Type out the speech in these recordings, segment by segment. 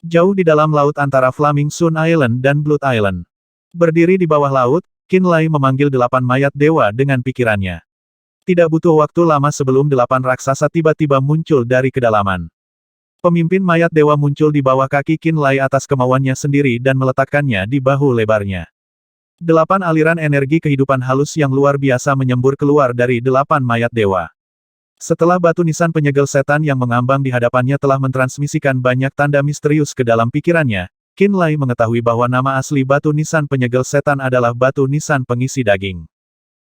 Jauh di dalam laut antara Flaming Sun Island dan Blood Island. Berdiri di bawah laut, Qinlai memanggil 8 mayat dewa dengan pikirannya. Tidak butuh waktu lama sebelum 8 raksasa tiba-tiba muncul dari kedalaman. Pemimpin mayat dewa muncul di bawah kaki Qinlai atas kemauannya sendiri dan meletakkannya di bahu lebarnya. 8 aliran energi kehidupan halus yang luar biasa menyembur keluar dari 8 mayat dewa. Setelah batu nisan penyegel setan yang mengambang di hadapannya telah mentransmisikan banyak tanda misterius ke dalam pikirannya, Qinlai mengetahui bahwa nama asli batu nisan penyegel setan adalah batu nisan pengisi daging.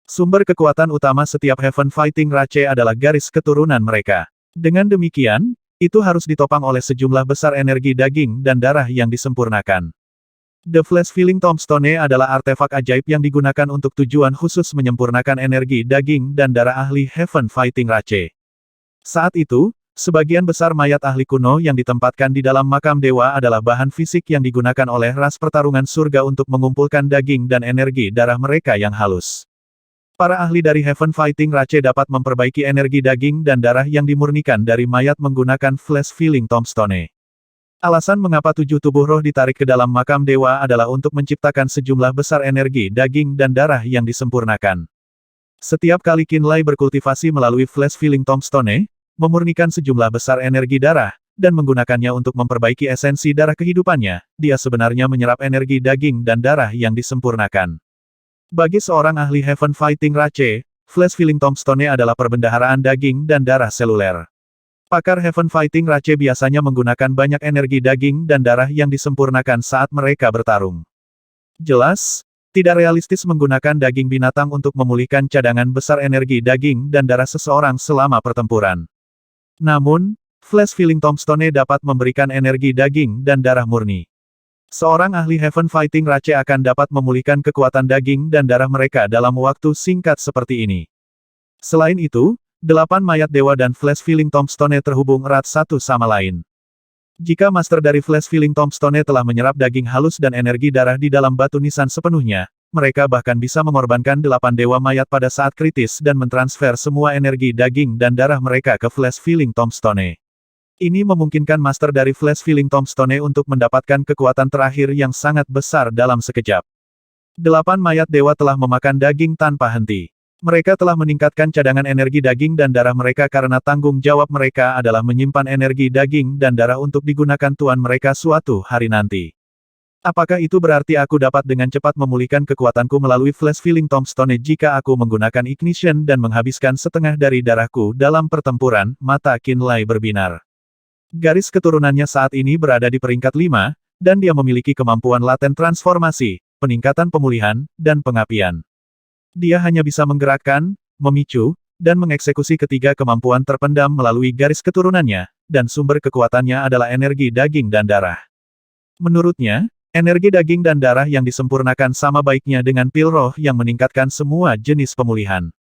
Sumber kekuatan utama setiap Heaven Fighting Rache adalah garis keturunan mereka. Dengan demikian, itu harus ditopang oleh sejumlah besar energi daging dan darah yang disempurnakan. The Flesh Filling Tombstone adalah artefak ajaib yang digunakan untuk tujuan khusus menyempurnakan energi daging dan darah ahli Heaven Fighting Rache. Saat itu, sebagian besar mayat ahli kuno yang ditempatkan di dalam makam dewa adalah bahan fisik yang digunakan oleh ras pertarungan surga untuk mengumpulkan daging dan energi darah mereka yang halus. Para ahli dari Heaven Fighting Rache dapat memperbaiki energi daging dan darah yang dimurnikan dari mayat menggunakan Flesh Filling Tombstone. Alasan mengapa 7 tubuh roh ditarik ke dalam makam dewa adalah untuk menciptakan sejumlah besar energi daging dan darah yang disempurnakan. Setiap kali Qinlai berkultivasi melalui Flesh Filling Tombstone, memurnikan sejumlah besar energi darah, dan menggunakannya untuk memperbaiki esensi darah kehidupannya, dia sebenarnya menyerap energi daging dan darah yang disempurnakan. Bagi seorang ahli Heaven Fighting Rache, Flesh Filling Tombstone adalah perbendaharaan daging dan darah seluler. Pakar Heaven Fighting Rache biasanya menggunakan banyak energi daging dan darah yang disempurnakan saat mereka bertarung. Jelas, tidak realistis menggunakan daging binatang untuk memulihkan cadangan besar energi daging dan darah seseorang selama pertempuran. Namun, Flesh Filling Tombstone dapat memberikan energi daging dan darah murni. Seorang ahli Heaven Fighting Rache akan dapat memulihkan kekuatan daging dan darah mereka dalam waktu singkat seperti ini. Selain itu, 8 mayat dewa dan Flesh Filling Tombstone terhubung erat satu sama lain. Jika master dari Flesh Filling Tombstone telah menyerap daging halus dan energi darah di dalam batu nisan sepenuhnya, mereka bahkan bisa mengorbankan 8 dewa mayat pada saat kritis dan mentransfer semua energi daging dan darah mereka ke Flesh Filling Tombstone. Ini memungkinkan master dari Flesh Filling Tombstone untuk mendapatkan kekuatan terakhir yang sangat besar dalam sekejap. 8 mayat dewa telah memakan daging tanpa henti. Mereka telah meningkatkan cadangan energi daging dan darah mereka karena tanggung jawab mereka adalah menyimpan energi daging dan darah untuk digunakan tuan mereka suatu hari nanti. Apakah itu berarti aku dapat dengan cepat memulihkan kekuatanku melalui Flesh Filling Tombstone jika aku menggunakan Ignition dan menghabiskan setengah dari darahku dalam pertempuran? Mata Qinlai berbinar. Garis keturunannya saat ini berada di peringkat 5, dan dia memiliki kemampuan laten transformasi, peningkatan pemulihan, dan pengapian. Dia hanya bisa menggerakkan, memicu, dan mengeksekusi ketiga kemampuan terpendam melalui garis keturunannya, dan sumber kekuatannya adalah energi daging dan darah. Menurutnya, energi daging dan darah yang disempurnakan sama baiknya dengan pil roh yang meningkatkan semua jenis pemulihan.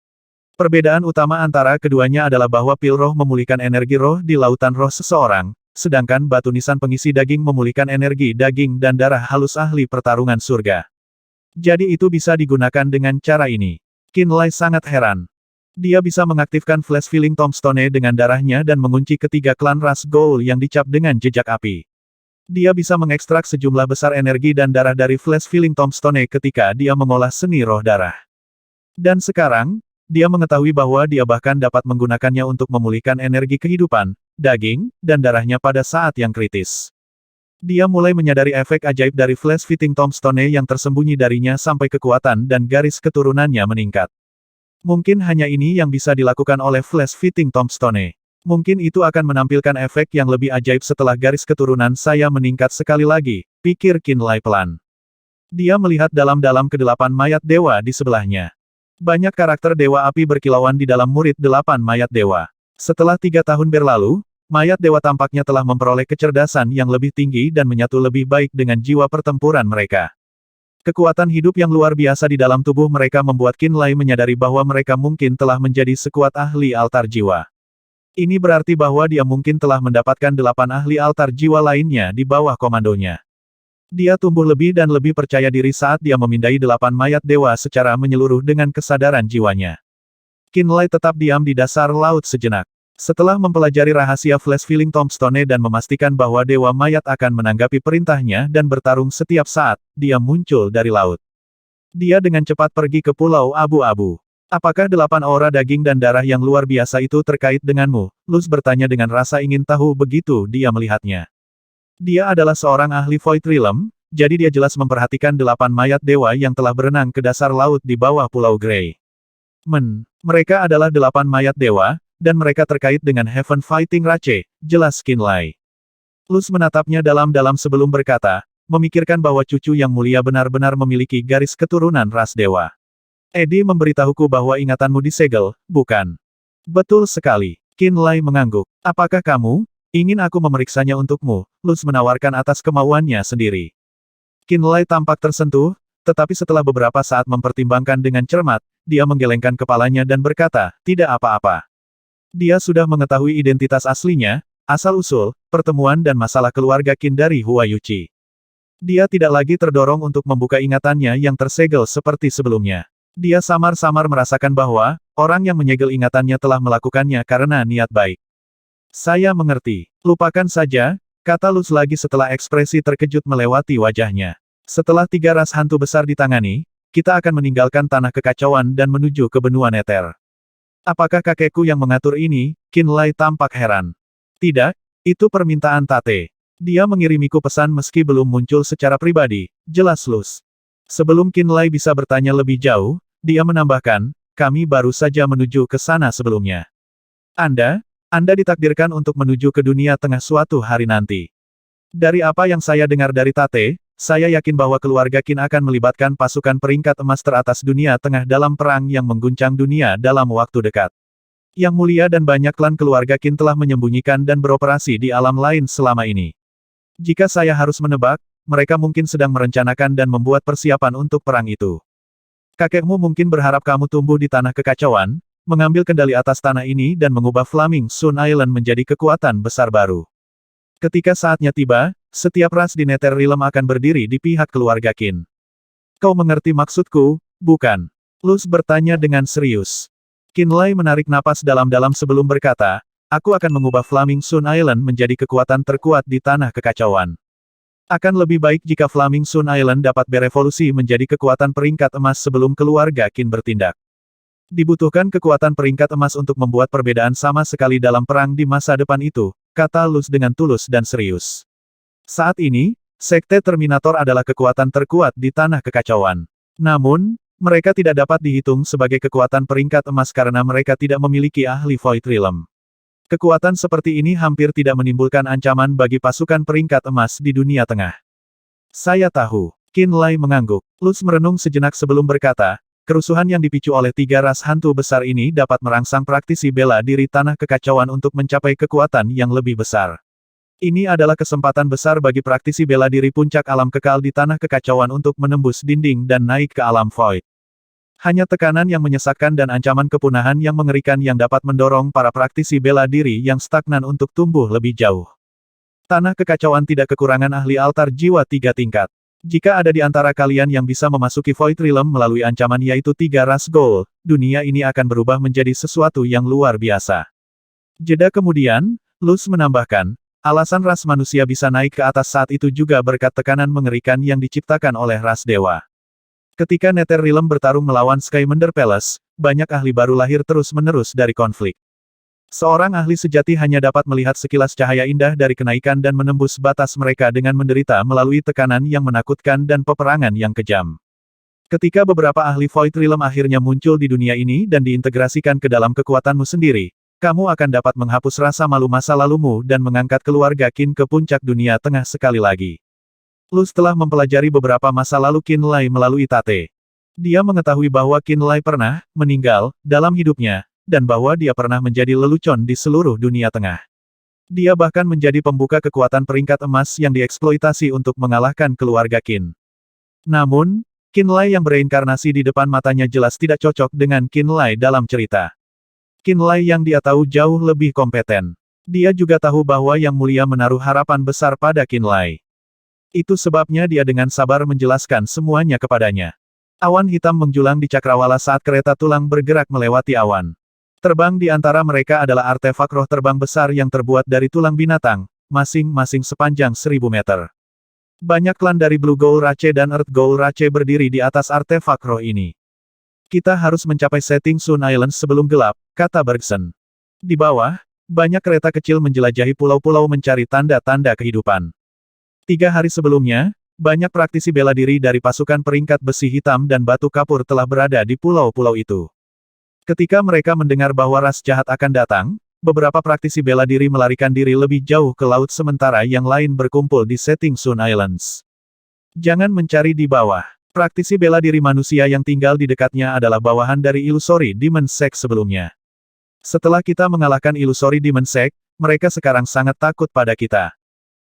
Perbedaan utama antara keduanya adalah bahwa pil roh memulihkan energi roh di lautan roh seseorang, sedangkan batu nisan pengisi daging memulihkan energi daging dan darah halus ahli pertarungan surga. Jadi itu bisa digunakan dengan cara ini. Qinlai sangat heran. Dia bisa mengaktifkan Flesh Filling Tombstone dengan darahnya dan mengunci ketiga klan ras Ghoul yang dicap dengan jejak api. Dia bisa mengekstrak sejumlah besar energi dan darah dari Flesh Filling Tombstone ketika dia mengolah seni roh darah. Dan sekarang, dia mengetahui bahwa dia bahkan dapat menggunakannya untuk memulihkan energi kehidupan, daging, dan darahnya pada saat yang kritis. Dia mulai menyadari efek ajaib dari Flesh Filling Tombstone yang tersembunyi darinya sampai kekuatan dan garis keturunannya meningkat. Mungkin hanya ini yang bisa dilakukan oleh Flesh Filling Tombstone. Mungkin itu akan menampilkan efek yang lebih ajaib setelah garis keturunan saya meningkat sekali lagi, pikir Qinlai pelan. Dia melihat dalam-dalam ke 8 mayat dewa di sebelahnya. Banyak karakter dewa api berkilauan di dalam murid 8 mayat dewa. Setelah 3 tahun berlalu, mayat dewa tampaknya telah memperoleh kecerdasan yang lebih tinggi dan menyatu lebih baik dengan jiwa pertempuran mereka. Kekuatan hidup yang luar biasa di dalam tubuh mereka membuat Qinlai menyadari bahwa mereka mungkin telah menjadi sekuat ahli altar jiwa. Ini berarti bahwa dia mungkin telah mendapatkan 8 ahli altar jiwa lainnya di bawah komandonya. Dia tumbuh lebih dan lebih percaya diri saat dia memindai 8 mayat dewa secara menyeluruh dengan kesadaran jiwanya. Qinlai tetap diam di dasar laut sejenak. Setelah mempelajari rahasia Flash Filling Tombstone dan memastikan bahwa Dewa Mayat akan menanggapi perintahnya dan bertarung setiap saat, dia muncul dari laut. Dia dengan cepat pergi ke Pulau Abu-Abu. Apakah 8 aura daging dan darah yang luar biasa itu terkait denganmu? Luz bertanya dengan rasa ingin tahu begitu dia melihatnya. Dia adalah seorang ahli Void Realm, jadi dia jelas memperhatikan 8 mayat dewa yang telah berenang ke dasar laut di bawah Pulau Grey. Mereka adalah 8 mayat dewa, dan mereka terkait dengan Heaven Fighting Rache, jelas Qinlai. Luz menatapnya dalam-dalam sebelum berkata, memikirkan bahwa cucu yang mulia benar-benar memiliki garis keturunan ras dewa. Eddie memberitahuku bahwa ingatanmu disegel, bukan? Betul sekali. Qinlai mengangguk. Apakah kamu ingin aku memeriksanya untukmu? Luz menawarkan atas kemauannya sendiri. Qinlai tampak tersentuh, tetapi setelah beberapa saat mempertimbangkan dengan cermat, dia menggelengkan kepalanya dan berkata, tidak apa-apa. Dia sudah mengetahui identitas aslinya, asal-usul, pertemuan dan masalah keluarga Qin dari Huayuchi. Dia tidak lagi terdorong untuk membuka ingatannya yang tersegel seperti sebelumnya. Dia samar-samar merasakan bahwa, orang yang menyegel ingatannya telah melakukannya karena niat baik. Saya mengerti. Lupakan saja, kata Luz lagi setelah ekspresi terkejut melewati wajahnya. Setelah 3 ras hantu besar ditangani, kita akan meninggalkan tanah kekacauan dan menuju ke benua Nether. Apakah kakekku yang mengatur ini? Qinlai tampak heran. Tidak, itu permintaan Tate. Dia mengirimiku pesan meski belum muncul secara pribadi, jelas Luz. Sebelum Qinlai bisa bertanya lebih jauh, dia menambahkan, kami baru saja menuju ke sana sebelumnya. Anda ditakdirkan untuk menuju ke dunia tengah suatu hari nanti. Dari apa yang saya dengar dari Tate, saya yakin bahwa keluarga Qin akan melibatkan pasukan peringkat emas teratas dunia tengah dalam perang yang mengguncang dunia dalam waktu dekat. Yang mulia dan banyak klan keluarga Qin telah menyembunyikan dan beroperasi di alam lain selama ini. Jika saya harus menebak, mereka mungkin sedang merencanakan dan membuat persiapan untuk perang itu. Kakekmu mungkin berharap kamu tumbuh di tanah kekacauan, mengambil kendali atas tanah ini dan mengubah Flaming Sun Island menjadi kekuatan besar baru. Ketika saatnya tiba, setiap ras di Nether Realm akan berdiri di pihak keluarga Qin. Kau mengerti maksudku, bukan? Luz bertanya dengan serius. Qinlai menarik napas dalam-dalam sebelum berkata, aku akan mengubah Flaming Sun Island menjadi kekuatan terkuat di tanah kekacauan. Akan lebih baik jika Flaming Sun Island dapat berevolusi menjadi kekuatan peringkat emas sebelum keluarga Qin bertindak. Dibutuhkan kekuatan peringkat emas untuk membuat perbedaan sama sekali dalam perang di masa depan itu, kata Luz dengan tulus dan serius. Saat ini, Sekte Terminator adalah kekuatan terkuat di tanah kekacauan. Namun, mereka tidak dapat dihitung sebagai kekuatan peringkat emas karena mereka tidak memiliki ahli Void Realm. Kekuatan seperti ini hampir tidak menimbulkan ancaman bagi pasukan peringkat emas di dunia tengah. Saya tahu. Qinlai mengangguk. Luz merenung sejenak sebelum berkata, kerusuhan yang dipicu oleh 3 ras hantu besar ini dapat merangsang praktisi bela diri tanah kekacauan untuk mencapai kekuatan yang lebih besar. Ini adalah kesempatan besar bagi praktisi bela diri puncak alam kekal di tanah kekacauan untuk menembus dinding dan naik ke alam void. Hanya tekanan yang menyesakkan dan ancaman kepunahan yang mengerikan yang dapat mendorong para praktisi bela diri yang stagnan untuk tumbuh lebih jauh. Tanah kekacauan tidak kekurangan ahli altar jiwa 3 tingkat. Jika ada di antara kalian yang bisa memasuki Void Realm melalui ancaman yaitu 3 ras gold, dunia ini akan berubah menjadi sesuatu yang luar biasa. Jeda kemudian, Luz menambahkan, alasan ras manusia bisa naik ke atas saat itu juga berkat tekanan mengerikan yang diciptakan oleh ras dewa. Ketika Nether Realm bertarung melawan Skylander Palace, banyak ahli baru lahir terus-menerus dari konflik. Seorang ahli sejati hanya dapat melihat sekilas cahaya indah dari kenaikan dan menembus batas mereka dengan menderita melalui tekanan yang menakutkan dan peperangan yang kejam. Ketika beberapa ahli Void Realm akhirnya muncul di dunia ini dan diintegrasikan ke dalam kekuatanmu sendiri, kamu akan dapat menghapus rasa malu masa lalumu dan mengangkat keluarga Qin ke puncak dunia tengah sekali lagi. Luz telah mempelajari beberapa masa lalu Qinlai melalui Tate. Dia mengetahui bahwa Qinlai pernah meninggal dalam hidupnya, dan bahwa dia pernah menjadi lelucon di seluruh dunia tengah. Dia bahkan menjadi pembuka kekuatan peringkat emas yang dieksploitasi untuk mengalahkan keluarga Qin. Namun, Qinlai yang bereinkarnasi di depan matanya jelas tidak cocok dengan Qinlai dalam cerita. Qinlai yang dia tahu jauh lebih kompeten. Dia juga tahu bahwa Yang Mulia menaruh harapan besar pada Qinlai. Itu sebabnya dia dengan sabar menjelaskan semuanya kepadanya. Awan hitam menjulang di cakrawala saat kereta tulang bergerak melewati awan. Terbang di antara mereka adalah artefak roh terbang besar yang terbuat dari tulang binatang, masing-masing sepanjang 1000 meter. Banyak klan dari Blue Ghoul Rache dan Earth Ghoul Rache berdiri di atas artefak roh ini. Kita harus mencapai setting Sun Island sebelum gelap, kata Bergson. Di bawah, banyak kereta kecil menjelajahi pulau-pulau mencari tanda-tanda kehidupan. 3 hari sebelumnya, banyak praktisi bela diri dari pasukan peringkat besi hitam dan batu kapur telah berada di pulau-pulau itu. Ketika mereka mendengar bahwa ras jahat akan datang, beberapa praktisi bela diri melarikan diri lebih jauh ke laut sementara yang lain berkumpul di setting Sun Islands. Jangan mencari di bawah. Praktisi bela diri manusia yang tinggal di dekatnya adalah bawahan dari Illusory Demon Sect sebelumnya. Setelah kita mengalahkan Illusory Demon Sect, mereka sekarang sangat takut pada kita.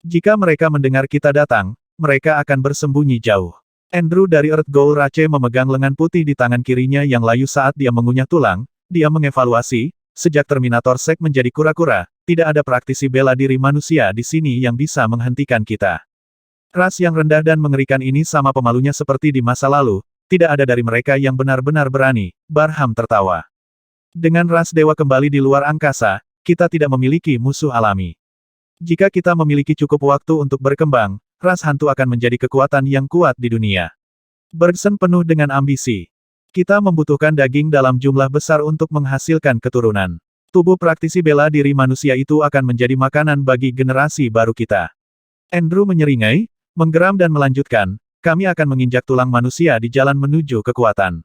Jika mereka mendengar kita datang, mereka akan bersembunyi jauh. Andrew dari Earth Ghoul Rache memegang lengan putih di tangan kirinya yang layu saat dia mengunyah tulang. Dia mengevaluasi, sejak Terminator Sect menjadi kura-kura, tidak ada praktisi bela diri manusia di sini yang bisa menghentikan kita. Ras yang rendah dan mengerikan ini sama pemalunya seperti di masa lalu, tidak ada dari mereka yang benar-benar berani. Barham tertawa. Dengan ras dewa kembali di luar angkasa, kita tidak memiliki musuh alami. Jika kita memiliki cukup waktu untuk berkembang, ras hantu akan menjadi kekuatan yang kuat di dunia. Bergson penuh dengan ambisi. Kita membutuhkan daging dalam jumlah besar untuk menghasilkan keturunan. Tubuh praktisi bela diri manusia itu akan menjadi makanan bagi generasi baru kita. Andrew menyeringai, menggeram dan melanjutkan, kami akan menginjak tulang manusia di jalan menuju kekuatan.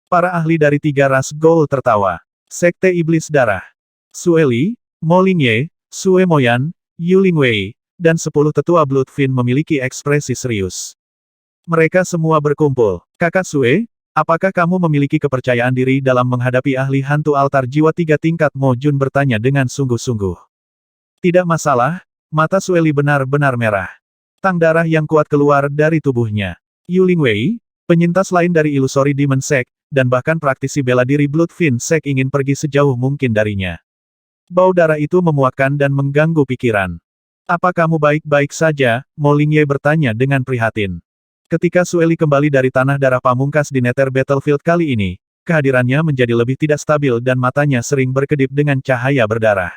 Para ahli dari 3 ras Ghoul tertawa. Sekte Iblis Darah. Sue Li, Mo Lingye, Sue Moyan, Yu Lingwei, dan 10 tetua Bloodfin memiliki ekspresi serius. Mereka semua berkumpul. Kakak Sue, apakah kamu memiliki kepercayaan diri dalam menghadapi ahli hantu altar jiwa 3 tingkat? Mo Jun bertanya dengan sungguh-sungguh. Tidak masalah, mata Sue Li benar-benar merah. Tang darah yang kuat keluar dari tubuhnya. Yu Lingwei, penyintas lain dari Illusory Demon Sect, dan bahkan praktisi bela diri Bloodfin Sect ingin pergi sejauh mungkin darinya. Bau darah itu memuakkan dan mengganggu pikiran. Apa kamu baik-baik saja? Mo Lingye bertanya dengan prihatin. Ketika Sue Li kembali dari tanah darah pamungkas di Nether Battlefield kali ini, kehadirannya menjadi lebih tidak stabil dan matanya sering berkedip dengan cahaya berdarah.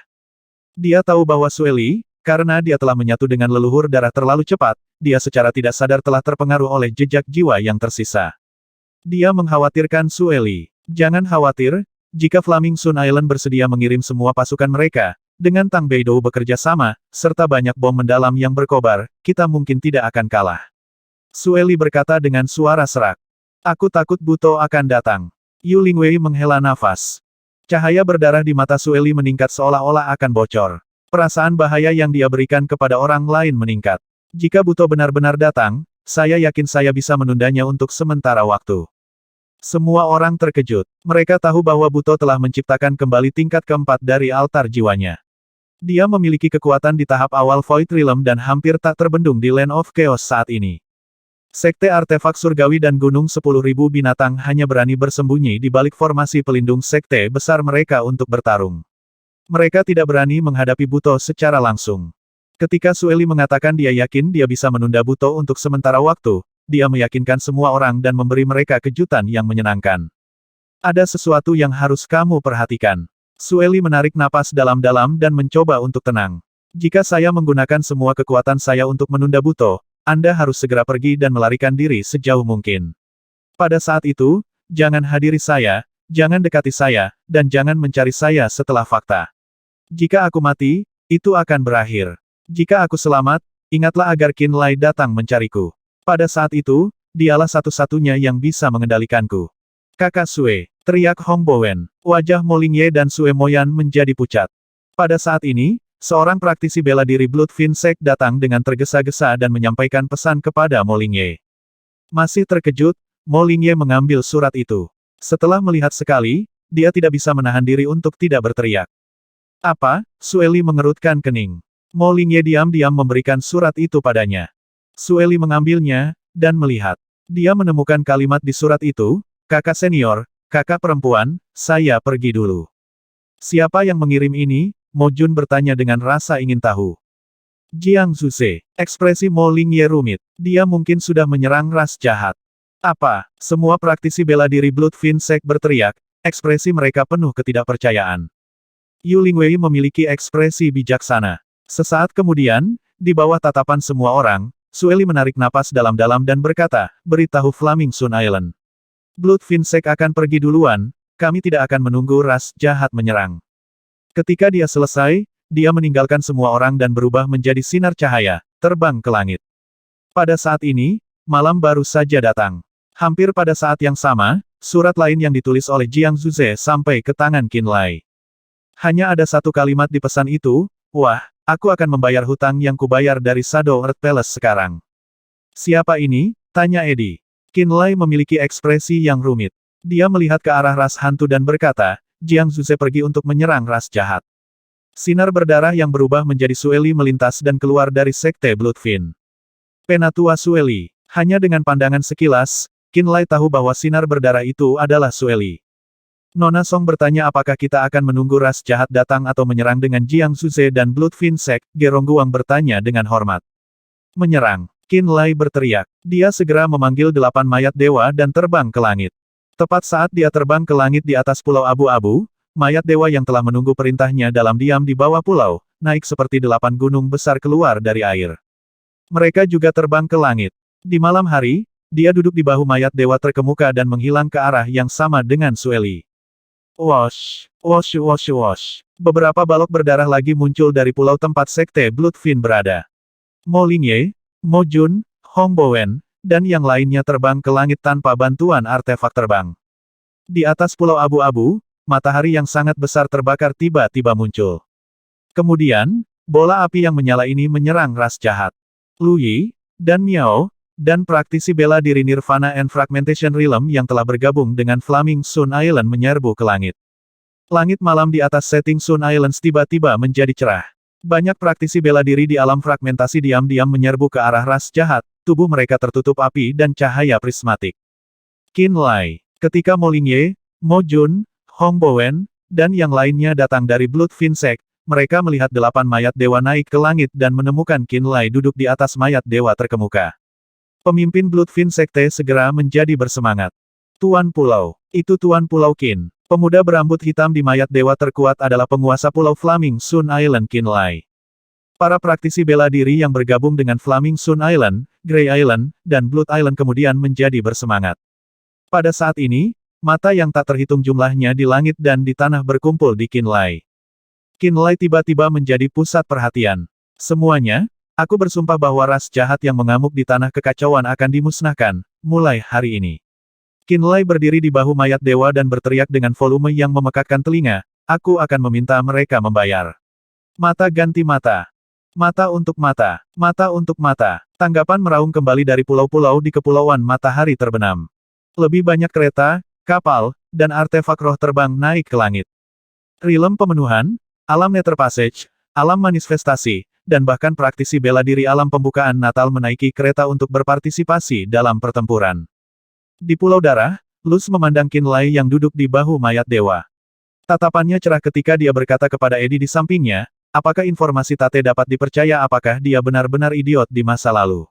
Dia tahu bahwa Sue Li, karena dia telah menyatu dengan leluhur darah terlalu cepat, dia secara tidak sadar telah terpengaruh oleh jejak jiwa yang tersisa. Dia mengkhawatirkan Sue Li. Jangan khawatir, jika Flaming Sun Island bersedia mengirim semua pasukan mereka, dengan Tang Beidou bekerja sama, serta banyak bom mendalam yang berkobar, kita mungkin tidak akan kalah. Sue Li berkata dengan suara serak. Aku takut Buto akan datang. Yu Lingwei menghela nafas. Cahaya berdarah di mata Sue Li meningkat seolah-olah akan bocor. Perasaan bahaya yang dia berikan kepada orang lain meningkat. Jika Buto benar-benar datang, saya yakin saya bisa menundanya untuk sementara waktu. Semua orang terkejut. Mereka tahu bahwa Buto telah menciptakan kembali tingkat keempat dari altar jiwanya. Dia memiliki kekuatan di tahap awal Void Realm dan hampir tak terbendung di Land of Chaos saat ini. Sekte artefak surgawi dan gunung 10.000 binatang hanya berani bersembunyi di balik formasi pelindung sekte besar mereka untuk bertarung. Mereka tidak berani menghadapi Buto secara langsung. Ketika Sue Li mengatakan dia yakin dia bisa menunda Buto untuk sementara waktu, dia meyakinkan semua orang dan memberi mereka kejutan yang menyenangkan. Ada sesuatu yang harus kamu perhatikan. Sue Li menarik napas dalam-dalam dan mencoba untuk tenang. Jika saya menggunakan semua kekuatan saya untuk menunda Buto, Anda harus segera pergi dan melarikan diri sejauh mungkin. Pada saat itu, jangan hadiri saya, jangan dekati saya, dan jangan mencari saya setelah fakta. Jika aku mati, itu akan berakhir. Jika aku selamat, ingatlah agar Qin Lai datang mencariku. Pada saat itu, dialah satu-satunya yang bisa mengendalikanku. Kakak Sue, teriak Hong Bowen. Wajah Mo Lingye dan Sue Moyan menjadi pucat. Pada saat ini, seorang praktisi bela diri Bloodfin Sect datang dengan tergesa-gesa dan menyampaikan pesan kepada Mo Lingye. Masih terkejut, Mo Lingye mengambil surat itu. Setelah melihat sekali, dia tidak bisa menahan diri untuk tidak berteriak. Apa? Sue Li mengerutkan kening. Mo Lingye diam-diam memberikan surat itu padanya. Sue Li mengambilnya, dan melihat. Dia menemukan kalimat di surat itu, kakak senior, kakak perempuan, saya pergi dulu. Siapa yang mengirim ini? Mo Jun bertanya dengan rasa ingin tahu. Jiang Zuze. Ekspresi Mo Lingye rumit. Dia mungkin sudah menyerang ras jahat. Apa? Semua praktisi bela diri Bloodfin Sect berteriak, Ekspresi mereka penuh ketidakpercayaan. Yu Lingwei memiliki ekspresi bijaksana. Sesaat kemudian, di bawah tatapan semua orang, Sueli menarik napas dalam-dalam dan berkata, beritahu Flaming Sun Island. Blood Finsek akan pergi duluan, kami tidak akan menunggu ras jahat menyerang. Ketika dia selesai, dia meninggalkan semua orang dan berubah menjadi sinar cahaya, terbang ke langit. Pada saat ini, malam baru saja datang. Hampir pada saat yang sama, surat lain yang ditulis oleh Jiang Zuze sampai ke tangan Qin Lai. Hanya ada satu kalimat di pesan itu, wah, aku akan membayar hutang yang kubayar dari Shadow Earth Palace sekarang. Siapa ini? Tanya Eddie. Qin Lai memiliki ekspresi yang rumit. Dia melihat ke arah ras hantu dan berkata, Jiang Zuze pergi untuk menyerang ras jahat. Sinar berdarah yang berubah menjadi Sueli melintas dan keluar dari sekte Bloodfin. Penatua Sueli. Hanya dengan pandangan sekilas, Qin Lai tahu bahwa sinar berdarah itu adalah Sueli. Nona Song bertanya apakah kita akan menunggu ras jahat datang atau menyerang dengan Jiang Zuze dan Bloodfin Sek, Gerongguang bertanya dengan hormat. Menyerang. Qin Lai berteriak. Dia segera memanggil 8 mayat dewa dan terbang ke langit. Tepat saat dia terbang ke langit di atas pulau abu-abu, mayat dewa yang telah menunggu perintahnya dalam diam di bawah pulau, naik seperti 8 gunung besar keluar dari air. Mereka juga terbang ke langit. Di malam hari, dia duduk di bahu mayat dewa terkemuka dan menghilang ke arah yang sama dengan Sueli. Wosh, wosh, wosh, wosh. Beberapa balok berdarah lagi muncul dari pulau tempat sekte Bloodfin berada. Mo Lingye, Mo Jun, Hong Bowen, dan yang lainnya terbang ke langit tanpa bantuan artefak terbang. Di atas pulau abu-abu, matahari yang sangat besar terbakar tiba-tiba muncul. Kemudian, bola api yang menyala ini menyerang ras jahat. Lu Yi, dan Miao, dan praktisi bela diri Nirvana and Fragmentation Realm yang telah bergabung dengan Flaming Sun Island menyerbu ke langit. Langit malam di atas setting Sun Islands tiba-tiba menjadi cerah. Banyak praktisi bela diri di alam fragmentasi diam-diam menyerbu ke arah ras jahat, tubuh mereka tertutup api dan cahaya prismatik. Qin Lai. Ketika Mo Lingye, Mo Jun, Hong Bowen, dan yang lainnya datang dari Bloodfin Sek, mereka melihat 8 mayat dewa naik ke langit dan menemukan Qin Lai duduk di atas mayat dewa terkemuka. Pemimpin Bloodfin Sekte segera menjadi bersemangat. Tuan Pulau. Itu Tuan Pulau Qin. Pemuda berambut hitam di mayat dewa terkuat adalah penguasa Pulau Flaming Sun Island Qin Lai. Para praktisi bela diri yang bergabung dengan Flaming Sun Island, Grey Island, dan Blood Island kemudian menjadi bersemangat. Pada saat ini, mata yang tak terhitung jumlahnya di langit dan di tanah berkumpul di Qin Lai. Qin Lai tiba-tiba menjadi pusat perhatian. Semuanya, aku bersumpah bahwa ras jahat yang mengamuk di tanah kekacauan akan dimusnahkan, mulai hari ini. Qin Lai berdiri di bahu mayat dewa dan berteriak dengan volume yang memekakkan telinga, aku akan meminta mereka membayar. Mata ganti mata. Mata untuk mata. Mata untuk mata. Tanggapan meraung kembali dari pulau-pulau di kepulauan matahari terbenam. Lebih banyak kereta, kapal, dan artefak roh terbang naik ke langit. Realm pemenuhan, alam Nether Passage, alam manifestasi, dan bahkan praktisi bela diri alam pembukaan Natal menaiki kereta untuk berpartisipasi dalam pertempuran. Di Pulau Darah, Luz memandang Qin Lai yang duduk di bahu mayat dewa. Tatapannya cerah ketika dia berkata kepada Eddie di sampingnya, apakah informasi Tate dapat dipercaya apakah dia benar-benar idiot di masa lalu.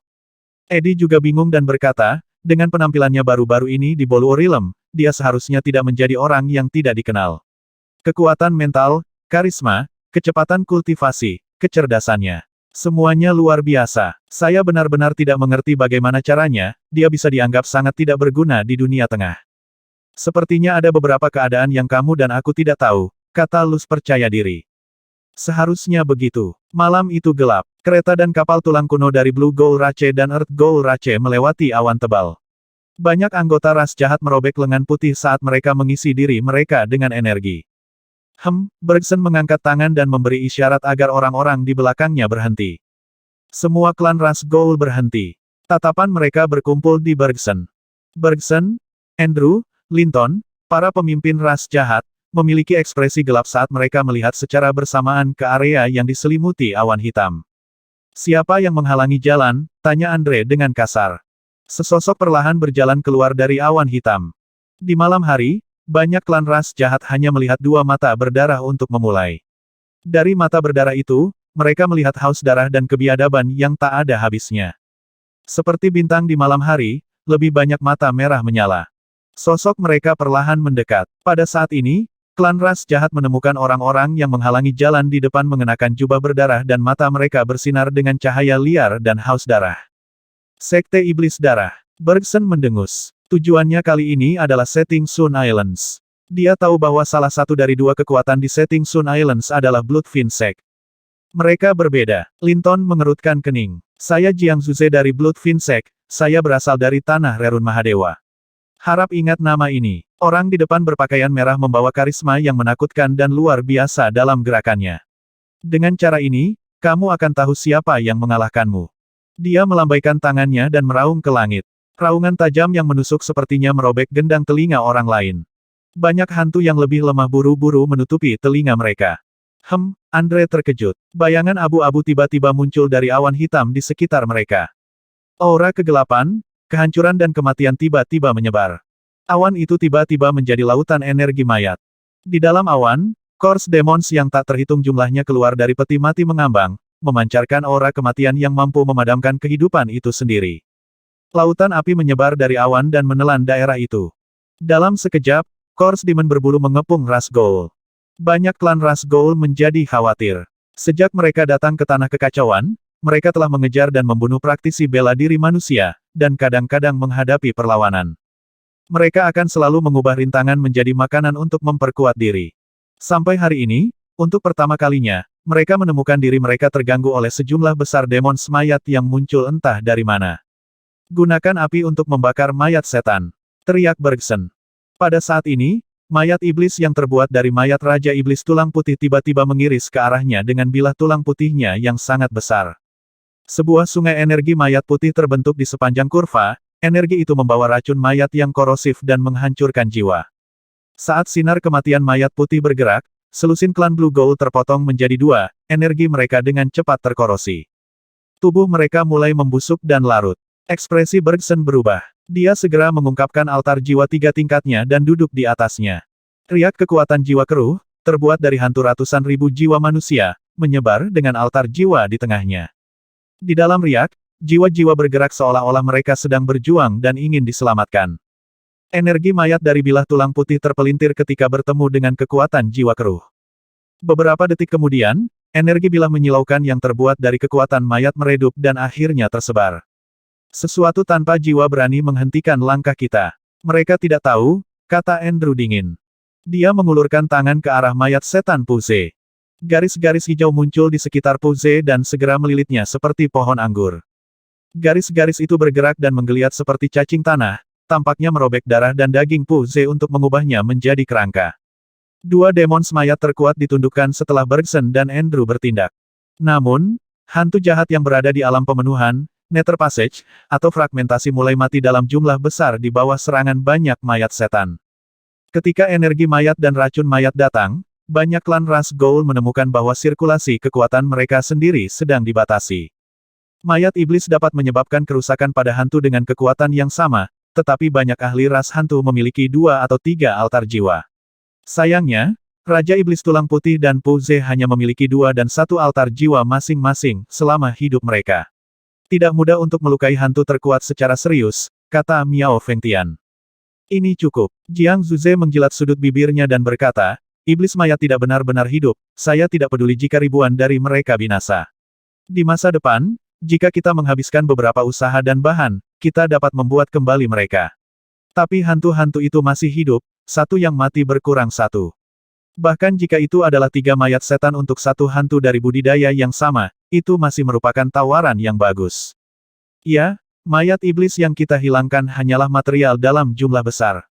Eddie juga bingung dan berkata, dengan penampilannya baru-baru ini di Boluo Realm, dia seharusnya tidak menjadi orang yang tidak dikenal. Kekuatan mental, karisma, kecepatan kultivasi, kecerdasannya. Semuanya luar biasa. Saya benar-benar tidak mengerti bagaimana caranya, dia bisa dianggap sangat tidak berguna di dunia tengah. Sepertinya ada beberapa keadaan yang kamu dan aku tidak tahu, kata Luz percaya diri. Seharusnya begitu. Malam itu gelap. Kereta dan kapal tulang kuno dari Blue Gold Rache dan Earth Gold Rache melewati awan tebal. Banyak anggota ras jahat merobek lengan putih saat mereka mengisi diri mereka dengan energi. Bergson mengangkat tangan dan memberi isyarat agar orang-orang di belakangnya berhenti. Semua klan ras Gold berhenti. Tatapan mereka berkumpul di Bergson. Bergson, Andrew, Linton, para pemimpin ras jahat, memiliki ekspresi gelap saat mereka melihat secara bersamaan ke area yang diselimuti awan hitam. Siapa yang menghalangi jalan? Tanya Andre dengan kasar. Sesosok perlahan berjalan keluar dari awan hitam. Di malam hari, banyak klan ras jahat hanya melihat 2 mata berdarah untuk memulai. Dari mata berdarah itu, mereka melihat haus darah dan kebiadaban yang tak ada habisnya. Seperti bintang di malam hari, lebih banyak mata merah menyala. Sosok mereka perlahan mendekat. Pada saat ini, klan ras jahat menemukan orang-orang yang menghalangi jalan di depan mengenakan jubah berdarah dan mata mereka bersinar dengan cahaya liar dan haus darah. Sekte Iblis Darah. Bergson mendengus. Tujuannya kali ini adalah Setting Sun Islands. Dia tahu bahwa salah satu dari dua kekuatan di Setting Sun Islands adalah Bloodfiend Sect. Mereka berbeda. Linton mengerutkan kening. Saya Jiang Zuze dari Bloodfiend Sect, saya berasal dari tanah Rerun Mahadewa. Harap ingat nama ini. Orang di depan berpakaian merah membawa karisma yang menakutkan dan luar biasa dalam gerakannya. Dengan cara ini, kamu akan tahu siapa yang mengalahkanmu. Dia melambaikan tangannya dan meraung ke langit. Raungan tajam yang menusuk sepertinya merobek gendang telinga orang lain. Banyak hantu yang lebih lemah buru-buru menutupi telinga mereka. Andre terkejut. Bayangan abu-abu tiba-tiba muncul dari awan hitam di sekitar mereka. Aura kegelapan, kehancuran dan kematian tiba-tiba menyebar. Awan itu tiba-tiba menjadi lautan energi mayat. Di dalam awan, Kors Demons yang tak terhitung jumlahnya keluar dari peti mati mengambang, memancarkan aura kematian yang mampu memadamkan kehidupan itu sendiri. Lautan api menyebar dari awan dan menelan daerah itu. Dalam sekejap, Kors Demon berbulu mengepung ras Ghoul. Banyak klan ras Ghoul menjadi khawatir. Sejak mereka datang ke tanah kekacauan, mereka telah mengejar dan membunuh praktisi bela diri manusia, dan kadang-kadang menghadapi perlawanan. Mereka akan selalu mengubah rintangan menjadi makanan untuk memperkuat diri. Sampai hari ini, untuk pertama kalinya, mereka menemukan diri mereka terganggu oleh sejumlah besar demon mayat yang muncul entah dari mana. Gunakan api untuk membakar mayat setan. Teriak Bergson. Pada saat ini, mayat iblis yang terbuat dari mayat Raja Iblis Tulang Putih tiba-tiba mengiris ke arahnya dengan bilah tulang putihnya yang sangat besar. Sebuah sungai energi mayat putih terbentuk di sepanjang kurva, energi itu membawa racun mayat yang korosif dan menghancurkan jiwa. Saat sinar kematian mayat putih bergerak, selusin klan Blue Ghoul terpotong menjadi dua, energi mereka dengan cepat terkorosi. Tubuh mereka mulai membusuk dan larut. Ekspresi Bergson berubah. Dia segera mengungkapkan altar jiwa 3 tingkatnya dan duduk di atasnya. Riak kekuatan jiwa keruh, terbuat dari hantu ratusan ribu jiwa manusia, menyebar dengan altar jiwa di tengahnya. Di dalam riak, jiwa-jiwa bergerak seolah-olah mereka sedang berjuang dan ingin diselamatkan. Energi mayat dari bilah tulang putih terpelintir ketika bertemu dengan kekuatan jiwa keruh. Beberapa detik kemudian, energi bilah menyilaukan yang terbuat dari kekuatan mayat meredup dan akhirnya tersebar. Sesuatu tanpa jiwa berani menghentikan langkah kita. Mereka tidak tahu, kata Andrew dingin. Dia mengulurkan tangan ke arah mayat setan Puze. Garis-garis hijau muncul di sekitar Puze dan segera melilitnya seperti pohon anggur. Garis-garis itu bergerak dan menggeliat seperti cacing tanah, tampaknya merobek darah dan daging Puze untuk mengubahnya menjadi kerangka. Dua demon mayat terkuat ditundukkan setelah Bergson dan Andrew bertindak. Namun, hantu jahat yang berada di alam pemenuhan, Nether Passage, atau fragmentasi mulai mati dalam jumlah besar di bawah serangan banyak mayat setan. Ketika energi mayat dan racun mayat datang, banyak klan ras Ghoul menemukan bahwa sirkulasi kekuatan mereka sendiri sedang dibatasi. Mayat iblis dapat menyebabkan kerusakan pada hantu dengan kekuatan yang sama, tetapi banyak ahli ras hantu memiliki 2 atau 3 altar jiwa. Sayangnya, Raja Iblis Tulang Putih dan Puze hanya memiliki 2 dan 1 altar jiwa masing-masing selama hidup mereka. Tidak mudah untuk melukai hantu terkuat secara serius, kata Miao Fengtian. Ini cukup. Jiang Zuze menjilat sudut bibirnya dan berkata, iblis mayat tidak benar-benar hidup, saya tidak peduli jika ribuan dari mereka binasa. Di masa depan, jika kita menghabiskan beberapa usaha dan bahan, kita dapat membuat kembali mereka. Tapi hantu-hantu itu masih hidup, satu yang mati berkurang satu. Bahkan jika itu adalah 3 mayat setan untuk satu hantu dari budidaya yang sama, itu masih merupakan tawaran yang bagus. Ya, mayat iblis yang kita hilangkan hanyalah material dalam jumlah besar.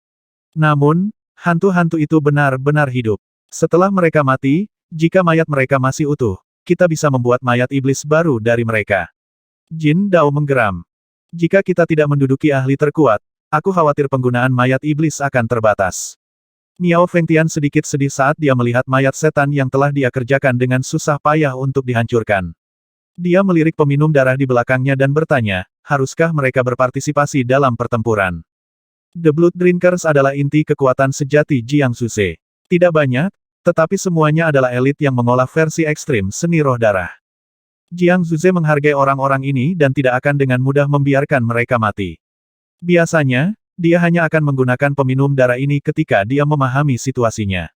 Namun, hantu-hantu itu benar-benar hidup. Setelah mereka mati, jika mayat mereka masih utuh, kita bisa membuat mayat iblis baru dari mereka. Jin Dao menggeram. Jika kita tidak menduduki ahli terkuat, aku khawatir penggunaan mayat iblis akan terbatas. Miao Fengtian sedikit sedih saat dia melihat mayat setan yang telah dia kerjakan dengan susah payah untuk dihancurkan. Dia melirik peminum darah di belakangnya dan bertanya, haruskah mereka berpartisipasi dalam pertempuran? The Blood Drinkers adalah inti kekuatan sejati Jiang Zuze. Tidak banyak, tetapi semuanya adalah elit yang mengolah versi ekstrim seni roh darah. Jiang Zuze menghargai orang-orang ini dan tidak akan dengan mudah membiarkan mereka mati. Biasanya, dia hanya akan menggunakan peminum darah ini ketika dia memahami situasinya.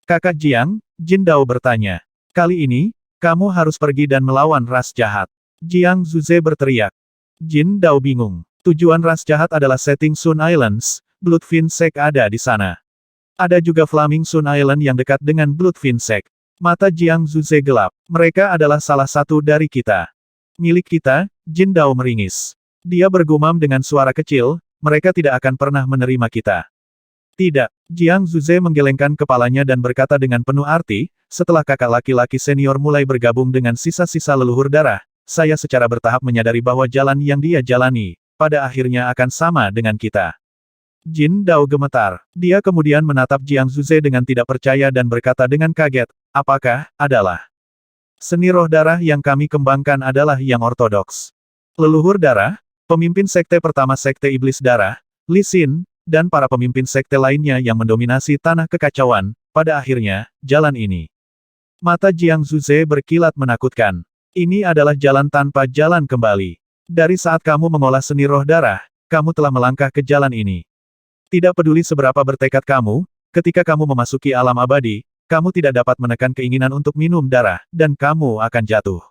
Kakak Jiang, Jin Dao bertanya. Kali ini, kamu harus pergi dan melawan ras jahat. Jiang Zuze berteriak. Jin Dao bingung. Tujuan ras jahat adalah setting Sun Islands, Bloodfin Sect ada di sana. Ada juga Flaming Sun Island yang dekat dengan Bloodfin Sect. Mata Jiang Zuze gelap. Mereka adalah salah satu dari kita. Milik kita, Jin Dao meringis. Dia bergumam dengan suara kecil, mereka tidak akan pernah menerima kita. Tidak, Jiang Zuze menggelengkan kepalanya dan berkata dengan penuh arti, setelah kakak laki-laki senior mulai bergabung dengan sisa-sisa leluhur darah, saya secara bertahap menyadari bahwa jalan yang dia jalani, pada akhirnya akan sama dengan kita. Jin Dao gemetar. Dia kemudian menatap Jiang Zuze dengan tidak percaya dan berkata dengan kaget, apakah, adalah seni roh darah yang kami kembangkan adalah yang ortodoks. Leluhur darah, pemimpin sekte pertama sekte iblis darah, Li Xin, dan para pemimpin sekte lainnya yang mendominasi tanah kekacauan, pada akhirnya, jalan ini. Mata Jiang Zuze berkilat menakutkan. Ini adalah jalan tanpa jalan kembali. Dari saat kamu mengolah seni roh darah, kamu telah melangkah ke jalan ini. Tidak peduli seberapa bertekad kamu, ketika kamu memasuki alam abadi, kamu tidak dapat menekan keinginan untuk minum darah, dan kamu akan jatuh.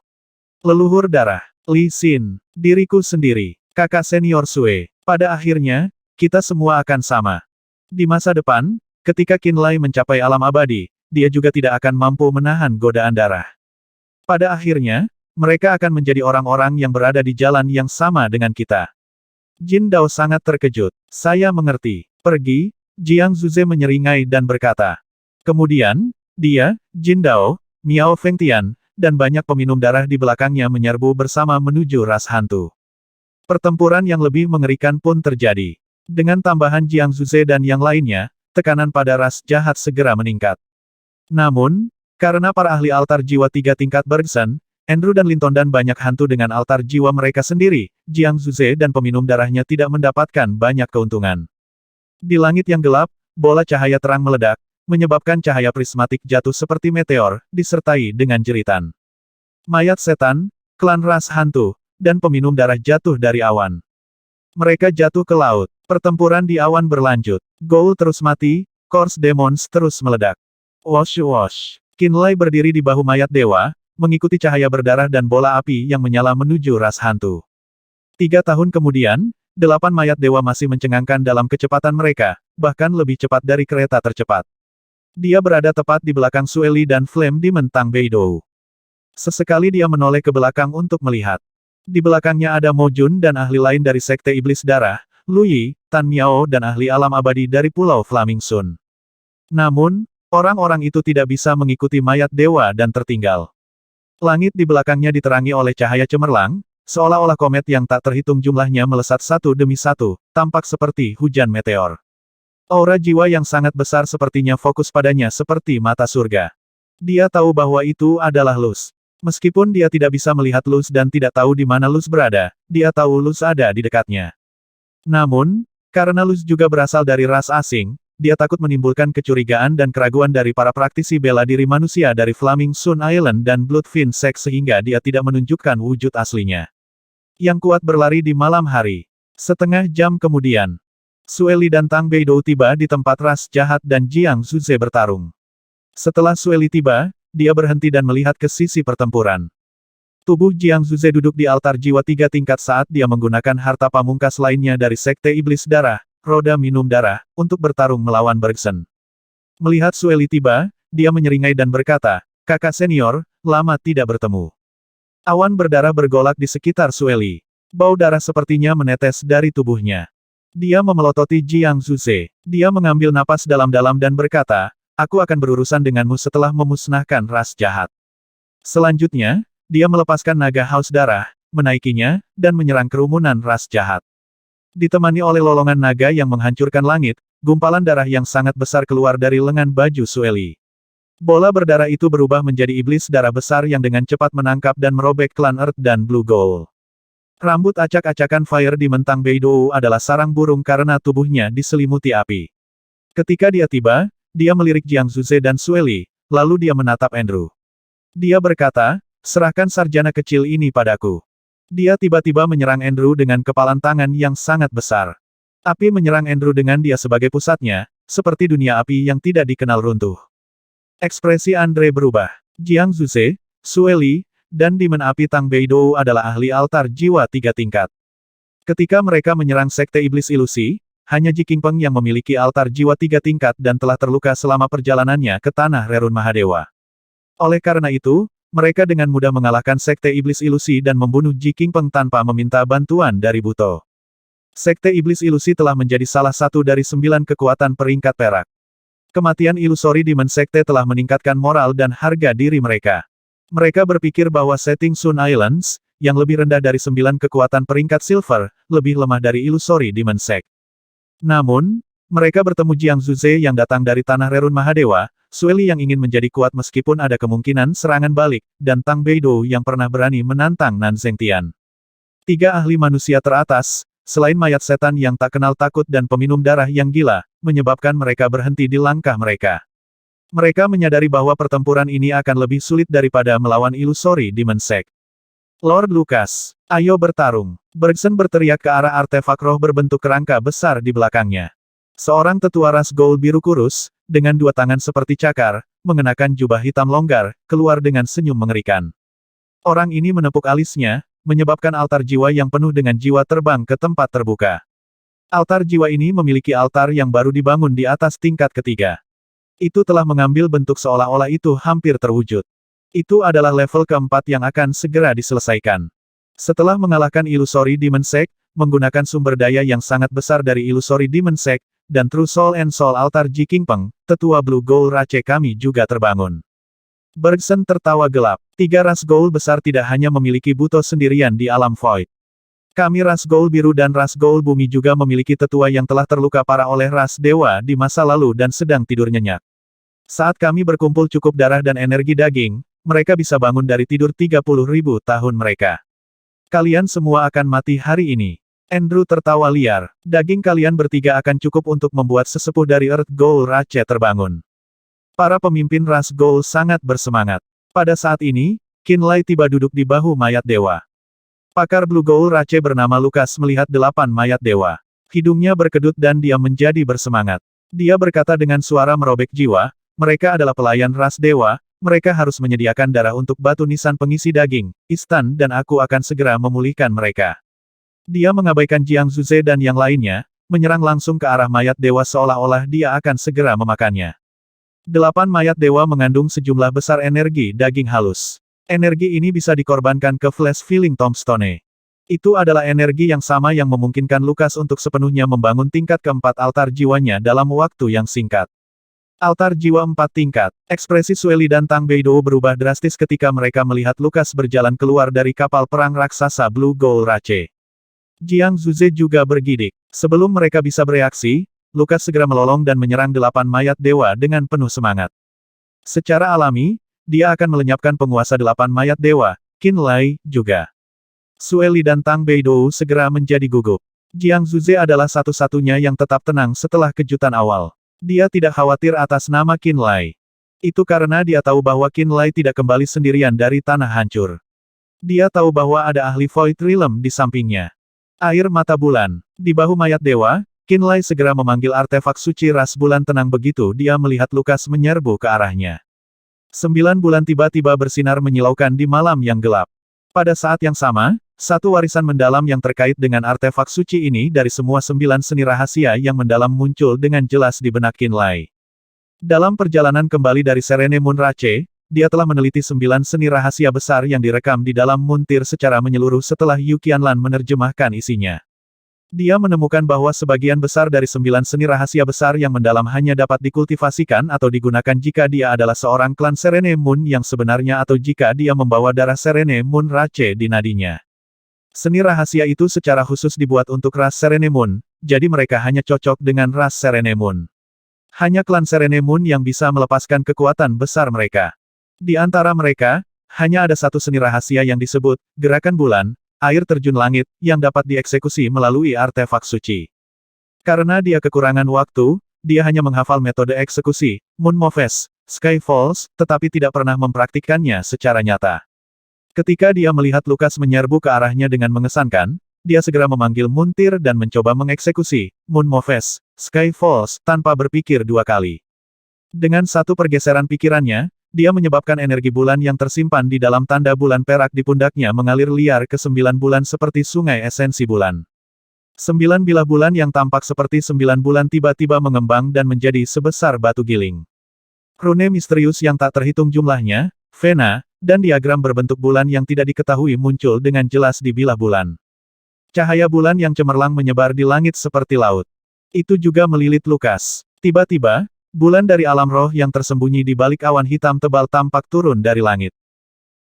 Leluhur darah, Li Xin, diriku sendiri, kakak senior Sue. Pada akhirnya, kita semua akan sama. Di masa depan, ketika Qin Lai mencapai alam abadi, dia juga tidak akan mampu menahan godaan darah. Pada akhirnya, mereka akan menjadi orang-orang yang berada di jalan yang sama dengan kita. Jin Dao sangat terkejut. Saya mengerti. Pergi, Jiang Zuze menyeringai dan berkata. Kemudian, dia, Jin Dao, Miao Fengtian, dan banyak peminum darah di belakangnya menyerbu bersama menuju ras hantu. Pertempuran yang lebih mengerikan pun terjadi. Dengan tambahan Jiang Zuze dan yang lainnya, tekanan pada ras jahat segera meningkat. Namun, karena para ahli altar jiwa 3 tingkat Bergson, Andrew dan Linton dan banyak hantu dengan altar jiwa mereka sendiri, Jiang Zuze dan peminum darahnya tidak mendapatkan banyak keuntungan. Di langit yang gelap, bola cahaya terang meledak, menyebabkan cahaya prismatik jatuh seperti meteor, disertai dengan jeritan. Mayat setan, klan ras hantu, dan peminum darah jatuh dari awan. Mereka jatuh ke laut. Pertempuran di awan berlanjut. Ghoul terus mati, Corpse Demons terus meledak. Wosh wosh. Qin Lai berdiri di bahu mayat dewa, mengikuti cahaya berdarah dan bola api yang menyala menuju ras hantu. 3 tahun kemudian, 8 mayat dewa masih mencengangkan dalam kecepatan mereka, bahkan lebih cepat dari kereta tercepat. Dia berada tepat di belakang Sueli dan Flame Demon Tang Beidou. Sesekali dia menoleh ke belakang untuk melihat. Di belakangnya ada Mo Jun dan ahli lain dari Sekte Iblis Darah, Lu Yi, Tan Miao dan ahli alam abadi dari Pulau Flaming Sun. Namun, orang-orang itu tidak bisa mengikuti mayat dewa dan tertinggal. Langit di belakangnya diterangi oleh cahaya cemerlang, seolah-olah komet yang tak terhitung jumlahnya melesat satu demi satu, tampak seperti hujan meteor. Aura jiwa yang sangat besar sepertinya fokus padanya seperti mata surga. Dia tahu bahwa itu adalah Luz. Meskipun dia tidak bisa melihat Luz dan tidak tahu di mana Luz berada, dia tahu Luz ada di dekatnya. Namun, karena Luz juga berasal dari ras asing, dia takut menimbulkan kecurigaan dan keraguan dari para praktisi bela diri manusia dari Flaming Sun Island dan Bloodfin Sect sehingga dia tidak menunjukkan wujud aslinya. Yang kuat berlari di malam hari. Setengah jam kemudian, Sueli dan Tang Beidou tiba di tempat ras jahat dan Jiang Zuze bertarung. Setelah Sueli tiba, dia berhenti dan melihat ke sisi pertempuran. Tubuh Jiang Zuze duduk di altar jiwa 3 tingkat saat dia menggunakan harta pamungkas lainnya dari Sekte Iblis Darah, roda minum darah, untuk bertarung melawan Bergson. Melihat Sueli tiba, dia menyeringai dan berkata, kakak senior, lama tidak bertemu. Awan berdarah bergolak di sekitar Sueli. Bau darah sepertinya menetes dari tubuhnya. Dia memelototi Jiang Zuze. Dia mengambil napas dalam-dalam dan berkata, aku akan berurusan denganmu setelah memusnahkan ras jahat. Selanjutnya, dia melepaskan naga haus darah, menaikinya, dan menyerang kerumunan ras jahat. Ditemani oleh lolongan naga yang menghancurkan langit, gumpalan darah yang sangat besar keluar dari lengan baju Sueli. Bola berdarah itu berubah menjadi iblis darah besar yang dengan cepat menangkap dan merobek klan Earth dan Blue Ghoul. Rambut acak-acakan Fire Demon Tang Beidou adalah sarang burung karena tubuhnya diselimuti api. Ketika dia tiba, dia melirik Jiang Zuze dan Sueli, lalu dia menatap Andrew. Dia berkata, serahkan sarjana kecil ini padaku. Dia tiba-tiba menyerang Andrew dengan kepalan tangan yang sangat besar. Api menyerang Andrew dengan dia sebagai pusatnya, seperti dunia api yang tidak dikenal runtuh. Ekspresi Andre berubah. Jiang Zuze, Sue Li, dan Demon Api Tang Beidou adalah ahli altar jiwa 3 tingkat. Ketika mereka menyerang Sekte Iblis Ilusi, hanya Ji Qingpeng yang memiliki altar jiwa 3 tingkat dan telah terluka selama perjalanannya ke tanah Rerun Mahadewa. Oleh karena itu, mereka dengan mudah mengalahkan Sekte Iblis Ilusi dan membunuh Ji Qingpeng tanpa meminta bantuan dari Buto. Sekte Iblis Ilusi telah menjadi salah satu dari 9 kekuatan peringkat perak. Kematian ilusori Demon Sekte telah meningkatkan moral dan harga diri mereka. Mereka berpikir bahwa setting Sun Islands, yang lebih rendah dari 9 kekuatan peringkat silver, lebih lemah dari ilusori Demon Sect. Namun, mereka bertemu Jiang Zuze yang datang dari tanah Rerun Mahadewa, Sue Li yang ingin menjadi kuat meskipun ada kemungkinan serangan balik, dan Tang Beidou yang pernah berani menantang Nan Zhengtian. 3 ahli manusia teratas, selain mayat setan yang tak kenal takut dan peminum darah yang gila, menyebabkan mereka berhenti di langkah mereka. Mereka menyadari bahwa pertempuran ini akan lebih sulit daripada melawan ilusori Demon Sect. Lord Lucas, ayo bertarung. Bergson berteriak ke arah artefak roh berbentuk kerangka besar di belakangnya. Seorang tetua ras gold biru kurus, dengan 2 tangan seperti cakar, mengenakan jubah hitam longgar, keluar dengan senyum mengerikan. Orang ini menepuk alisnya, menyebabkan altar jiwa yang penuh dengan jiwa terbang ke tempat terbuka. Altar jiwa ini memiliki altar yang baru dibangun di atas tingkat ketiga. Itu telah mengambil bentuk seolah-olah itu hampir terwujud. Itu adalah level keempat yang akan segera diselesaikan. Setelah mengalahkan ilusori Demon Sect, menggunakan sumber daya yang sangat besar dari ilusori Demon Sect, dan True Soul and Soul altar Ji Qingpeng, tetua Blue Gold Rache kami juga terbangun. Bergson tertawa gelap. 3 ras gold besar tidak hanya memiliki Buto sendirian di alam void. Kami ras gold biru dan ras gold bumi juga memiliki tetua yang telah terluka parah oleh ras dewa di masa lalu dan sedang tidur nyenyak. Saat kami berkumpul cukup darah dan energi daging, mereka bisa bangun dari tidur 30.000 tahun mereka. Kalian semua akan mati hari ini. Andrew tertawa liar. Daging kalian bertiga akan cukup untuk membuat sesepuh dari Earth Gold Rache terbangun. Para pemimpin ras gold sangat bersemangat. Pada saat ini, Qin Lai tiba duduk di bahu mayat dewa. Pakar Blue Gold Rache bernama Lucas melihat 8 mayat dewa. Hidungnya berkedut dan dia menjadi bersemangat. Dia berkata dengan suara merobek jiwa, mereka adalah pelayan ras dewa, mereka harus menyediakan darah untuk batu nisan pengisi daging, Istan dan aku akan segera memulihkan mereka. Dia mengabaikan Jiang Zuze dan yang lainnya, menyerang langsung ke arah mayat dewa seolah-olah dia akan segera memakannya. 8 mayat dewa mengandung sejumlah besar energi daging halus. Energi ini bisa dikorbankan ke Flash Filling Tombstone. Itu adalah energi yang sama yang memungkinkan Lucas untuk sepenuhnya membangun tingkat keempat altar jiwanya dalam waktu yang singkat. Altar jiwa 4 tingkat. Ekspresi Sue Li dan Tang Beidou berubah drastis ketika mereka melihat Lucas berjalan keluar dari kapal perang raksasa Blue Gold Rache. Jiang Zuze juga bergidik. Sebelum mereka bisa bereaksi, Lucas segera melolong dan menyerang 8 mayat dewa dengan penuh semangat. Secara alami, dia akan melenyapkan penguasa 8 mayat dewa, Qin Lai, juga. Sue Li dan Tang Beidou segera menjadi gugup. Jiang Zuze adalah satu-satunya yang tetap tenang setelah kejutan awal. Dia tidak khawatir atas nama Qin Lai. Itu karena dia tahu bahwa Qin Lai tidak kembali sendirian dari tanah hancur. Dia tahu bahwa ada ahli Void Realm di sampingnya. Air mata bulan. Di bahu mayat dewa, Qin Lai segera memanggil artefak suci ras bulan tenang begitu dia melihat Lucas menyerbu ke arahnya. 9 bulan tiba-tiba bersinar menyilaukan di malam yang gelap. Pada saat yang sama, satu warisan mendalam yang terkait dengan artefak suci ini dari semua 9 seni rahasia yang mendalam muncul dengan jelas di benak Qin Lai. Dalam perjalanan kembali dari Serene Moon Rache, dia telah meneliti 9 seni rahasia besar yang direkam di dalam muntir secara menyeluruh setelah Yu Qianlan menerjemahkan isinya. Dia menemukan bahwa sebagian besar dari 9 seni rahasia besar yang mendalam hanya dapat dikultivasikan atau digunakan jika dia adalah seorang klan Serene Moon yang sebenarnya atau jika dia membawa darah Serene Moon Rache di nadinya. Seni rahasia itu secara khusus dibuat untuk ras Serene Moon, jadi mereka hanya cocok dengan ras Serene Moon. Hanya klan Serene Moon yang bisa melepaskan kekuatan besar mereka. Di antara mereka, hanya ada satu seni rahasia yang disebut, Gerakan Bulan, air terjun langit, yang dapat dieksekusi melalui artefak suci. Karena dia kekurangan waktu, dia hanya menghafal metode eksekusi, Moon Moves, Sky Falls, tetapi tidak pernah mempraktikkannya secara nyata. Ketika dia melihat Lucas menyerbu ke arahnya dengan mengesankan, dia segera memanggil Muntir dan mencoba mengeksekusi Moon Moves, Sky Falls, tanpa berpikir dua kali. Dengan satu pergeseran pikirannya, dia menyebabkan energi bulan yang tersimpan di dalam tanda bulan perak di pundaknya mengalir liar ke 9 bulan seperti sungai esensi bulan. 9 bilah bulan yang tampak seperti 9 bulan tiba-tiba mengembang dan menjadi sebesar batu giling. Rune misterius yang tak terhitung jumlahnya, Vena, dan diagram berbentuk bulan yang tidak diketahui muncul dengan jelas di bilah bulan. Cahaya bulan yang cemerlang menyebar di langit seperti laut. Itu juga melilit Lukas. Tiba-tiba, bulan dari alam roh yang tersembunyi di balik awan hitam tebal tampak turun dari langit.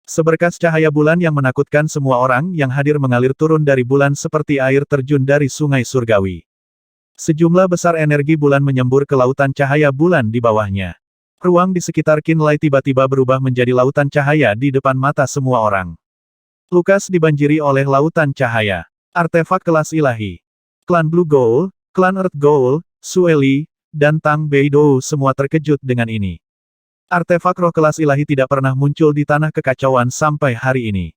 Seberkas cahaya bulan yang menakutkan semua orang yang hadir mengalir turun dari bulan seperti air terjun dari sungai surgawi. Sejumlah besar energi bulan menyembur ke lautan cahaya bulan di bawahnya. Ruang di sekitar Qinlai tiba-tiba berubah menjadi lautan cahaya di depan mata semua orang. Lukas dibanjiri oleh lautan cahaya. Artefak kelas ilahi. Klan Blue Gold, Klan Earth Gold, Sueli, dan Tang Beidou semua terkejut dengan ini. Artefak roh kelas ilahi tidak pernah muncul di tanah kekacauan sampai hari ini.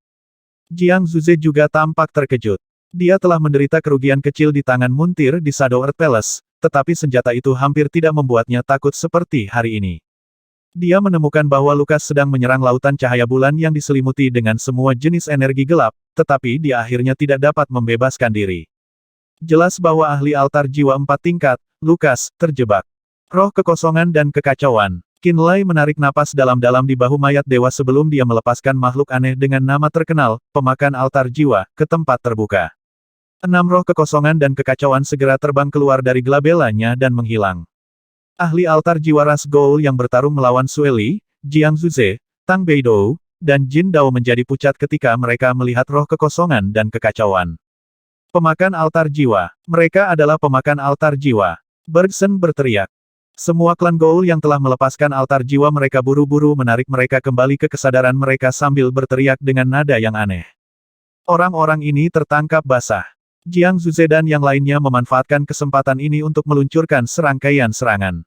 Jiang Zuze juga tampak terkejut. Dia telah menderita kerugian kecil di tangan Muntir di Shadow Earth Palace, tetapi senjata itu hampir tidak membuatnya takut seperti hari ini. Dia menemukan bahwa Lukas sedang menyerang lautan cahaya bulan yang diselimuti dengan semua jenis energi gelap, tetapi dia akhirnya tidak dapat membebaskan diri. Jelas bahwa ahli altar jiwa 4 tingkat, Lukas, terjebak. Roh kekosongan dan kekacauan. Qinlai menarik napas dalam-dalam di bahu mayat dewa sebelum dia melepaskan makhluk aneh dengan nama terkenal, pemakan altar jiwa, ke tempat terbuka. 6 roh kekosongan dan kekacauan segera terbang keluar dari gelabelanya dan menghilang. Ahli altar jiwa ras Goul yang bertarung melawan Sueli, Jiang Zuze, Tang Beidou, dan Jin Dao menjadi pucat ketika mereka melihat roh kekosongan dan kekacauan. Pemakan altar jiwa. Mereka adalah pemakan altar jiwa. Bergson berteriak. Semua klan Goul yang telah melepaskan altar jiwa mereka buru-buru menarik mereka kembali ke kesadaran mereka sambil berteriak dengan nada yang aneh. Orang-orang ini tertangkap basah. Jiang Zuze dan yang lainnya memanfaatkan kesempatan ini untuk meluncurkan serangkaian serangan.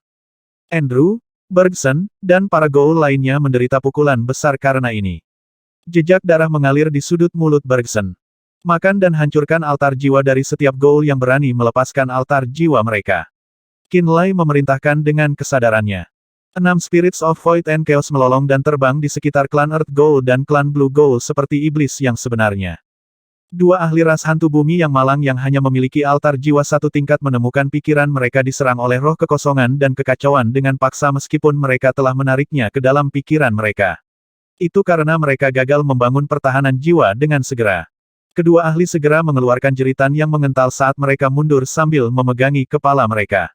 Andrew, Bergson, dan para Goul lainnya menderita pukulan besar karena ini. Jejak darah mengalir di sudut mulut Bergson. Makan dan hancurkan altar jiwa dari setiap Goul yang berani melepaskan altar jiwa mereka. Qinlai memerintahkan dengan kesadarannya. 6 Spirits of Void and Chaos melolong dan terbang di sekitar klan Earth Goul dan klan Blue Goul seperti iblis yang sebenarnya. 2 ahli ras hantu bumi yang malang yang hanya memiliki altar jiwa 1 tingkat menemukan pikiran mereka diserang oleh roh kekosongan dan kekacauan dengan paksa meskipun mereka telah menariknya ke dalam pikiran mereka. Itu karena mereka gagal membangun pertahanan jiwa dengan segera. Kedua ahli segera mengeluarkan jeritan yang mengental saat mereka mundur sambil memegangi kepala mereka.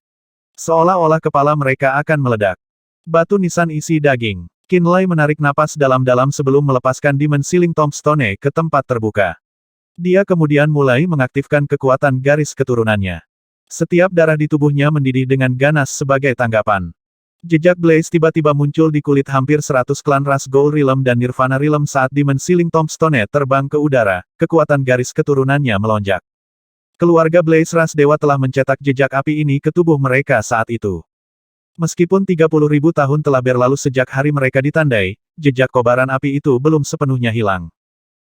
Seolah-olah kepala mereka akan meledak. Batu nisan isi daging. Qinlai menarik napas dalam-dalam sebelum melepaskan Demon Sealing Tombstone ke tempat terbuka. Dia kemudian mulai mengaktifkan kekuatan garis keturunannya. Setiap darah di tubuhnya mendidih dengan ganas sebagai tanggapan. Jejak Blaze tiba-tiba muncul di kulit hampir 100 klan ras Goul Realm dan Nirvana Realm saat Demon Sealing Tombstone terbang ke udara, kekuatan garis keturunannya melonjak. Keluarga Blaze ras dewa telah mencetak jejak api ini ke tubuh mereka saat itu. Meskipun 30.000 tahun telah berlalu sejak hari mereka ditandai, jejak kobaran api itu belum sepenuhnya hilang.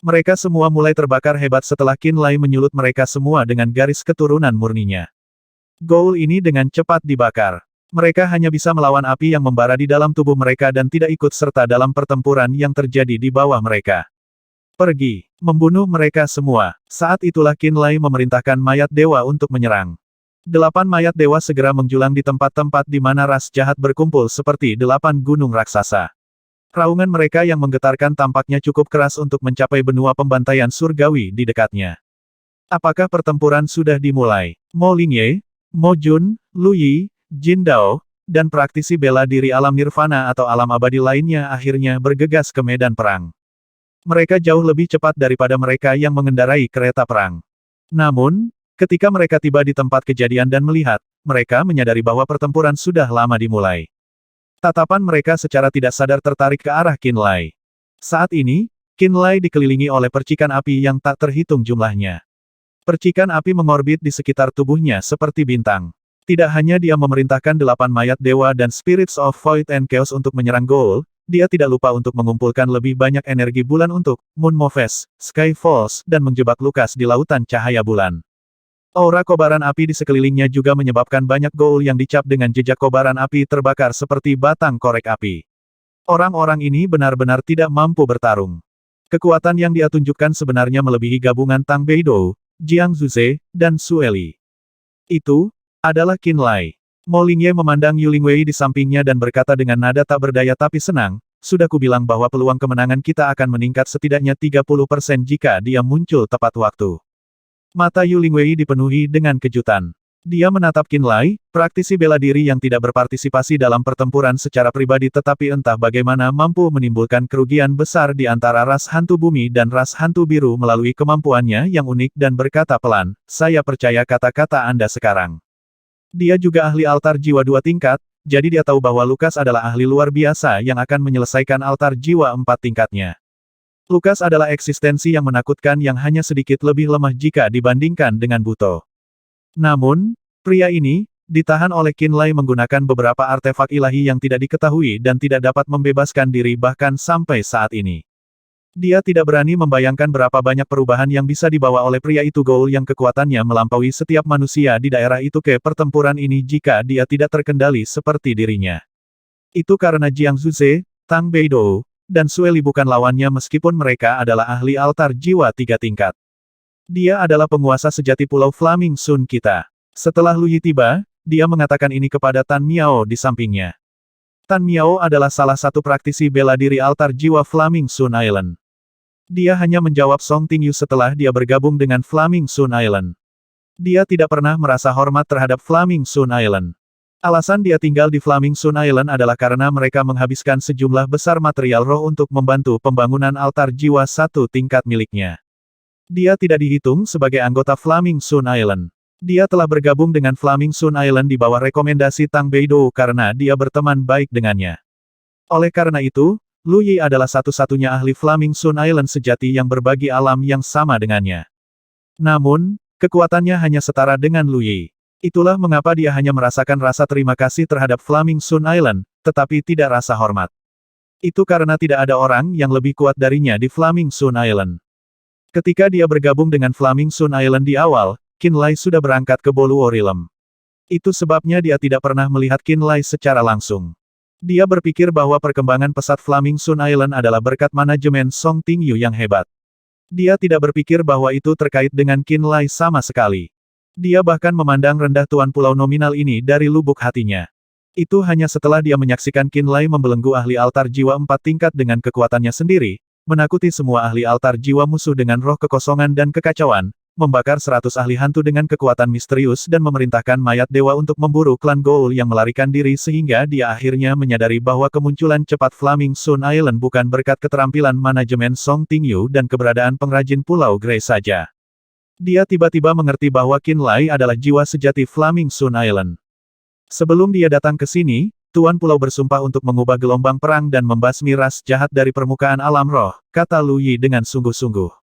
Mereka semua mulai terbakar hebat setelah Qinlai menyulut mereka semua dengan garis keturunan murninya. Goul ini dengan cepat dibakar. Mereka hanya bisa melawan api yang membara di dalam tubuh mereka dan tidak ikut serta dalam pertempuran yang terjadi di bawah mereka. Pergi, membunuh mereka semua. Saat itulah Qinlai memerintahkan mayat dewa untuk menyerang. 8 mayat dewa segera menjulang di tempat-tempat di mana ras jahat berkumpul seperti 8 gunung raksasa. Raungan mereka yang menggetarkan tampaknya cukup keras untuk mencapai benua pembantaian surgawi di dekatnya. Apakah pertempuran sudah dimulai? Mo Lingye, Mo Jun, Lu Yi, Jin Dao, dan praktisi bela diri alam nirvana atau alam abadi lainnya akhirnya bergegas ke medan perang. Mereka jauh lebih cepat daripada mereka yang mengendarai kereta perang. Namun, ketika mereka tiba di tempat kejadian dan melihat, mereka menyadari bahwa pertempuran sudah lama dimulai. Tatapan mereka secara tidak sadar tertarik ke arah Qinlai. Saat ini, Qinlai dikelilingi oleh percikan api yang tak terhitung jumlahnya. Percikan api mengorbit di sekitar tubuhnya seperti bintang. Tidak hanya dia memerintahkan 8 mayat dewa dan Spirits of Void and Chaos untuk menyerang Goul, dia tidak lupa untuk mengumpulkan lebih banyak energi bulan untuk Moon Moves, Sky Falls, dan menjebak Lukas di lautan cahaya bulan. Aura kobaran api di sekelilingnya juga menyebabkan banyak ghoul yang dicap dengan jejak kobaran api terbakar seperti batang korek api. Orang-orang ini benar-benar tidak mampu bertarung. Kekuatan yang dia tunjukkan sebenarnya melebihi gabungan Tang Beidou, Jiang Zuze, dan Sueli. Itu adalah Qin Lai. Mo Lingye memandang Yu Lingwei di sampingnya dan berkata dengan nada tak berdaya tapi senang, sudah kubilang bahwa peluang kemenangan kita akan meningkat setidaknya 30% jika dia muncul tepat waktu. Mata Yu Lingwei dipenuhi dengan kejutan. Dia menatap Qin Lai, praktisi bela diri yang tidak berpartisipasi dalam pertempuran secara pribadi tetapi entah bagaimana mampu menimbulkan kerugian besar di antara ras hantu bumi dan ras hantu biru melalui kemampuannya yang unik dan berkata pelan, saya percaya kata-kata Anda sekarang. Dia juga ahli altar jiwa 2 tingkat, jadi dia tahu bahwa Lukas adalah ahli luar biasa yang akan menyelesaikan altar jiwa 4 tingkatnya. Lukas adalah eksistensi yang menakutkan yang hanya sedikit lebih lemah jika dibandingkan dengan Buto. Namun, pria ini, ditahan oleh Qin Lai menggunakan beberapa artefak ilahi yang tidak diketahui dan tidak dapat membebaskan diri bahkan sampai saat ini. Dia tidak berani membayangkan berapa banyak perubahan yang bisa dibawa oleh pria itu ghoul yang kekuatannya melampaui setiap manusia di daerah itu ke pertempuran ini jika dia tidak terkendali seperti dirinya. Itu karena Jiang Zuze, Tang Beidou, dan Sueli bukan lawannya meskipun mereka adalah ahli altar jiwa 3 tingkat. Dia adalah penguasa sejati Pulau Flaming Sun kita. Setelah Lu Yi tiba, dia mengatakan ini kepada Tan Miao di sampingnya. Tan Miao adalah salah satu praktisi bela diri altar jiwa Flaming Sun Island. Dia hanya menjawab Song Tingyu setelah dia bergabung dengan Flaming Sun Island. Dia tidak pernah merasa hormat terhadap Flaming Sun Island. Alasan dia tinggal di Flaming Sun Island adalah karena mereka menghabiskan sejumlah besar material roh untuk membantu pembangunan altar jiwa 1 tingkat miliknya. Dia tidak dihitung sebagai anggota Flaming Sun Island. Dia telah bergabung dengan Flaming Sun Island di bawah rekomendasi Tang Beidou karena dia berteman baik dengannya. Oleh karena itu, Lu Yi adalah satu-satunya ahli Flaming Sun Island sejati yang berbagi alam yang sama dengannya. Namun, kekuatannya hanya setara dengan Lu Yi. Itulah mengapa dia hanya merasakan rasa terima kasih terhadap Flaming Sun Island, tetapi tidak rasa hormat. Itu karena tidak ada orang yang lebih kuat darinya di Flaming Sun Island. Ketika dia bergabung dengan Flaming Sun Island di awal, Qin Lai sudah berangkat ke Boluo Realm. Itu sebabnya dia tidak pernah melihat Qin Lai secara langsung. Dia berpikir bahwa perkembangan pesat Flaming Sun Island adalah berkat manajemen Song Tingyu yang hebat. Dia tidak berpikir bahwa itu terkait dengan Qin Lai sama sekali. Dia bahkan memandang rendah tuan pulau nominal ini dari lubuk hatinya. Itu hanya setelah dia menyaksikan Qin Lai membelenggu ahli altar jiwa 4 tingkat dengan kekuatannya sendiri, menakuti semua ahli altar jiwa musuh dengan roh kekosongan dan kekacauan, membakar 100 ahli hantu dengan kekuatan misterius dan memerintahkan mayat dewa untuk memburu klan Ghoul yang melarikan diri sehingga dia akhirnya menyadari bahwa kemunculan cepat Flaming Sun Island bukan berkat keterampilan manajemen Song Tingyu dan keberadaan pengrajin Pulau Grey saja. Dia tiba-tiba mengerti bahwa Qin Lai adalah jiwa sejati Flaming Sun Island. Sebelum dia datang ke sini, Tuan Pulau bersumpah untuk mengubah gelombang perang dan membasmi ras jahat dari permukaan alam roh, kata Lu Yi dengan sungguh-sungguh.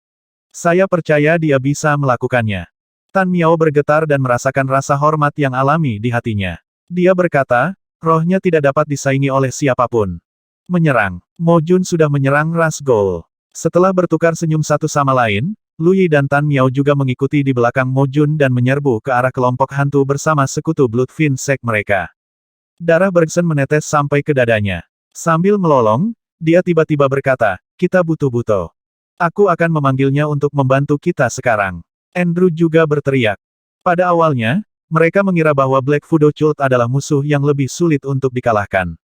Saya percaya dia bisa melakukannya. Tan Miao bergetar dan merasakan rasa hormat yang alami di hatinya. Dia berkata, rohnya tidak dapat disaingi oleh siapapun. Menyerang. Mo Jun sudah menyerang ras Ghoul. Setelah bertukar senyum satu sama lain, Lu Yi dan Tan Miao juga mengikuti di belakang Mo Jun dan menyerbu ke arah kelompok hantu bersama sekutu Bloodfin Sect mereka. Darah Bergson menetes sampai ke dadanya. Sambil melolong, dia tiba-tiba berkata, kita butuh Buto. Aku akan memanggilnya untuk membantu kita sekarang. Andrew juga berteriak. Pada awalnya, mereka mengira bahwa Black Fudo Cult adalah musuh yang lebih sulit untuk dikalahkan.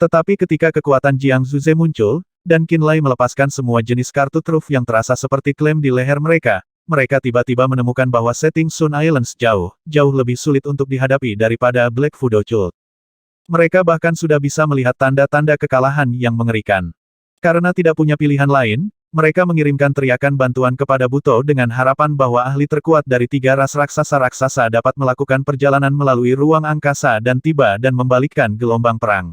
Tetapi ketika kekuatan Jiang Zuze muncul, dan Qin Lai melepaskan semua jenis kartu truf yang terasa seperti klaim di leher mereka, mereka tiba-tiba menemukan bahwa setting Sun Islands jauh lebih sulit untuk dihadapi daripada Black Fudo Cult. Mereka bahkan sudah bisa melihat tanda-tanda kekalahan yang mengerikan. Karena tidak punya pilihan lain, mereka mengirimkan teriakan bantuan kepada Buto dengan harapan bahwa ahli terkuat dari 3 ras raksasa-raksasa dapat melakukan perjalanan melalui ruang angkasa dan tiba dan membalikkan gelombang perang.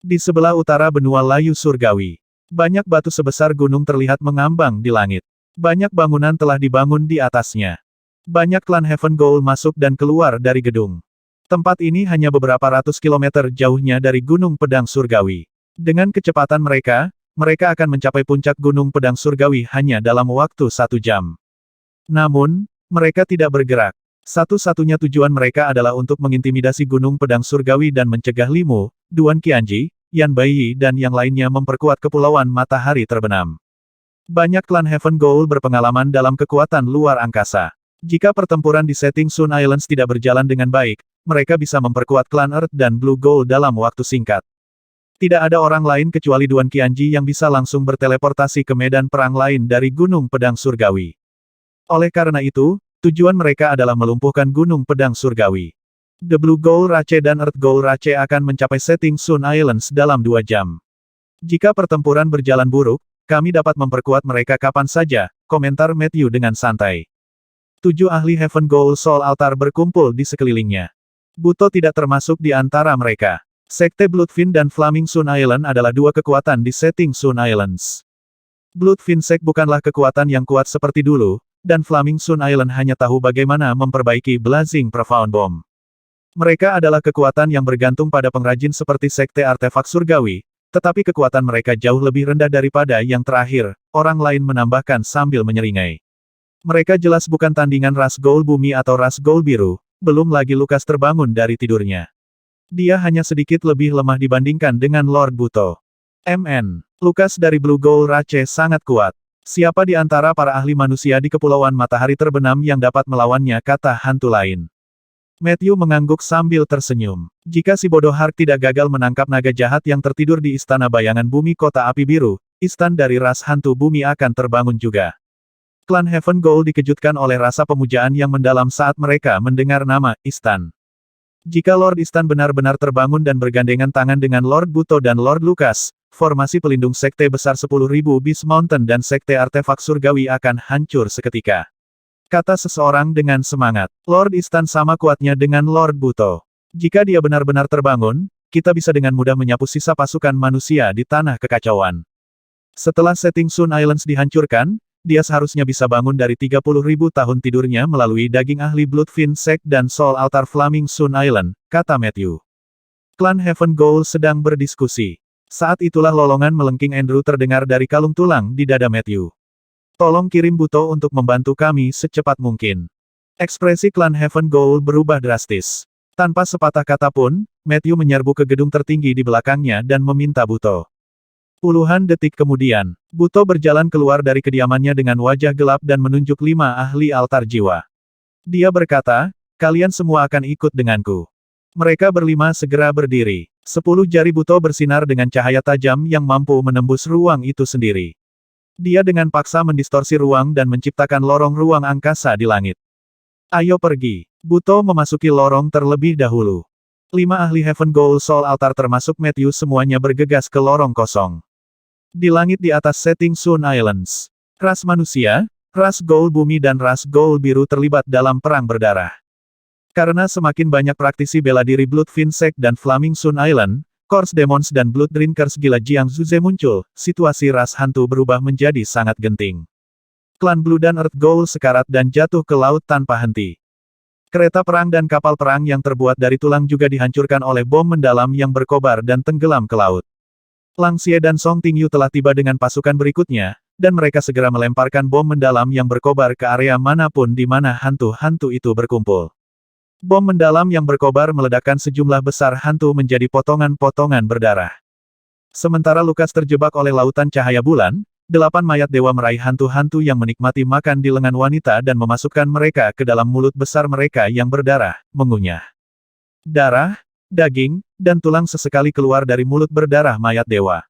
Di sebelah utara benua Layu Surgawi, banyak batu sebesar gunung terlihat mengambang di langit. Banyak bangunan telah dibangun di atasnya. Banyak klan Heaven Ghoul masuk dan keluar dari gedung. Tempat ini hanya beberapa ratus kilometer jauhnya dari Gunung Pedang Surgawi. Dengan kecepatan mereka, mereka akan mencapai puncak Gunung Pedang Surgawi hanya dalam waktu 1 jam. Namun, mereka tidak bergerak. Satu-satunya tujuan mereka adalah untuk mengintimidasi Gunung Pedang Surgawi dan mencegah Limu, Duan Qianji, Yan Baiyi dan yang lainnya memperkuat Kepulauan Matahari Terbenam. Banyak klan Heaven Goal berpengalaman dalam kekuatan luar angkasa. Jika pertempuran di setting Sun Islands tidak berjalan dengan baik, mereka bisa memperkuat klan Earth dan Blue Gold dalam waktu singkat. Tidak ada orang lain kecuali Duan Qianji yang bisa langsung berteleportasi ke medan perang lain dari Gunung Pedang Surgawi. Oleh karena itu, tujuan mereka adalah melumpuhkan Gunung Pedang Surgawi. The Blue Gold Rache dan Earth Gold Rache akan mencapai setting Sun Islands dalam 2 jam. Jika pertempuran berjalan buruk, kami dapat memperkuat mereka kapan saja, komentar Matthew dengan santai. 7 ahli Heaven Goal Soul Altar berkumpul di sekelilingnya. Buto tidak termasuk di antara mereka. Sekte Bloodfin dan Flaming Sun Island adalah 2 kekuatan di setting Sun Islands. Bloodfin Sect bukanlah kekuatan yang kuat seperti dulu, dan Flaming Sun Island hanya tahu bagaimana memperbaiki Blazing Profound Bomb. Mereka adalah kekuatan yang bergantung pada pengrajin seperti Sekte Artefak Surgawi, tetapi kekuatan mereka jauh lebih rendah daripada yang terakhir, orang lain menambahkan sambil menyeringai. Mereka jelas bukan tandingan ras Gold Bumi atau ras Gold Biru, belum lagi Lukas terbangun dari tidurnya. Dia hanya sedikit lebih lemah dibandingkan dengan Lord Buto. Lukas dari Blue Gold Rache sangat kuat. Siapa di antara para ahli manusia di Kepulauan Matahari Terbenam yang dapat melawannya, kata hantu lain. Matthew mengangguk sambil tersenyum. Jika si bodoh Hark tidak gagal menangkap naga jahat yang tertidur di Istana Bayangan Bumi Kota Api Biru, istan dari ras hantu bumi akan terbangun juga. Klan Heaven Goal dikejutkan oleh rasa pemujaan yang mendalam saat mereka mendengar nama Istan. Jika Lord Istan benar-benar terbangun dan bergandengan tangan dengan Lord Buto dan Lord Lukas, formasi pelindung sekte besar 10.000 Beast Mountain dan sekte artefak surgawi akan hancur seketika. Kata seseorang dengan semangat. Lord Istan sama kuatnya dengan Lord Buto. Jika dia benar-benar terbangun, kita bisa dengan mudah menyapu sisa pasukan manusia di tanah kekacauan. Setelah setting Sun Islands dihancurkan, dia seharusnya bisa bangun dari 30.000 tahun tidurnya melalui daging ahli Bloodfin Sect dan Soul Altar Flaming Sun Island, kata Matthew. Klan Heaven Goal sedang berdiskusi. Saat itulah lolongan melengking Andrew terdengar dari kalung tulang di dada Matthew. Tolong kirim Buto untuk membantu kami secepat mungkin. Ekspresi klan Heaven Goal berubah drastis. Tanpa sepatah kata pun, Matthew menyerbu ke gedung tertinggi di belakangnya dan meminta Buto. Puluhan detik kemudian, Buto berjalan keluar dari kediamannya dengan wajah gelap dan menunjuk 5 ahli altar jiwa. Dia berkata, kalian semua akan ikut denganku. Mereka berlima segera berdiri. 10 jari Buto bersinar dengan cahaya tajam yang mampu menembus ruang itu sendiri. Dia dengan paksa mendistorsi ruang dan menciptakan lorong ruang angkasa di langit. Ayo pergi. Buto memasuki lorong terlebih dahulu. 5 ahli Heaven Goal Soul Altar termasuk Matthew semuanya bergegas ke lorong kosong. Di langit di atas setting Sun Islands, ras manusia, ras Gold Bumi dan ras Gold Biru terlibat dalam perang berdarah. Karena semakin banyak praktisi bela diri Bloodfin Sect dan Flaming Sun Island, Corpse Demons dan Blood Drinkers gila Jiang Zuze muncul, situasi ras hantu berubah menjadi sangat genting. Klan Blue dan Earth Gold sekarat dan jatuh ke laut tanpa henti. Kereta perang dan kapal perang yang terbuat dari tulang juga dihancurkan oleh bom mendalam yang berkobar dan tenggelam ke laut. Lang Xie dan Song Tingyu telah tiba dengan pasukan berikutnya, dan mereka segera melemparkan bom mendalam yang berkobar ke area manapun di mana hantu-hantu itu berkumpul. Bom mendalam yang berkobar meledakkan sejumlah besar hantu menjadi potongan-potongan berdarah. Sementara Lukas terjebak oleh lautan cahaya bulan, 8 mayat dewa meraih hantu-hantu yang menikmati makan di lengan wanita dan memasukkan mereka ke dalam mulut besar mereka yang berdarah, mengunyah. Darah, daging, dan tulang sesekali keluar dari mulut berdarah mayat dewa.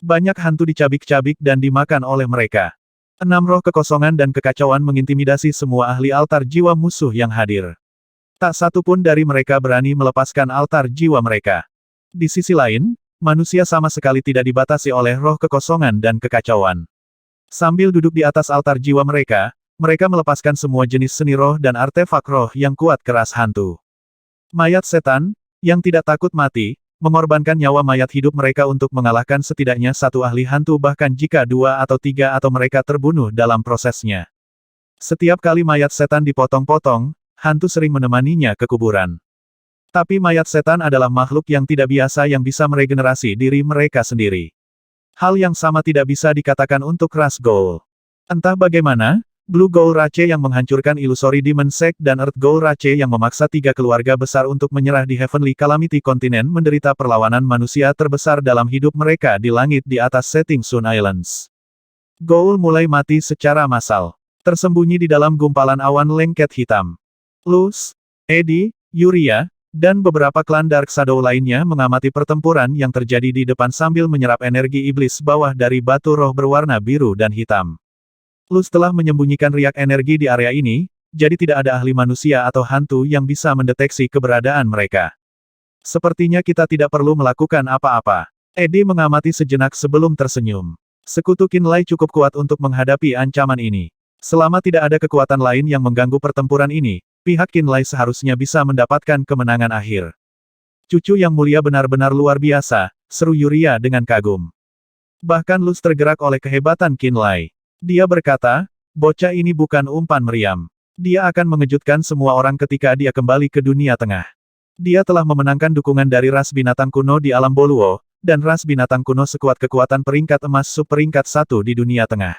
Banyak hantu dicabik-cabik dan dimakan oleh mereka. 6 roh kekosongan dan kekacauan mengintimidasi semua ahli altar jiwa musuh yang hadir. Tak satu pun dari mereka berani melepaskan altar jiwa mereka. Di sisi lain, manusia sama sekali tidak dibatasi oleh roh kekosongan dan kekacauan. Sambil duduk di atas altar jiwa mereka, mereka melepaskan semua jenis seni roh dan artefak roh yang kuat keras hantu. Mayat setan, yang tidak takut mati, mengorbankan nyawa mayat hidup mereka untuk mengalahkan setidaknya 1 ahli hantu bahkan jika 2 atau 3 atau mereka terbunuh dalam prosesnya. Setiap kali mayat setan dipotong-potong, hantu sering menemaninya ke kuburan. Tapi mayat setan adalah makhluk yang tidak biasa yang bisa meregenerasi diri mereka sendiri. Hal yang sama tidak bisa dikatakan untuk ras Ghoul. Entah bagaimana, Blue Ghoul Rache yang menghancurkan Illusory Demon Sect dan Earth Ghoul Rache yang memaksa tiga keluarga besar untuk menyerah di Heavenly Calamity Continent menderita perlawanan manusia terbesar dalam hidup mereka di langit di atas setting Sun Islands. Ghoul mulai mati secara massal, tersembunyi di dalam gumpalan awan lengket hitam. Luz, Eddie, Yuria, dan beberapa klan Dark Shadow lainnya mengamati pertempuran yang terjadi di depan sambil menyerap energi iblis bawah dari batu roh berwarna biru dan hitam. Luz telah menyembunyikan riak energi di area ini, jadi tidak ada ahli manusia atau hantu yang bisa mendeteksi keberadaan mereka. Sepertinya kita tidak perlu melakukan apa-apa. Eddie mengamati sejenak sebelum tersenyum. Sekutu Qinlai cukup kuat untuk menghadapi ancaman ini. Selama tidak ada kekuatan lain yang mengganggu pertempuran ini, pihak Qinlai seharusnya bisa mendapatkan kemenangan akhir. Cucu yang mulia benar-benar luar biasa, seru Yuria dengan kagum. Bahkan Luz tergerak oleh kehebatan Qinlai. Dia berkata, bocah ini bukan umpan meriam. Dia akan mengejutkan semua orang ketika dia kembali ke dunia tengah. Dia telah memenangkan dukungan dari ras binatang kuno di alam Boluo, dan ras binatang kuno sekuat kekuatan peringkat emas sub peringkat 1 di dunia tengah.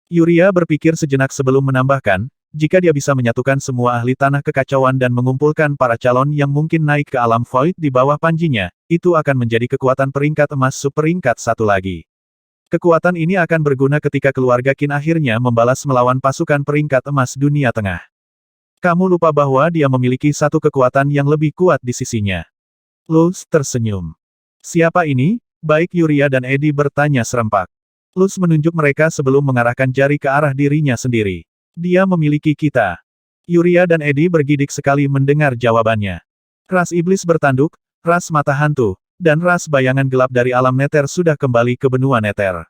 Yuria berpikir sejenak sebelum menambahkan, jika dia bisa menyatukan semua ahli tanah kekacauan dan mengumpulkan para calon yang mungkin naik ke alam Void di bawah panjinya, itu akan menjadi kekuatan peringkat emas sub peringkat 1 lagi. Kekuatan ini akan berguna ketika keluarga Qin akhirnya membalas melawan pasukan peringkat emas dunia tengah. Kamu lupa bahwa dia memiliki satu kekuatan yang lebih kuat di sisinya. Luz tersenyum. Siapa ini? Baik Yuria dan Eddie bertanya serempak. Luz menunjuk mereka sebelum mengarahkan jari ke arah dirinya sendiri. Dia memiliki kita. Yuria dan Eddie bergidik sekali mendengar jawabannya. Ras iblis bertanduk, ras mata hantu, dan ras bayangan gelap dari alam Nether sudah kembali ke benua Nether.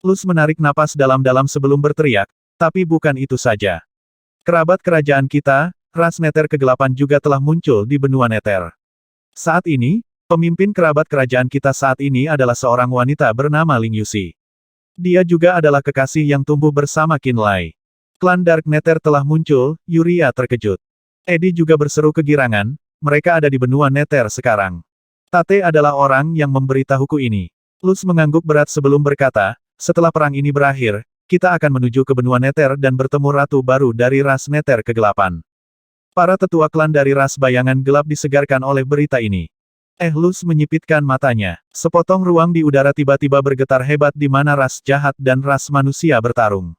Luz menarik napas dalam-dalam sebelum berteriak, tapi bukan itu saja. Kerabat kerajaan kita, ras Nether kegelapan juga telah muncul di benua Nether. Saat ini, pemimpin kerabat kerajaan kita saat ini adalah seorang wanita bernama Ling Yuxi. Dia juga adalah kekasih yang tumbuh bersama Qinlai. Klan Dark Nether telah muncul, Yuria terkejut. Eddie juga berseru kegirangan, mereka ada di benua Nether sekarang. Tate adalah orang yang memberitahuku ini. Luz mengangguk berat sebelum berkata, setelah perang ini berakhir, kita akan menuju ke benua Nether dan bertemu ratu baru dari ras Nether kegelapan. Para tetua klan dari ras bayangan gelap disegarkan oleh berita ini. Luz menyipitkan matanya. Sepotong ruang di udara tiba-tiba bergetar hebat di mana ras jahat dan ras manusia bertarung.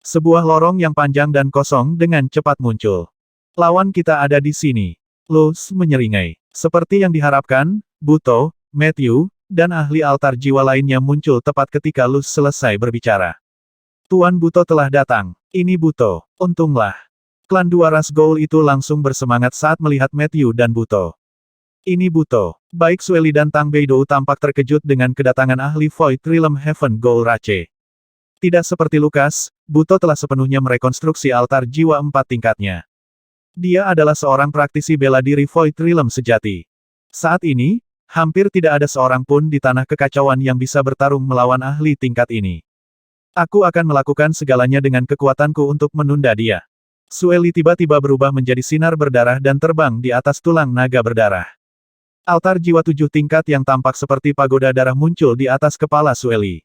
Sebuah lorong yang panjang dan kosong dengan cepat muncul. Lawan kita ada di sini. Luz menyeringai. Seperti yang diharapkan, Buto, Matthew, dan ahli altar jiwa lainnya muncul tepat ketika Luz selesai berbicara. Tuan Buto telah datang. Ini Buto. Untunglah. Klan dua ras Ghoul itu langsung bersemangat saat melihat Matthew dan Buto. Ini Buto. Baik Sueli dan Tang Beidou tampak terkejut dengan kedatangan ahli Void Realm Heaven Ghoul Rache. Tidak seperti Lukas, Buto telah sepenuhnya merekonstruksi altar jiwa 4 tingkatnya. Dia adalah seorang praktisi bela diri Void Realm sejati. Saat ini, hampir tidak ada seorang pun di tanah kekacauan yang bisa bertarung melawan ahli tingkat ini. Aku akan melakukan segalanya dengan kekuatanku untuk menunda dia. Sueli tiba-tiba berubah menjadi sinar berdarah dan terbang di atas tulang naga berdarah. Altar jiwa 7 tingkat yang tampak seperti pagoda darah muncul di atas kepala Sueli.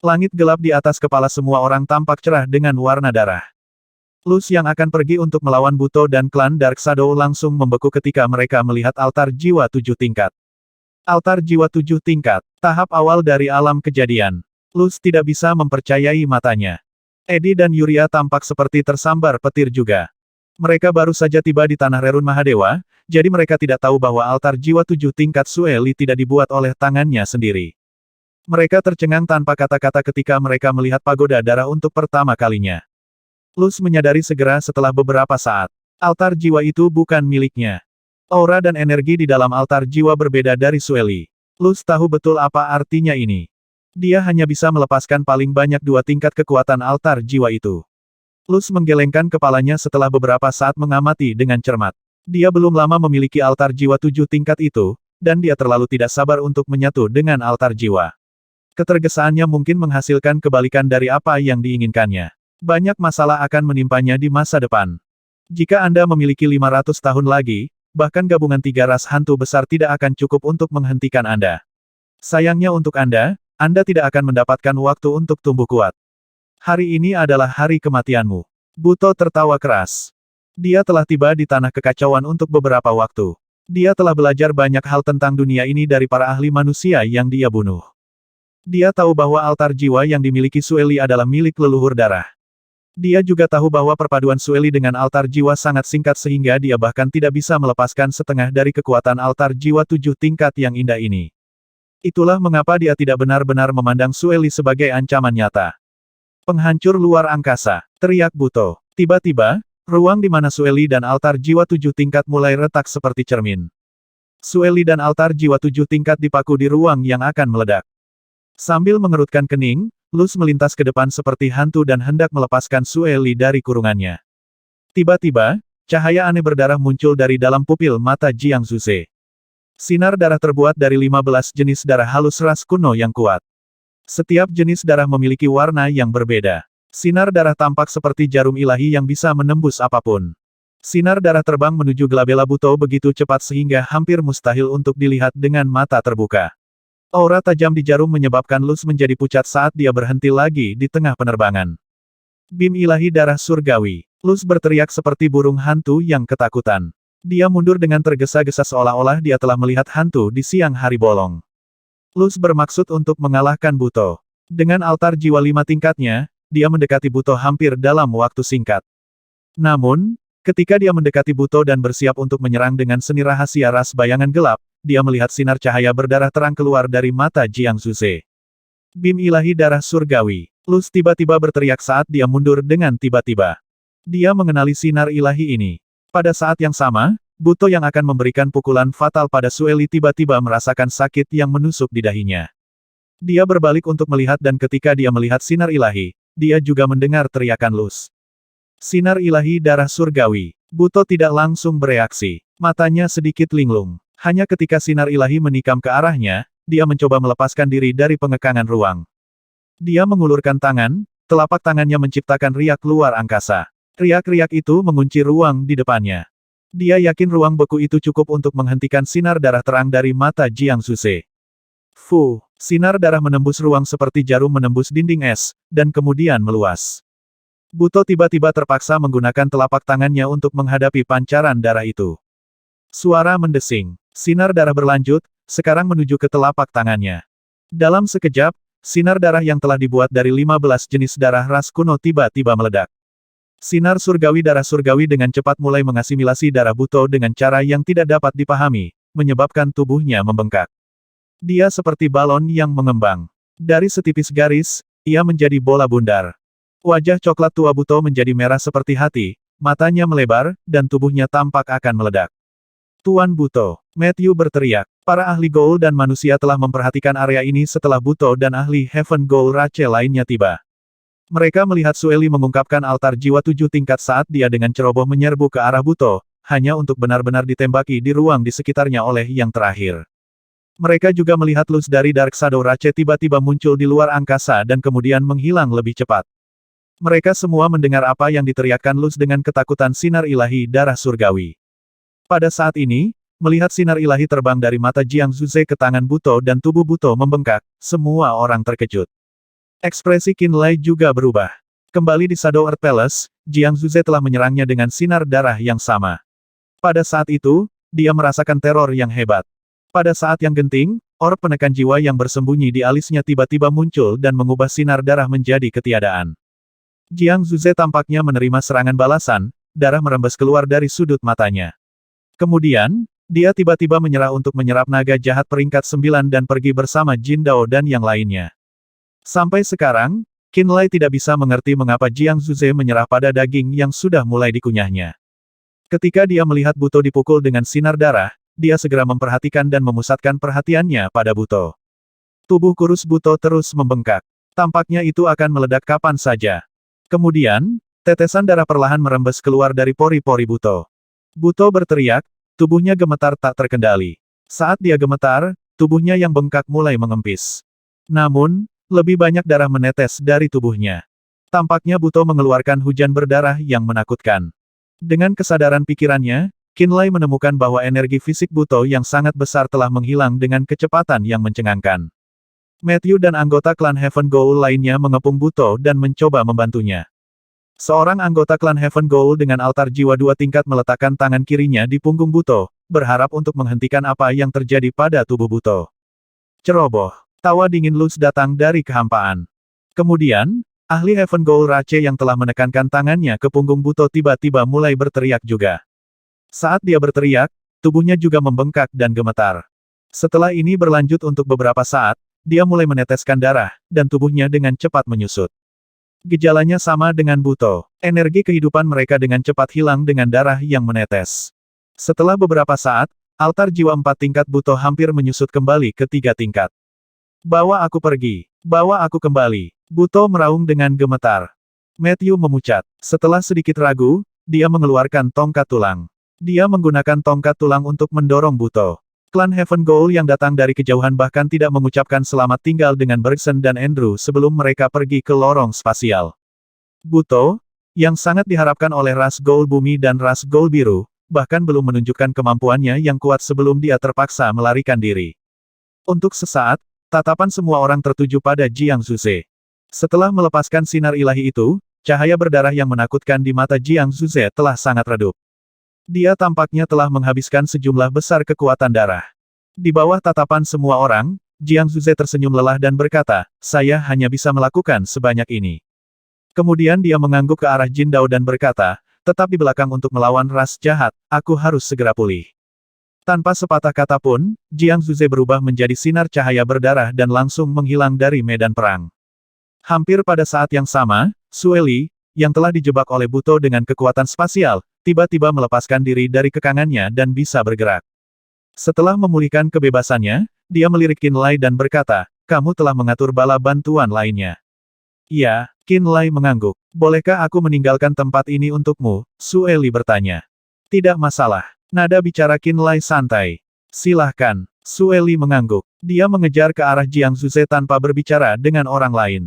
Langit gelap di atas kepala semua orang tampak cerah dengan warna darah. Luz yang akan pergi untuk melawan Buto dan klan Dark Shadow langsung membeku ketika mereka melihat altar jiwa 7 tingkat. Altar jiwa 7 tingkat, tahap awal dari alam kejadian. Luz tidak bisa mempercayai matanya. Eddie dan Yuria tampak seperti tersambar petir juga. Mereka baru saja tiba di tanah Rerun Mahadewa, jadi mereka tidak tahu bahwa altar jiwa 7 tingkat Sueli tidak dibuat oleh tangannya sendiri. Mereka tercengang tanpa kata-kata ketika mereka melihat pagoda darah untuk pertama kalinya. Luz menyadari segera setelah beberapa saat. Altar jiwa itu bukan miliknya. Aura dan energi di dalam altar jiwa berbeda dari Sueli. Luz tahu betul apa artinya ini. Dia hanya bisa melepaskan paling banyak 2 tingkat kekuatan altar jiwa itu. Luz menggelengkan kepalanya setelah beberapa saat mengamati dengan cermat. Dia belum lama memiliki altar jiwa 7 tingkat itu, dan dia terlalu tidak sabar untuk menyatu dengan altar jiwa. Ketergesaannya mungkin menghasilkan kebalikan dari apa yang diinginkannya. Banyak masalah akan menimpanya di masa depan. Jika Anda memiliki 500 tahun lagi, bahkan gabungan 3 ras hantu besar tidak akan cukup untuk menghentikan Anda. Sayangnya untuk Anda tidak akan mendapatkan waktu untuk tumbuh kuat. Hari ini adalah hari kematianmu. Buto tertawa keras. Dia telah tiba di tanah kekacauan untuk beberapa waktu. Dia telah belajar banyak hal tentang dunia ini dari para ahli manusia yang dia bunuh. Dia tahu bahwa altar jiwa yang dimiliki Sueli adalah milik leluhur darah. Dia juga tahu bahwa perpaduan Sueli dengan altar jiwa sangat singkat sehingga dia bahkan tidak bisa melepaskan setengah dari kekuatan altar jiwa 7 tingkat yang indah ini. Itulah mengapa dia tidak benar-benar memandang Sueli sebagai ancaman nyata. Penghancur luar angkasa, teriak Buto. Tiba-tiba, ruang di mana Sueli dan altar jiwa 7 tingkat mulai retak seperti cermin. Sueli dan altar jiwa 7 tingkat dipaku di ruang yang akan meledak. Sambil mengerutkan kening, Luz melintas ke depan seperti hantu dan hendak melepaskan Sueli dari kurungannya. Tiba-tiba, cahaya aneh berdarah muncul dari dalam pupil mata Jiang Zuze. Sinar darah terbuat dari 15 jenis darah halus ras kuno yang kuat. Setiap jenis darah memiliki warna yang berbeda. Sinar darah tampak seperti jarum ilahi yang bisa menembus apapun. Sinar darah terbang menuju Glabella Buto begitu cepat sehingga hampir mustahil untuk dilihat dengan mata terbuka. Aura tajam di jarum menyebabkan Luz menjadi pucat saat dia berhenti lagi di tengah penerbangan. Bim ilahi darah surgawi. Luz berteriak seperti burung hantu yang ketakutan. Dia mundur dengan tergesa-gesa seolah-olah dia telah melihat hantu di siang hari bolong. Luz bermaksud untuk mengalahkan Buto. Dengan altar jiwa 5 tingkatnya, dia mendekati Buto hampir dalam waktu singkat. Namun, ketika dia mendekati Buto dan bersiap untuk menyerang dengan seni rahasia ras bayangan gelap, dia melihat sinar cahaya berdarah terang keluar dari mata Jiang Zuze. Bim ilahi darah surgawi. Luz tiba-tiba berteriak saat dia mundur dengan tiba-tiba. Dia mengenali sinar ilahi ini. Pada saat yang sama, Buto yang akan memberikan pukulan fatal pada Sueli tiba-tiba merasakan sakit yang menusuk di dahinya. Dia berbalik untuk melihat dan ketika dia melihat sinar ilahi, dia juga mendengar teriakan Luz. Sinar ilahi darah surgawi. Buto tidak langsung bereaksi. Matanya sedikit linglung. Hanya ketika sinar ilahi menikam ke arahnya, dia mencoba melepaskan diri dari pengekangan ruang. Dia mengulurkan tangan, telapak tangannya menciptakan riak luar angkasa. Riak-riak itu mengunci ruang di depannya. Dia yakin ruang beku itu cukup untuk menghentikan sinar darah terang dari mata Jiang Zuze. Fu, sinar darah menembus ruang seperti jarum menembus dinding es, dan kemudian meluas. Buto tiba-tiba terpaksa menggunakan telapak tangannya untuk menghadapi pancaran darah itu. Suara mendesing. Sinar darah berlanjut, sekarang menuju ke telapak tangannya. Dalam sekejap, sinar darah yang telah dibuat dari 15 jenis darah ras kuno tiba-tiba meledak. Sinar surgawi darah surgawi dengan cepat mulai mengasimilasi darah Buto dengan cara yang tidak dapat dipahami, menyebabkan tubuhnya membengkak. Dia seperti balon yang mengembang. Dari setipis garis, ia menjadi bola bundar. Wajah coklat tua Buto menjadi merah seperti hati, matanya melebar, dan tubuhnya tampak akan meledak. Tuan Buto, Matthew berteriak. Para ahli Ghoul dan manusia telah memperhatikan area ini setelah Buto dan ahli Heaven Ghoul Rache lainnya tiba. Mereka melihat Sueli mengungkapkan altar jiwa 7 tingkat saat dia dengan ceroboh menyerbu ke arah Buto, hanya untuk benar-benar ditembaki di ruang di sekitarnya oleh yang terakhir. Mereka juga melihat Luz dari Dark Shadow Rache tiba-tiba muncul di luar angkasa dan kemudian menghilang lebih cepat. Mereka semua mendengar apa yang diteriakkan Luz dengan ketakutan sinar ilahi darah surgawi. Pada saat ini, melihat sinar ilahi terbang dari mata Jiang Zuze ke tangan Buto dan tubuh Buto membengkak, semua orang terkejut. Ekspresi Qin Lai juga berubah. Kembali di Shadow Earth Palace, Jiang Zuze telah menyerangnya dengan sinar darah yang sama. Pada saat itu, dia merasakan teror yang hebat. Pada saat yang genting, orb penekan jiwa yang bersembunyi di alisnya tiba-tiba muncul dan mengubah sinar darah menjadi ketiadaan. Jiang Zuze tampaknya menerima serangan balasan, darah merembes keluar dari sudut matanya. Kemudian, dia tiba-tiba menyerah untuk menyerap naga jahat peringkat 9 dan pergi bersama Jin Dao dan yang lainnya. Sampai sekarang, Qin Lai tidak bisa mengerti mengapa Jiang Zuze menyerah pada daging yang sudah mulai dikunyahnya. Ketika dia melihat Buto dipukul dengan sinar darah, dia segera memperhatikan dan memusatkan perhatiannya pada Buto. Tubuh kurus Buto terus membengkak. Tampaknya itu akan meledak kapan saja. Kemudian, tetesan darah perlahan merembes keluar dari pori-pori Buto. Buto berteriak, tubuhnya gemetar tak terkendali. Saat dia gemetar, tubuhnya yang bengkak mulai mengempis. Namun, lebih banyak darah menetes dari tubuhnya. Tampaknya Buto mengeluarkan hujan berdarah yang menakutkan. Dengan kesadaran pikirannya, Qin Lai menemukan bahwa energi fisik Buto yang sangat besar telah menghilang dengan kecepatan yang mencengangkan. Matthew dan anggota klan Heaven Goal lainnya mengepung Buto dan mencoba membantunya. Seorang anggota klan Heaven Goal dengan altar jiwa 2 tingkat meletakkan tangan kirinya di punggung Buto, berharap untuk menghentikan apa yang terjadi pada tubuh Buto. Ceroboh. Tawa dingin Luz datang dari kehampaan. Kemudian, ahli Heaven Goal Rache yang telah menekankan tangannya ke punggung Buto tiba-tiba mulai berteriak juga. Saat dia berteriak, tubuhnya juga membengkak dan gemetar. Setelah ini berlanjut untuk beberapa saat, dia mulai meneteskan darah, dan tubuhnya dengan cepat menyusut. Gejalanya sama dengan Buto. Energi kehidupan mereka dengan cepat hilang dengan darah yang menetes. Setelah beberapa saat, altar jiwa 4 tingkat Buto hampir menyusut kembali ke 3 tingkat. Bawa aku pergi. Bawa aku kembali. Buto meraung dengan gemetar. Matthew memucat. Setelah sedikit ragu, dia mengeluarkan tongkat tulang. Dia menggunakan tongkat tulang untuk mendorong Buto. Klan Heaven Goal yang datang dari kejauhan bahkan tidak mengucapkan selamat tinggal dengan Bergson dan Andrew sebelum mereka pergi ke lorong spasial. Buto, yang sangat diharapkan oleh ras Goal Bumi dan ras Goal Biru, bahkan belum menunjukkan kemampuannya yang kuat sebelum dia terpaksa melarikan diri. Untuk sesaat, tatapan semua orang tertuju pada Jiang Zuze. Setelah melepaskan sinar ilahi itu, cahaya berdarah yang menakutkan di mata Jiang Zuze telah sangat redup. Dia tampaknya telah menghabiskan sejumlah besar kekuatan darah. Di bawah tatapan semua orang, Jiang Zuze tersenyum lelah dan berkata, saya hanya bisa melakukan sebanyak ini. Kemudian dia mengangguk ke arah Jin Dao dan berkata, tetap di belakang untuk melawan ras jahat, aku harus segera pulih. Tanpa sepatah kata pun, Jiang Zuze berubah menjadi sinar cahaya berdarah dan langsung menghilang dari medan perang. Hampir pada saat yang sama, Sue Li, yang telah dijebak oleh Buto dengan kekuatan spasial, tiba-tiba melepaskan diri dari kekangannya dan bisa bergerak. Setelah memulihkan kebebasannya, dia melirik Qin Lai dan berkata, kamu telah mengatur bala bantuan lainnya. Iya, Qin Lai mengangguk. Bolehkah aku meninggalkan tempat ini untukmu? Sue Li bertanya. Tidak masalah. Nada bicara Qin Lai santai. Silahkan. Sue Li mengangguk. Dia mengejar ke arah Jiang Zuze tanpa berbicara dengan orang lain.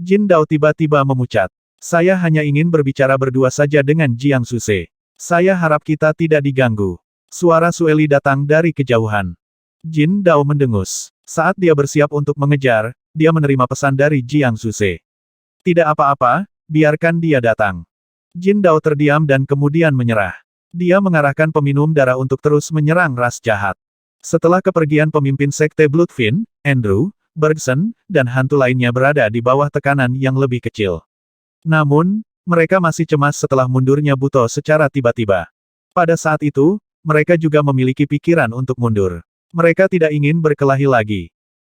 Jin Dao tiba-tiba memucat. Saya hanya ingin berbicara berdua saja dengan Jiang Zuze. Saya harap kita tidak diganggu. Suara Sue Li datang dari kejauhan. Jin Dao mendengus. Saat dia bersiap untuk mengejar, dia menerima pesan dari Jiang Zuze. Tidak apa-apa, biarkan dia datang. Jin Dao terdiam dan kemudian menyerah. Dia mengarahkan peminum darah untuk terus menyerang ras jahat. Setelah kepergian pemimpin sekte Bloodfin, Andrew, Bergson, dan hantu lainnya berada di bawah tekanan yang lebih kecil. Namun, mereka masih cemas setelah mundurnya Buto secara tiba-tiba. Pada saat itu, mereka juga memiliki pikiran untuk mundur. Mereka tidak ingin berkelahi lagi.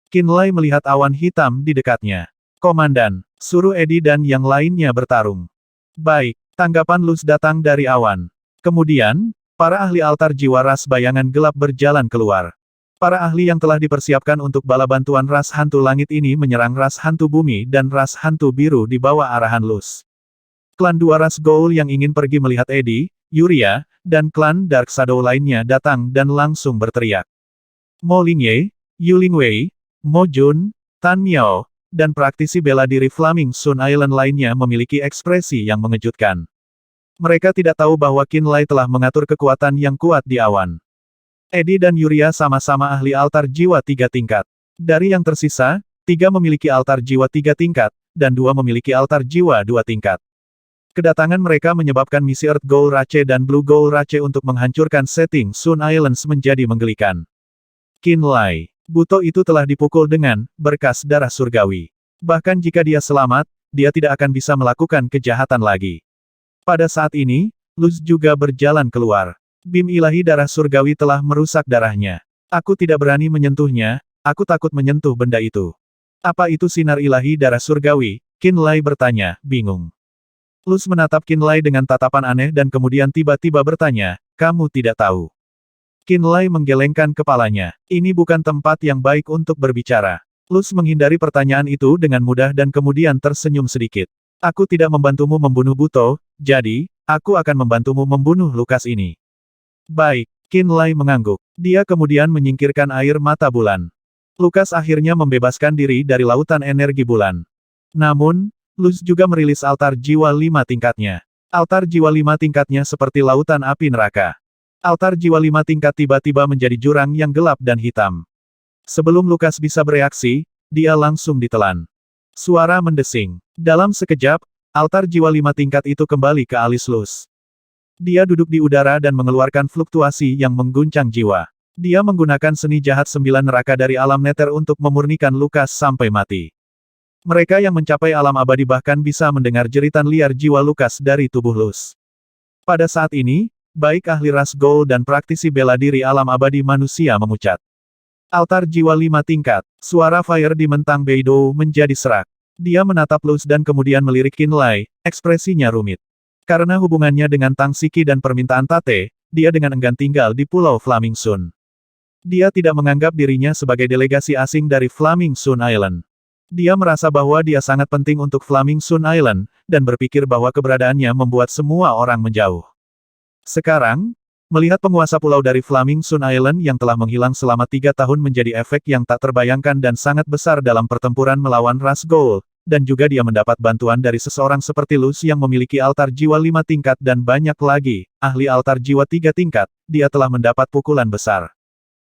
Qin Lai melihat awan hitam di dekatnya. Komandan, suruh Eddie dan yang lainnya bertarung. Baik, tanggapan Luz datang dari awan. Kemudian, para ahli altar jiwa ras bayangan gelap berjalan keluar. Para ahli yang telah dipersiapkan untuk bala bantuan ras hantu langit ini menyerang ras hantu bumi dan ras hantu biru di bawah arahan Luz. Klan dua ras Goal yang ingin pergi melihat Eddie, Yuria, dan klan Dark Shadow lainnya datang dan langsung berteriak. Mo Lingye, Yu Lingwei, Mo Jun, Tan Miao, dan praktisi bela diri Flaming Sun Island lainnya memiliki ekspresi yang mengejutkan. Mereka tidak tahu bahwa Qin Lai telah mengatur kekuatan yang kuat di awan. Eddie dan Yuria sama-sama ahli altar jiwa 3 tingkat. Dari yang tersisa, 3 memiliki altar jiwa 3 tingkat, dan 2 memiliki altar jiwa 2 tingkat. Kedatangan mereka menyebabkan misi Earth Goal Rache dan Blue Goal Rache untuk menghancurkan setting Sun Islands menjadi menggelikan. Qin Lai, Buto itu telah dipukul dengan berkas darah surgawi. Bahkan jika dia selamat, dia tidak akan bisa melakukan kejahatan lagi. Pada saat ini, Luz juga berjalan keluar. Bim ilahi darah surgawi telah merusak darahnya. Aku tidak berani menyentuhnya, aku takut menyentuh benda itu. Apa itu sinar ilahi darah surgawi? Qin Lai bertanya, bingung. Luz menatap Qin Lai dengan tatapan aneh dan kemudian tiba-tiba bertanya, kamu tidak tahu. Qin Lai menggelengkan kepalanya. Ini bukan tempat yang baik untuk berbicara. Luz menghindari pertanyaan itu dengan mudah dan kemudian tersenyum sedikit. Aku tidak membantumu membunuh Buto, jadi, aku akan membantumu membunuh Lukas ini. Baik, Qin Lai mengangguk. Dia kemudian menyingkirkan air mata bulan. Lukas akhirnya membebaskan diri dari lautan energi bulan. Namun, Luz juga merilis altar jiwa 5 tingkatnya. Altar jiwa 5 tingkatnya seperti lautan api neraka. Altar jiwa 5 tingkat tiba-tiba menjadi jurang yang gelap dan hitam. Sebelum Lukas bisa bereaksi, dia langsung ditelan. Suara mendesing. Dalam sekejap, altar jiwa 5 tingkat itu kembali ke alis Luz. Dia duduk di udara dan mengeluarkan fluktuasi yang mengguncang jiwa. Dia menggunakan seni jahat 9 neraka dari alam neter untuk memurnikan Lukas sampai mati. Mereka yang mencapai alam abadi bahkan bisa mendengar jeritan liar jiwa Lukas dari tubuh Luz. Pada saat ini, baik ahli ras Gold dan praktisi bela diri alam abadi manusia memucat. Altar jiwa 5 tingkat, suara Fire di mentang Beidou menjadi serak. Dia menatap Luz dan kemudian melirik Qinlai, ekspresinya rumit. Karena hubungannya dengan Tang Siki dan permintaan Tate, dia dengan enggan tinggal di Pulau Flaming Sun. Dia tidak menganggap dirinya sebagai delegasi asing dari Flaming Sun Island. Dia merasa bahwa dia sangat penting untuk Flaming Sun Island, dan berpikir bahwa keberadaannya membuat semua orang menjauh. Sekarang, melihat penguasa pulau dari Flaming Sun Island yang telah menghilang selama 3 tahun menjadi efek yang tak terbayangkan dan sangat besar dalam pertempuran melawan ras Gold, dan juga dia mendapat bantuan dari seseorang seperti Luz yang memiliki altar jiwa 5 tingkat dan banyak lagi, ahli altar jiwa 3 tingkat, dia telah mendapat pukulan besar.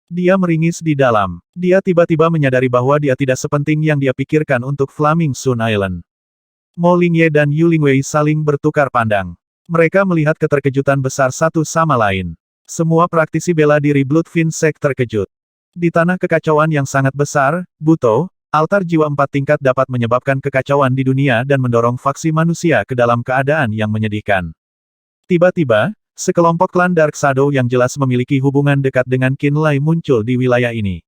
Dia meringis di dalam. Dia tiba-tiba menyadari bahwa dia tidak sepenting yang dia pikirkan untuk Flaming Sun Island. Mo Lingye dan Yu Lingwei saling bertukar pandang. Mereka melihat keterkejutan besar satu sama lain. Semua praktisi bela diri Bloodfin Sect terkejut. Di tanah kekacauan yang sangat besar, Buto, altar jiwa 4 tingkat dapat menyebabkan kekacauan di dunia dan mendorong faksi manusia ke dalam keadaan yang menyedihkan. Tiba-tiba, sekelompok klan Dark Shadow yang jelas memiliki hubungan dekat dengan Qinlai muncul di wilayah ini.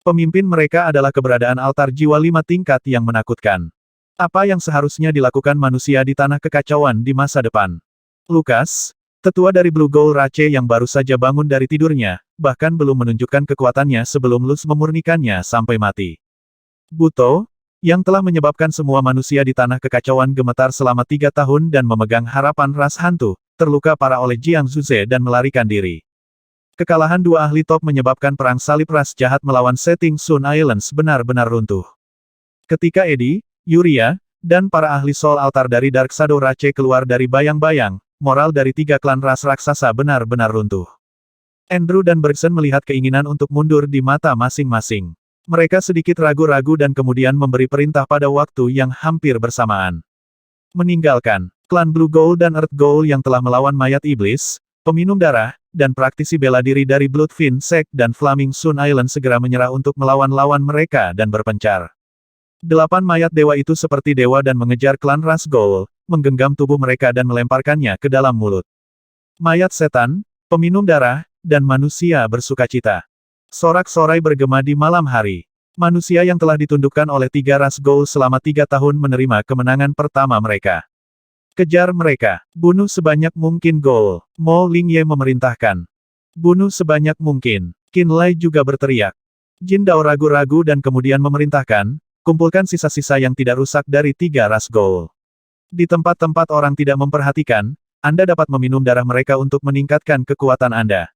Pemimpin mereka adalah keberadaan altar jiwa 5 tingkat yang menakutkan. Apa yang seharusnya dilakukan manusia di tanah kekacauan di masa depan? Lukas, tetua dari Blue Gold Rache yang baru saja bangun dari tidurnya, bahkan belum menunjukkan kekuatannya sebelum Luz memurnikannya sampai mati. Buto, yang telah menyebabkan semua manusia di tanah kekacauan gemetar selama 3 tahun dan memegang harapan ras hantu, terluka parah oleh Jiang Zuze dan melarikan diri. Kekalahan 2 ahli top menyebabkan perang salib ras jahat melawan Setting Sun Islands benar-benar runtuh. Ketika Eddie, Yuria, dan para ahli Soul Altar dari Dark Shadow Rache keluar dari bayang-bayang, moral dari 3 klan ras raksasa benar-benar runtuh. Andrew dan Bergson melihat keinginan untuk mundur di mata masing-masing. Mereka sedikit ragu-ragu dan kemudian memberi perintah pada waktu yang hampir bersamaan. Meninggalkan klan Blue Gold dan Earth Gold yang telah melawan mayat iblis, peminum darah, dan praktisi bela diri dari Bloodfin Sect dan Flaming Sun Island segera menyerah untuk melawan lawan mereka dan berpencar. 8 mayat dewa itu seperti dewa dan mengejar klan ras Gold, menggenggam tubuh mereka dan melemparkannya ke dalam mulut. Mayat setan, peminum darah, dan manusia bersukacita. Sorak-sorai bergema di malam hari. Manusia yang telah ditundukkan oleh 3 ras Gold selama 3 tahun menerima kemenangan pertama mereka. Kejar mereka. Bunuh sebanyak mungkin Gold. Mo Lingye memerintahkan. Bunuh sebanyak mungkin. Qinlai juga berteriak. Jin Dao ragu-ragu dan kemudian memerintahkan, kumpulkan sisa-sisa yang tidak rusak dari 3 ras Gold. Di tempat-tempat orang tidak memperhatikan, Anda dapat meminum darah mereka untuk meningkatkan kekuatan Anda.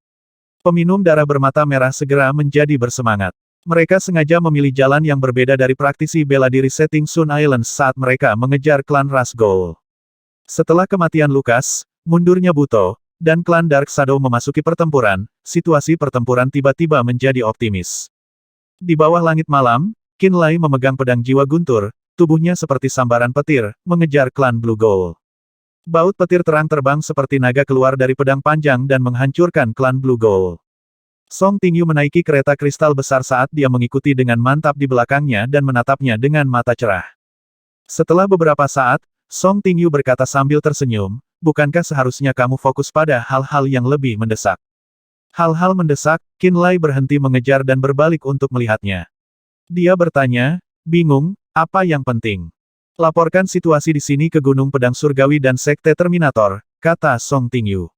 Peminum darah bermata merah segera menjadi bersemangat. Mereka sengaja memilih jalan yang berbeda dari praktisi bela diri Setting Sun Islands saat mereka mengejar klan ras Gold. Setelah kematian Lukas, mundurnya Buto, dan klan Dark Shadow memasuki pertempuran, situasi pertempuran tiba-tiba menjadi optimis. Di bawah langit malam, Qinlai memegang pedang jiwa guntur, tubuhnya seperti sambaran petir, mengejar klan Blue Gold. Baut petir terang terbang seperti naga keluar dari pedang panjang dan menghancurkan klan Blue Gold. Song Tingyu menaiki kereta kristal besar saat dia mengikuti dengan mantap di belakangnya dan menatapnya dengan mata cerah. Setelah beberapa saat, Song Tingyu berkata sambil tersenyum, bukankah seharusnya kamu fokus pada hal-hal yang lebih mendesak? Hal-hal mendesak, Qinlai berhenti mengejar dan berbalik untuk melihatnya. Dia bertanya, bingung, apa yang penting? Laporkan situasi di sini ke Gunung Pedang Surgawi dan Sekte Terminator, kata Song Tingyu.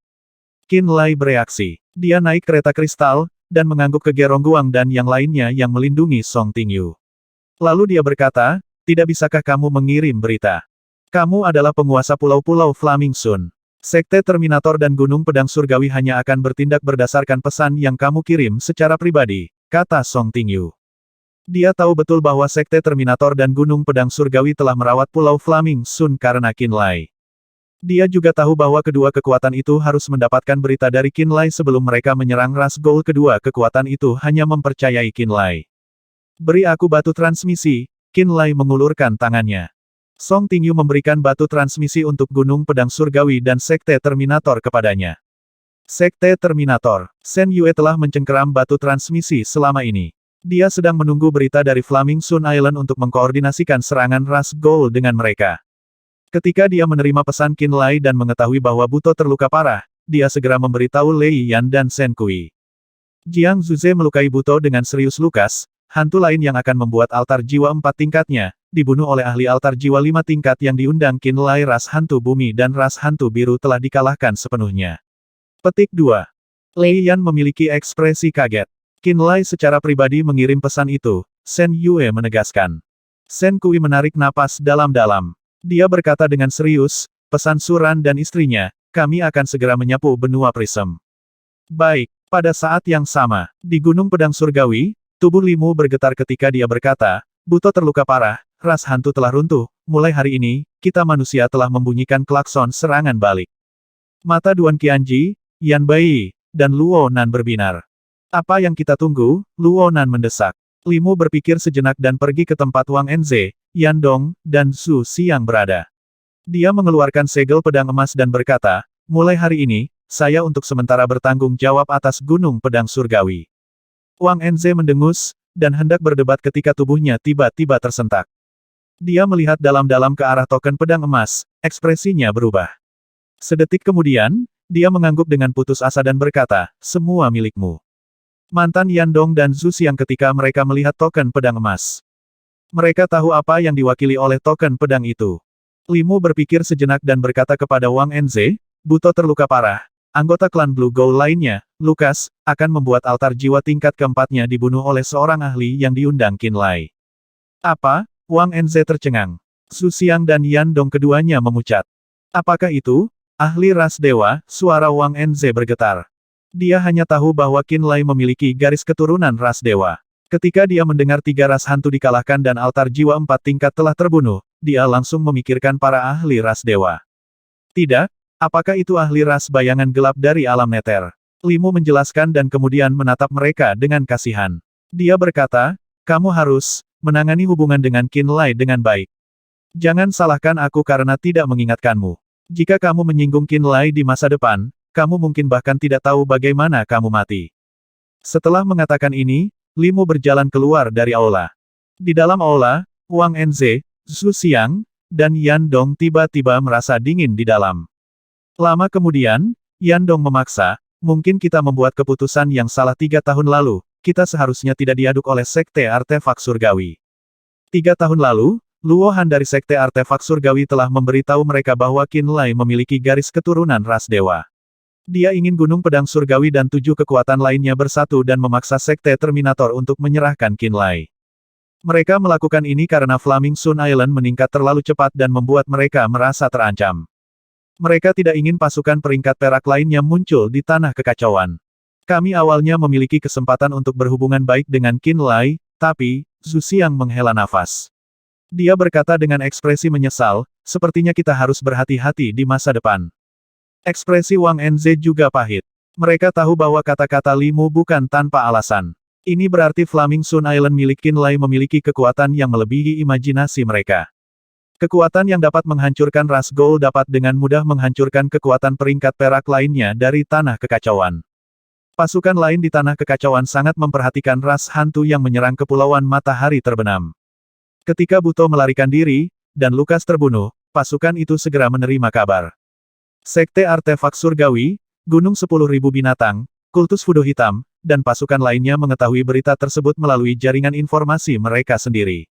Qinlai bereaksi. Dia naik kereta kristal, dan mengangguk ke Gerong Guang dan yang lainnya yang melindungi Song Tingyu. Lalu dia berkata, tidak bisakah kamu mengirim berita? Kamu adalah penguasa pulau-pulau Flaming Sun. Sekte Terminator dan Gunung Pedang Surgawi hanya akan bertindak berdasarkan pesan yang kamu kirim secara pribadi, kata Song Tingyu. Dia tahu betul bahwa Sekte Terminator dan Gunung Pedang Surgawi telah merawat Pulau Flaming Sun karena Qinlai. Dia juga tahu bahwa kedua kekuatan itu harus mendapatkan berita dari Qinlai sebelum mereka menyerang ras Gold. Kedua kekuatan itu hanya mempercayai Qinlai. Beri aku batu transmisi, Qinlai mengulurkan tangannya. Song Tingyu memberikan batu transmisi untuk Gunung Pedang Surgawi dan Sekte Terminator kepadanya. Sekte Terminator, Shen Yue telah mencengkeram batu transmisi selama ini. Dia sedang menunggu berita dari Flaming Sun Island untuk mengkoordinasikan serangan ras Gold dengan mereka. Ketika dia menerima pesan Qinlai dan mengetahui bahwa Buto terluka parah, dia segera memberitahu Lei Yan dan Shen Kui. Jiang Zuze melukai Buto dengan serius lukas, hantu lain yang akan membuat altar jiwa 4 tingkatnya, dibunuh oleh ahli altar jiwa 5 tingkat yang diundang Qinlai. Ras hantu bumi dan ras hantu biru telah dikalahkan sepenuhnya. Petik 2. Lei Yan memiliki ekspresi kaget. Qinlai secara pribadi mengirim pesan itu, Shen Yue menegaskan. Shen Kui menarik napas dalam-dalam. Dia berkata dengan serius, pesan Suran dan istrinya, kami akan segera menyapu benua Prism. Baik, pada saat yang sama, di Gunung Pedang Surgawi, tubuh Limu bergetar ketika dia berkata, Buto terluka parah, ras hantu telah runtuh, mulai hari ini, kita manusia telah membunyikan klakson serangan balik. Mata Duan Qianji, Yan Bai, dan Luo Nan berbinar. Apa yang kita tunggu? Luo Nan mendesak. Limu berpikir sejenak dan pergi ke tempat Wang Enze, Yan Dong, dan Zhu Xiang berada. Dia mengeluarkan segel pedang emas dan berkata, mulai hari ini, saya untuk sementara bertanggung jawab atas Gunung Pedang Surgawi. Wang Enze mendengus, dan hendak berdebat ketika tubuhnya tiba-tiba tersentak. Dia melihat dalam-dalam ke arah token pedang emas, ekspresinya berubah. Sedetik kemudian, dia mengangguk dengan putus asa dan berkata, semua milikmu. Mantan Yan Dong dan Zhu Xiang ketika mereka melihat token pedang emas. Mereka tahu apa yang diwakili oleh token pedang itu. Limu berpikir sejenak dan berkata kepada Wang Enze, Buto terluka parah. Anggota klan Blue Gold lainnya, Lukas, akan membuat altar jiwa tingkat keempatnya dibunuh oleh seorang ahli yang diundang Qinlai. Apa? Wang Enze tercengang. Zhu Xiang dan Yan Dong keduanya memucat. Apakah itu? Ahli ras dewa, suara Wang Enze bergetar. Dia hanya tahu bahwa Qinlai memiliki garis keturunan ras dewa. Ketika dia mendengar 3 ras hantu dikalahkan dan altar jiwa 4 tingkat telah terbunuh, dia langsung memikirkan para ahli ras dewa. Tidak, apakah itu ahli ras bayangan gelap dari alam neter? Limu menjelaskan dan kemudian menatap mereka dengan kasihan. Dia berkata, kamu harus menangani hubungan dengan Qinlai dengan baik. Jangan salahkan aku karena tidak mengingatkanmu. Jika kamu menyinggung Qinlai di masa depan, kamu mungkin bahkan tidak tahu bagaimana kamu mati. Setelah mengatakan ini, Limu berjalan keluar dari aula. Di dalam aula, Wang Enze, Zhu Xiang, dan Yan Dong tiba-tiba merasa dingin di dalam. Lama kemudian, Yan Dong memaksa, mungkin kita membuat keputusan yang salah 3 tahun lalu, kita seharusnya tidak diaduk oleh Sekte Artefak Surgawi. 3 tahun lalu, Luo Han dari Sekte Artefak Surgawi telah memberitahu mereka bahwa Qinlai memiliki garis keturunan ras dewa. Dia ingin Gunung Pedang Surgawi dan 7 kekuatan lainnya bersatu dan memaksa Sekte Terminator untuk menyerahkan Qinlai. Mereka melakukan ini karena Flaming Sun Island meningkat terlalu cepat dan membuat mereka merasa terancam. Mereka tidak ingin pasukan peringkat perak lainnya muncul di tanah kekacauan. Kami awalnya memiliki kesempatan untuk berhubungan baik dengan Qinlai, tapi, Zhu Xiang menghela nafas. Dia berkata dengan ekspresi menyesal, sepertinya kita harus berhati-hati di masa depan. Ekspresi Wang Enze juga pahit. Mereka tahu bahwa kata-kata Limu bukan tanpa alasan. Ini berarti Flaming Sun Island milik Qinlai memiliki kekuatan yang melebihi imajinasi mereka. Kekuatan yang dapat menghancurkan ras Gold dapat dengan mudah menghancurkan kekuatan peringkat perak lainnya dari tanah kekacauan. Pasukan lain di tanah kekacauan sangat memperhatikan ras hantu yang menyerang kepulauan matahari terbenam. Ketika Buto melarikan diri, dan Lukas terbunuh, pasukan itu segera menerima kabar. Sekte Artefak Surgawi, Gunung 10.000 Binatang, Kultus Fudo Hitam, dan pasukan lainnya mengetahui berita tersebut melalui jaringan informasi mereka sendiri.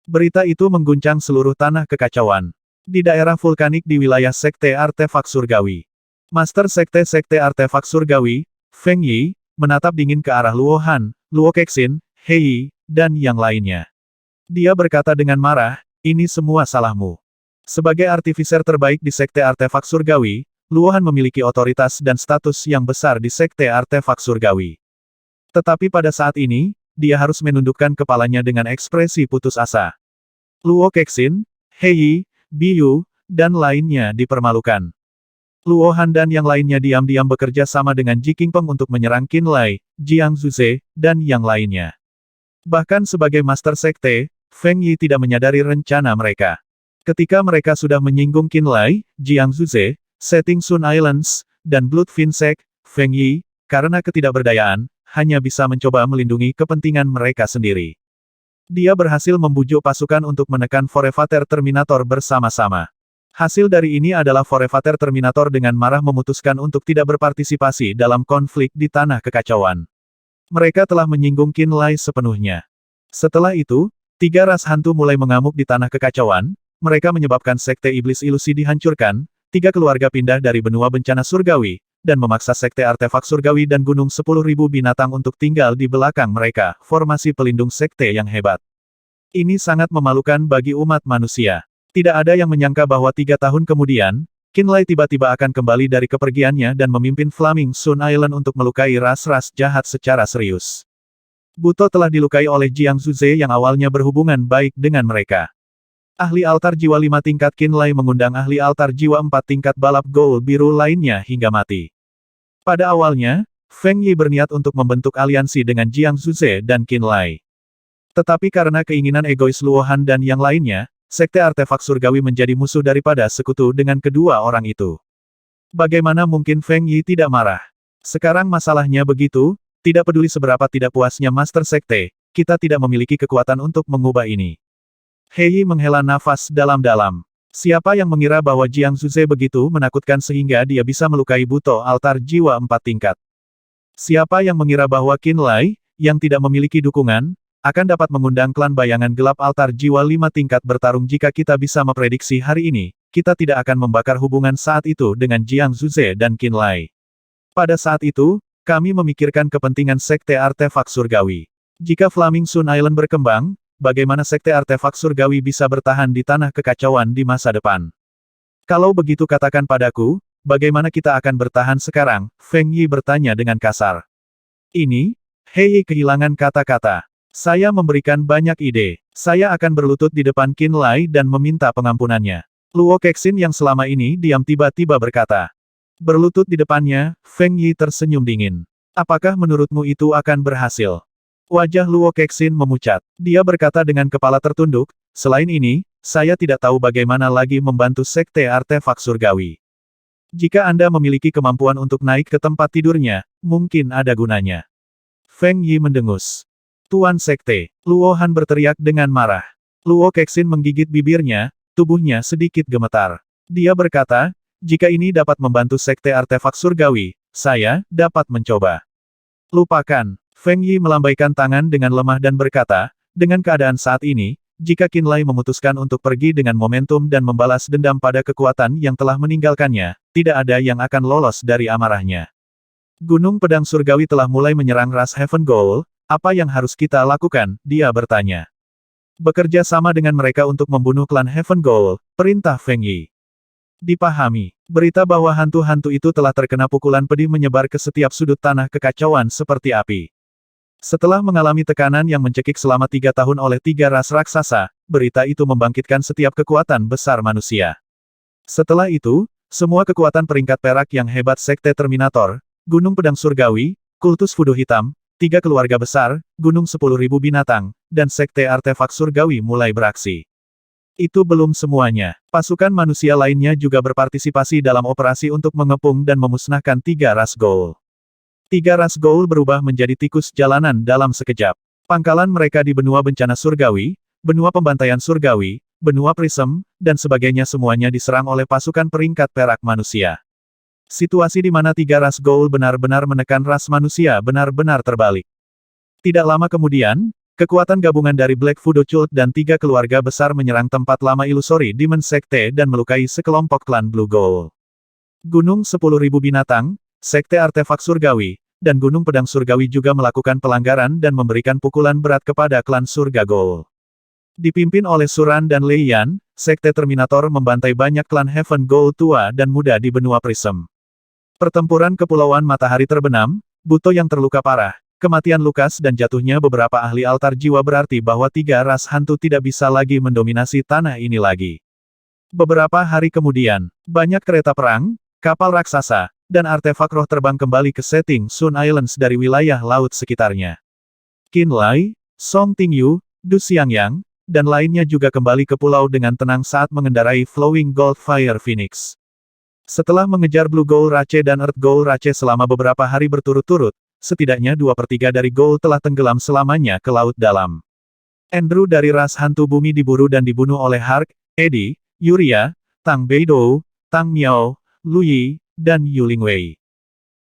Berita itu mengguncang seluruh tanah kekacauan. Di daerah vulkanik di wilayah Sekte Artefak Surgawi. Master Sekte Artefak Surgawi, Feng Yi, menatap dingin ke arah Luo Han, Luo Kexin, Hei, dan yang lainnya. Dia berkata dengan marah, ini semua salahmu. Sebagai artifiser terbaik di Sekte Artefak Surgawi, Luo Han memiliki otoritas dan status yang besar di Sekte Artefak Surgawi. Tetapi pada saat ini, dia harus menundukkan kepalanya dengan ekspresi putus asa. Luo Kexin, Hei, Biyu, dan lainnya dipermalukan. Luo Han dan yang lainnya diam-diam bekerja sama dengan Ji Qingpeng untuk menyerang Qin Lai, Jiang Zuze, dan yang lainnya. Bahkan sebagai Master Sekte, Feng Yi tidak menyadari rencana mereka. Ketika mereka sudah menyinggung Qin Lai, Jiang Zuze, Setting Sun Islands, dan Blood Fin Sect, Feng Yi, karena ketidakberdayaan, hanya bisa mencoba melindungi kepentingan mereka sendiri. Dia berhasil membujuk pasukan untuk menekan Forevator Terminator bersama-sama. Hasil dari ini adalah Forevator Terminator dengan marah memutuskan untuk tidak berpartisipasi dalam konflik di Tanah Kekacauan. Mereka telah menyinggung Qin Lai sepenuhnya. Setelah itu, 3 ras hantu mulai mengamuk di Tanah Kekacauan, mereka menyebabkan Sekte Iblis Ilusi dihancurkan, 3 keluarga pindah dari benua bencana surgawi, dan memaksa Sekte Artefak Surgawi dan Gunung 10.000 binatang untuk tinggal di belakang mereka, formasi pelindung Sekte yang hebat. Ini sangat memalukan bagi umat manusia. Tidak ada yang menyangka bahwa 3 tahun kemudian, Qin Lai tiba-tiba akan kembali dari kepergiannya dan memimpin Flaming Sun Island untuk melukai ras-ras jahat secara serius. Buto telah dilukai oleh Jiang Zuze yang awalnya berhubungan baik dengan mereka. Ahli altar jiwa 5 tingkat Qin Lai mengundang ahli altar jiwa 4 tingkat balap gold biru lainnya hingga mati. Pada awalnya, Feng Yi berniat untuk membentuk aliansi dengan Jiang Zuze dan Qin Lai. Tetapi karena keinginan egois Luo Han dan yang lainnya, Sekte Artefak Surgawi menjadi musuh daripada sekutu dengan kedua orang itu. Bagaimana mungkin Feng Yi tidak marah? Sekarang masalahnya begitu, tidak peduli seberapa tidak puasnya Master Sekte, kita tidak memiliki kekuatan untuk mengubah ini. He Yi menghela nafas dalam-dalam. Siapa yang mengira bahwa Jiang Zuze begitu menakutkan sehingga dia bisa melukai Buto altar jiwa 4 tingkat? Siapa yang mengira bahwa Qin Lai, yang tidak memiliki dukungan, akan dapat mengundang klan bayangan gelap altar jiwa 5 tingkat bertarung? Jika kita bisa memprediksi hari ini, kita tidak akan membakar hubungan saat itu dengan Jiang Zuze dan Qin Lai. Pada saat itu, kami memikirkan kepentingan Sekte Artefak Surgawi. Jika Flaming Sun Island berkembang, bagaimana Sekte Artefak Surgawi bisa bertahan di Tanah Kekacauan di masa depan? Kalau begitu katakan padaku, bagaimana kita akan bertahan sekarang? Feng Yi bertanya dengan kasar. Ini, He Yi kehilangan kata-kata. Saya memberikan banyak ide. Saya akan berlutut di depan Qin Lai dan meminta pengampunannya. Luo Kexin yang selama ini diam tiba-tiba berkata. Berlutut di depannya, Feng Yi tersenyum dingin. Apakah menurutmu itu akan berhasil? Wajah Luo Kexin memucat. Dia berkata dengan kepala tertunduk, selain ini, saya tidak tahu bagaimana lagi membantu Sekte Artefak Surgawi. Jika Anda memiliki kemampuan untuk naik ke tempat tidurnya, mungkin ada gunanya. Feng Yi mendengus. Tuan Sekte, Luo Han berteriak dengan marah. Luo Kexin menggigit bibirnya, tubuhnya sedikit gemetar. Dia berkata, jika ini dapat membantu Sekte Artefak Surgawi, saya dapat mencoba. Lupakan. Feng Yi melambaikan tangan dengan lemah dan berkata, dengan keadaan saat ini, jika Qin Lai memutuskan untuk pergi dengan momentum dan membalas dendam pada kekuatan yang telah meninggalkannya, tidak ada yang akan lolos dari amarahnya. Gunung Pedang Surgawi telah mulai menyerang ras Heaven Goal. Apa yang harus kita lakukan? Dia bertanya. Bekerja sama dengan mereka untuk membunuh klan Heaven Goal, perintah Feng Yi. Dipahami. Berita bahwa hantu-hantu itu telah terkena pukulan pedih menyebar ke setiap sudut Tanah Kekacauan seperti api. Setelah mengalami tekanan yang mencekik selama 3 tahun oleh 3 ras raksasa, berita itu membangkitkan setiap kekuatan besar manusia. Setelah itu, semua kekuatan peringkat perak yang hebat Sekte Terminator, Gunung Pedang Surgawi, Kultus Fudo Hitam, 3 keluarga besar, Gunung 10.000 binatang, dan Sekte Artefak Surgawi mulai beraksi. Itu belum semuanya. Pasukan manusia lainnya juga berpartisipasi dalam operasi untuk mengepung dan memusnahkan 3 ras Goul. 3 ras Goul berubah menjadi tikus jalanan dalam sekejap. Pangkalan mereka di benua bencana surgawi, benua pembantaian surgawi, benua prism, dan sebagainya semuanya diserang oleh pasukan peringkat perak manusia. Situasi di mana 3 ras Goul benar-benar menekan ras manusia benar-benar terbalik. Tidak lama kemudian, kekuatan gabungan dari Black Fudo Cult dan 3 keluarga besar menyerang tempat lama Illusory Demon Sekte dan melukai sekelompok klan Blue Goul. Gunung 10.000 binatang, Sekte Artefak Surgawi, dan Gunung Pedang Surgawi juga melakukan pelanggaran dan memberikan pukulan berat kepada klan Surga Goul. Dipimpin oleh Suran dan Lei Yan, Sekte Terminator membantai banyak klan Heaven Goul tua dan muda di benua Prism. Pertempuran Kepulauan Matahari terbenam, Buto yang terluka parah, kematian Lukas dan jatuhnya beberapa ahli altar jiwa berarti bahwa 3 ras hantu tidak bisa lagi mendominasi tanah ini lagi. Beberapa hari kemudian, banyak kereta perang, kapal raksasa, dan artefak roh terbang kembali ke setting Sun Islands dari wilayah laut sekitarnya. Qin Lai, Song Tingyu, Du Xiangyang, dan lainnya juga kembali ke pulau dengan tenang saat mengendarai Flowing Gold Fire Phoenix. Setelah mengejar Blue Gold Rache dan Earth Gold Rache selama beberapa hari berturut-turut, setidaknya 2/3 dari Gold telah tenggelam selamanya ke laut dalam. Andrew dari ras hantu bumi diburu dan dibunuh oleh Hark, Eddie, Yuria, Tang Beidou, Tang Miao, Lu Yi, dan Yu Lingwei.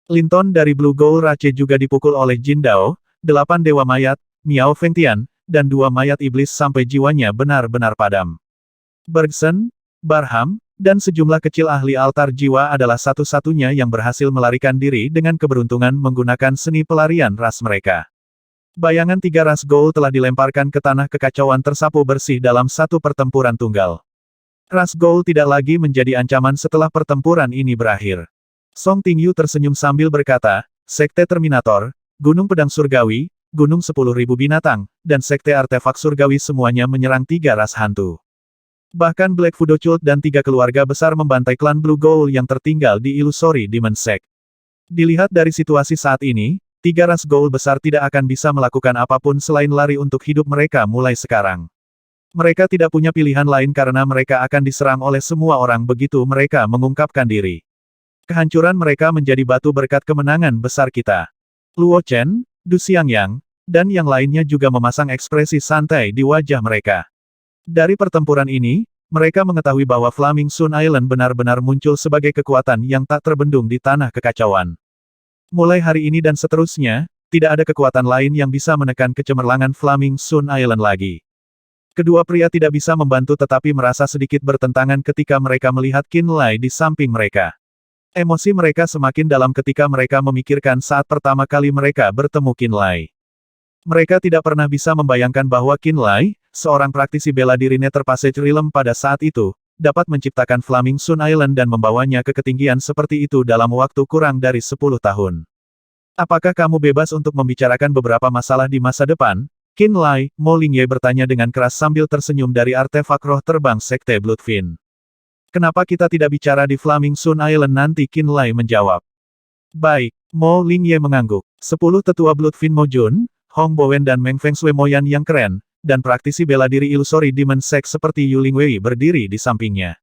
Linton dari Blue Gold Rache juga dipukul oleh Jin Dao, 8 dewa mayat, Miao Fengtian, dan 2 mayat iblis sampai jiwanya benar-benar padam. Bergson, Barham, dan sejumlah kecil ahli altar jiwa adalah satu-satunya yang berhasil melarikan diri dengan keberuntungan menggunakan seni pelarian ras mereka. Bayangan 3 ras Gold telah dilemparkan ke tanah kekacauan tersapu bersih dalam satu pertempuran tunggal. Ras Gold tidak lagi menjadi ancaman setelah pertempuran ini berakhir. Song Tingyu tersenyum sambil berkata, Sekte Terminator, Gunung Pedang Surgawi, Gunung 10.000 Binatang, dan Sekte Artefak Surgawi semuanya menyerang 3 ras hantu. Bahkan Black Fudo Cult dan 3 keluarga besar membantai klan Blue Gold yang tertinggal di Illusory Demon Sect. Dilihat dari situasi saat ini, 3 ras Gold besar tidak akan bisa melakukan apapun selain lari untuk hidup mereka mulai sekarang. Mereka tidak punya pilihan lain karena mereka akan diserang oleh semua orang begitu mereka mengungkapkan diri. Kehancuran mereka menjadi batu berkat kemenangan besar kita. Luo Chen, Du Xiangyang, dan yang lainnya juga memasang ekspresi santai di wajah mereka. Dari pertempuran ini, mereka mengetahui bahwa Flaming Sun Island benar-benar muncul sebagai kekuatan yang tak terbendung di tanah kekacauan. Mulai hari ini dan seterusnya, tidak ada kekuatan lain yang bisa menekan kecemerlangan Flaming Sun Island lagi. Kedua pria tidak bisa membantu tetapi merasa sedikit bertentangan ketika mereka melihat Qin Lai di samping mereka. Emosi mereka semakin dalam ketika mereka memikirkan saat pertama kali mereka bertemu Qin Lai. Mereka tidak pernah bisa membayangkan bahwa Qin Lai, seorang praktisi bela diri Nether Passage Realm pada saat itu, dapat menciptakan Flaming Sun Island dan membawanya ke ketinggian seperti itu dalam waktu kurang dari 10 tahun. Apakah kamu bebas untuk membicarakan beberapa masalah di masa depan? Qin Lai, Mo Lingye bertanya dengan keras sambil tersenyum dari artefak roh terbang Sekte Bloodfin. Kenapa kita tidak bicara di Flaming Sun Island nanti? Qin Lai menjawab. Baik, Mo Lingye mengangguk. 10 tetua Bloodfin Mo Jun, Hong Bowen dan Meng Feng Shui Moyan yang keren, dan praktisi bela diri Illusory Demon Sect seperti Yu Lingwei berdiri di sampingnya.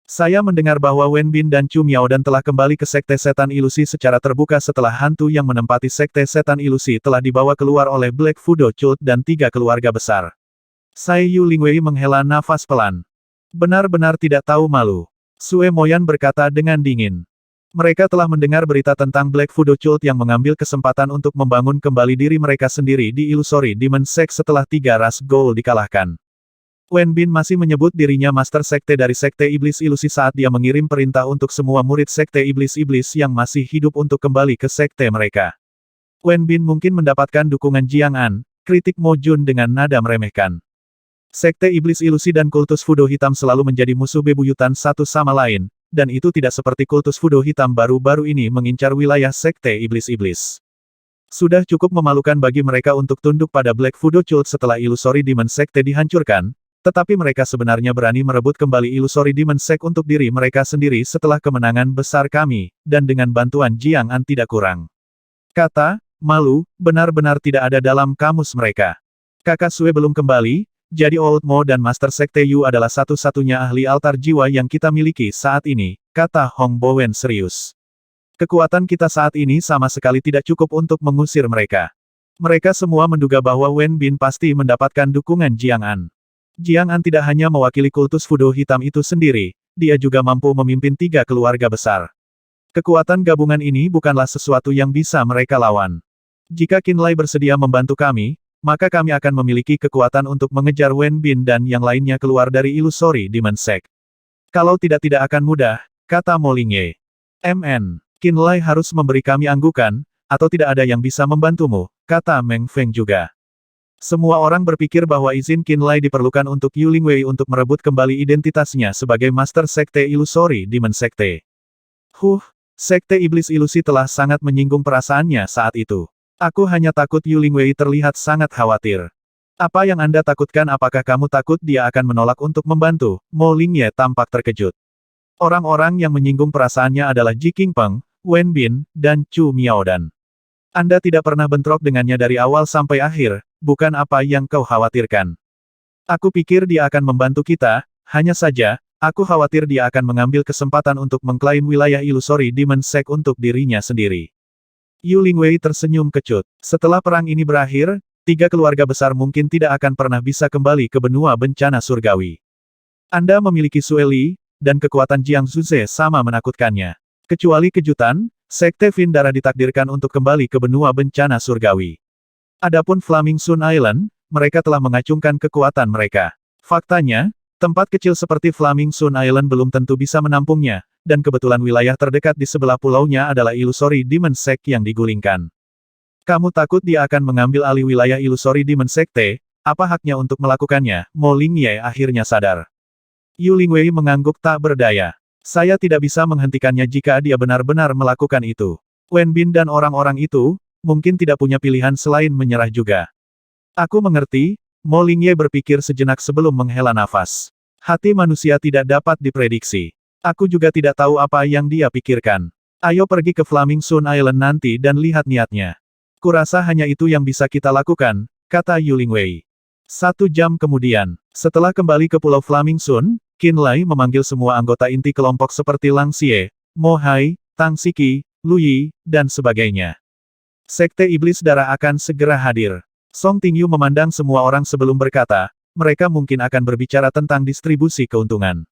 Saya mendengar bahwa Wen Bin dan Chu Miaodan telah kembali ke Sekte Setan Ilusi secara terbuka setelah hantu yang menempati Sekte Setan Ilusi telah dibawa keluar oleh Black Fudo Cult dan 3 keluarga besar. Sai Yu Lingwei menghela nafas pelan. Benar-benar tidak tahu malu. Sue Moyan berkata dengan dingin. Mereka telah mendengar berita tentang Black Fudo Cult yang mengambil kesempatan untuk membangun kembali diri mereka sendiri di Illusory Demon Sect setelah 3 ras Gold dikalahkan. Wen Bin masih menyebut dirinya Master Sekte dari Sekte Iblis Ilusi saat dia mengirim perintah untuk semua murid Sekte Iblis-Iblis yang masih hidup untuk kembali ke Sekte mereka. Wen Bin mungkin mendapatkan dukungan Jiang An, kritik Mo Jun dengan nada meremehkan. Sekte Iblis Ilusi dan kultus Fudo Hitam selalu menjadi musuh bebuyutan satu sama lain, dan itu tidak seperti kultus Fudo Hitam baru-baru ini mengincar wilayah Sekte Iblis-Iblis. Sudah cukup memalukan bagi mereka untuk tunduk pada Black Fudo Cult setelah Illusory Demon Sekte dihancurkan, tetapi mereka sebenarnya berani merebut kembali Illusory Demon Sect untuk diri mereka sendiri setelah kemenangan besar kami, dan dengan bantuan Jiang An tidak kurang. Kata, malu, benar-benar tidak ada dalam kamus mereka. Kakak Sue belum kembali, jadi Old Mo dan Master Sekte Yu adalah satu-satunya ahli altar jiwa yang kita miliki saat ini, kata Hong Bowen serius. Kekuatan kita saat ini sama sekali tidak cukup untuk mengusir mereka. Mereka semua menduga bahwa Wen Bin pasti mendapatkan dukungan Jiang An. Jiang An tidak hanya mewakili kultus Fudo Hitam itu sendiri, dia juga mampu memimpin 3 keluarga besar. Kekuatan gabungan ini bukanlah sesuatu yang bisa mereka lawan. Jika Qin Lai bersedia membantu kami, maka kami akan memiliki kekuatan untuk mengejar Wen Bin dan yang lainnya keluar dari Illusory Demon Sect. Kalau tidak akan mudah, kata Mo Lingye. Qin Lai harus memberi kami anggukan, atau tidak ada yang bisa membantumu, kata Meng Feng juga. Semua orang berpikir bahwa izin Qin Lai diperlukan untuk Yu Lingwei untuk merebut kembali identitasnya sebagai Master Sekte Illusory Demon Sekte. Sekte Iblis Ilusi telah sangat menyinggung perasaannya saat itu. Aku hanya takut Yu Lingwei terlihat sangat khawatir. Apa yang Anda takutkan? Apakah kamu takut dia akan menolak untuk membantu? Mo Lingye tampak terkejut. Orang-orang yang menyinggung perasaannya adalah Ji Qingpeng, Wen Bin, dan Chu Miaodan. Anda tidak pernah bentrok dengannya dari awal sampai akhir, bukan apa yang kau khawatirkan. Aku pikir dia akan membantu kita, hanya saja, aku khawatir dia akan mengambil kesempatan untuk mengklaim wilayah ilusori Demon Sect untuk dirinya sendiri. Yu Lingwei tersenyum kecut. Setelah perang ini berakhir, 3 keluarga besar mungkin tidak akan pernah bisa kembali ke benua bencana surgawi. Anda memiliki Sue Li, dan kekuatan Jiang Zuze sama menakutkannya. Kecuali kejutan, Sekte Vindara ditakdirkan untuk kembali ke benua bencana surgawi. Adapun Flaming Sun Island, mereka telah mengacungkan kekuatan mereka. Faktanya, tempat kecil seperti Flaming Sun Island belum tentu bisa menampungnya, dan kebetulan wilayah terdekat di sebelah pulaunya adalah Illusory Demon Sect yang digulingkan. Kamu takut dia akan mengambil alih wilayah Illusory Demon Secte? Apa haknya untuk melakukannya? Mo Lingye akhirnya sadar. Yu Lingwei mengangguk tak berdaya. Saya tidak bisa menghentikannya jika dia benar-benar melakukan itu. Wen Bin dan orang-orang itu, mungkin tidak punya pilihan selain menyerah juga. Aku mengerti, Mo Lingye berpikir sejenak sebelum menghela nafas. Hati manusia tidak dapat diprediksi. Aku juga tidak tahu apa yang dia pikirkan. Ayo pergi ke Flaming Sun Island nanti dan lihat niatnya. Kurasa hanya itu yang bisa kita lakukan, kata Yu Lingwei. 1 jam kemudian, setelah kembali ke Pulau Flaming Sun, Qin Lai memanggil semua anggota inti kelompok seperti Lang Xie, Mo Hai, Tang Siki, Lu Yi, dan sebagainya. Sekte Iblis Darah akan segera hadir. Song Tingyu memandang semua orang sebelum berkata, mereka mungkin akan berbicara tentang distribusi keuntungan.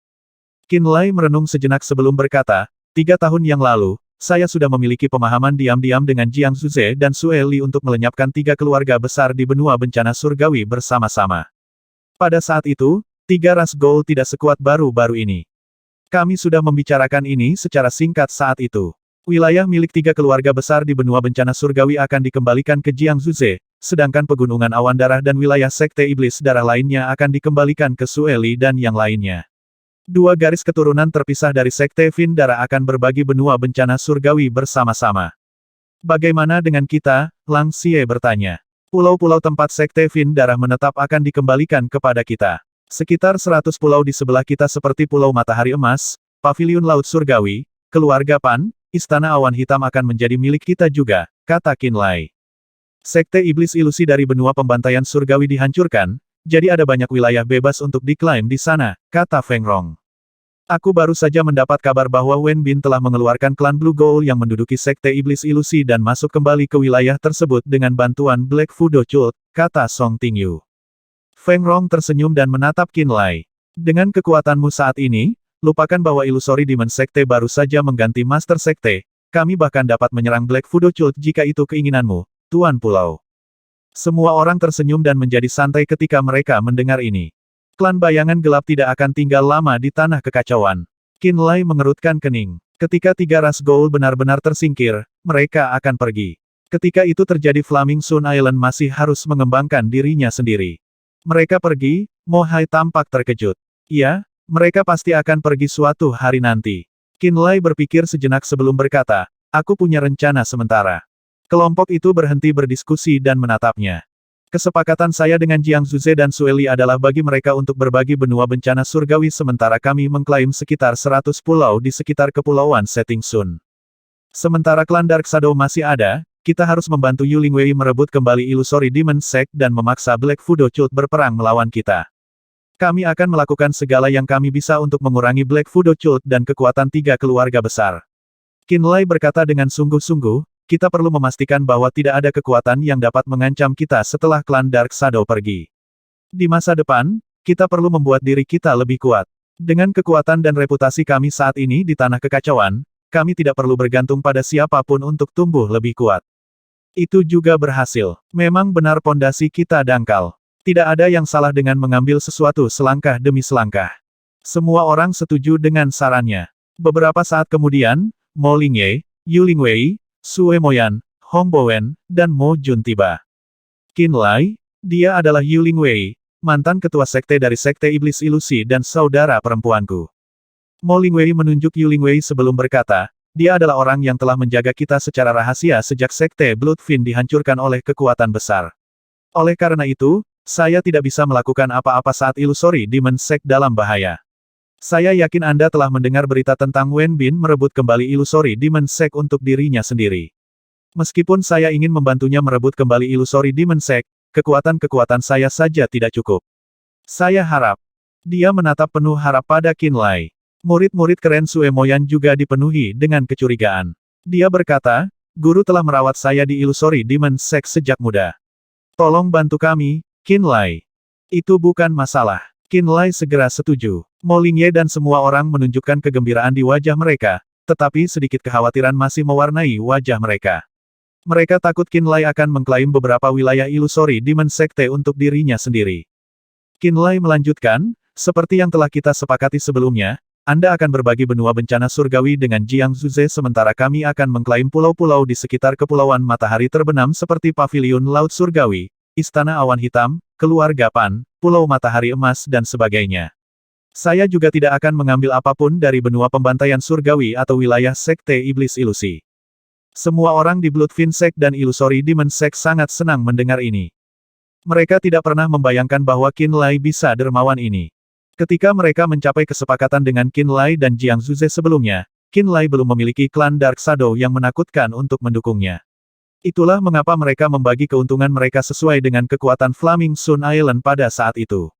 Qin Lai merenung sejenak sebelum berkata, 3 tahun yang lalu, saya sudah memiliki pemahaman diam-diam dengan Jiang Zuze dan Sue Li untuk melenyapkan 3 keluarga besar di benua bencana surgawi bersama-sama. Pada saat itu, 3 ras Gold tidak sekuat baru-baru ini. Kami sudah membicarakan ini secara singkat saat itu. Wilayah milik 3 keluarga besar di benua bencana surgawi akan dikembalikan ke Jiang Zuze, sedangkan pegunungan awan darah dan wilayah sekte iblis darah lainnya akan dikembalikan ke Sue Li dan yang lainnya. 2 garis keturunan terpisah dari Sekte Vindara akan berbagi benua bencana surgawi bersama-sama. Bagaimana dengan kita? Lang Xie bertanya. Pulau-pulau tempat Sekte Vindara menetap akan dikembalikan kepada kita. Sekitar 100 pulau di sebelah kita seperti Pulau Matahari Emas, Paviliun Laut Surgawi, Keluarga Pan, Istana Awan Hitam akan menjadi milik kita juga, kata Qin Lai. Sekte Iblis Ilusi dari benua pembantaian surgawi dihancurkan, jadi ada banyak wilayah bebas untuk diklaim di sana, kata Feng Rong. Aku baru saja mendapat kabar bahwa Wen Bin telah mengeluarkan klan Blue Gold yang menduduki Sekte Iblis Ilusi dan masuk kembali ke wilayah tersebut dengan bantuan Black Fudo Cult, kata Song Tingyu. Feng Rong tersenyum dan menatap Qin Lai. Dengan kekuatanmu saat ini, lupakan bahwa Illusory Demon Sekte baru saja mengganti Master Sekte, kami bahkan dapat menyerang Black Fudo Cult jika itu keinginanmu, Tuan Pulau. Semua orang tersenyum dan menjadi santai ketika mereka mendengar ini. Klan bayangan gelap tidak akan tinggal lama di tanah kekacauan. Qin Lai mengerutkan kening. Ketika 3 ras Gold benar-benar tersingkir, mereka akan pergi. Ketika itu terjadi Flaming Sun Island masih harus mengembangkan dirinya sendiri. Mereka pergi, Mo Hai tampak terkejut. Iya, mereka pasti akan pergi suatu hari nanti. Qin Lai berpikir sejenak sebelum berkata, aku punya rencana sementara. Kelompok itu berhenti berdiskusi dan menatapnya. Kesepakatan saya dengan Jiang Zuze dan Sue Li adalah bagi mereka untuk berbagi benua bencana surgawi sementara kami mengklaim sekitar 100 pulau di sekitar kepulauan Setting Sun. Sementara klan Dark Shadow masih ada, kita harus membantu Yu Lingwei merebut kembali Illusory Demon Sect dan memaksa Black Fudo Cult berperang melawan kita. Kami akan melakukan segala yang kami bisa untuk mengurangi Black Fudo Cult dan kekuatan 3 keluarga besar. Qin Lai berkata dengan sungguh-sungguh, kita perlu memastikan bahwa tidak ada kekuatan yang dapat mengancam kita setelah klan Dark Shadow pergi. Di masa depan, kita perlu membuat diri kita lebih kuat. Dengan kekuatan dan reputasi kami saat ini di tanah kekacauan, kami tidak perlu bergantung pada siapapun untuk tumbuh lebih kuat. Itu juga berhasil. Memang benar pondasi kita dangkal. Tidak ada yang salah dengan mengambil sesuatu selangkah demi selangkah. Semua orang setuju dengan sarannya. Beberapa saat kemudian, Mo Lingye, Yu Lingwei, Sue Moyan, Hong Bowen, dan Mo Jun tiba. Qin Lai, dia adalah Yu Lingwei, mantan ketua sekte dari Sekte Iblis Ilusi dan saudara perempuanku. Mo Lingwei menunjuk Yu Lingwei sebelum berkata, dia adalah orang yang telah menjaga kita secara rahasia sejak Sekte Bloodfin dihancurkan oleh kekuatan besar. Oleh karena itu, saya tidak bisa melakukan apa-apa saat Illusory Demon Sect dalam bahaya. Saya yakin Anda telah mendengar berita tentang Wen Bin merebut kembali Illusory Demon Sect untuk dirinya sendiri. Meskipun saya ingin membantunya merebut kembali Illusory Demon Sect, kekuatan-kekuatan saya saja tidak cukup. Saya harap. Dia menatap penuh harap pada Qin Lai. Murid-murid keren Sue Moyan juga dipenuhi dengan kecurigaan. Dia berkata, guru telah merawat saya di Illusory Demon Sect sejak muda. Tolong bantu kami, Qin Lai. Itu bukan masalah. Qin Lai segera setuju. Mo Lingye dan semua orang menunjukkan kegembiraan di wajah mereka, tetapi sedikit kekhawatiran masih mewarnai wajah mereka. Mereka takut Qin Lai akan mengklaim beberapa wilayah Illusory Demon Sekte untuk dirinya sendiri. Qin Lai melanjutkan, seperti yang telah kita sepakati sebelumnya, Anda akan berbagi benua bencana surgawi dengan Jiang Zuze sementara kami akan mengklaim pulau-pulau di sekitar Kepulauan Matahari Terbenam seperti Paviliun Laut Surgawi, Istana Awan Hitam, Keluarga Pan, Pulau Matahari Emas dan sebagainya. Saya juga tidak akan mengambil apapun dari benua pembantaian surgawi atau wilayah Sekte Iblis Ilusi. Semua orang di Bloodfin Sect dan Illusory Demon Sect sangat senang mendengar ini. Mereka tidak pernah membayangkan bahwa Qin Lai bisa dermawan ini. Ketika mereka mencapai kesepakatan dengan Qin Lai dan Jiang Zuze sebelumnya, Qin Lai belum memiliki klan Dark Shadow yang menakutkan untuk mendukungnya. Itulah mengapa mereka membagi keuntungan mereka sesuai dengan kekuatan Flaming Sun Island pada saat itu.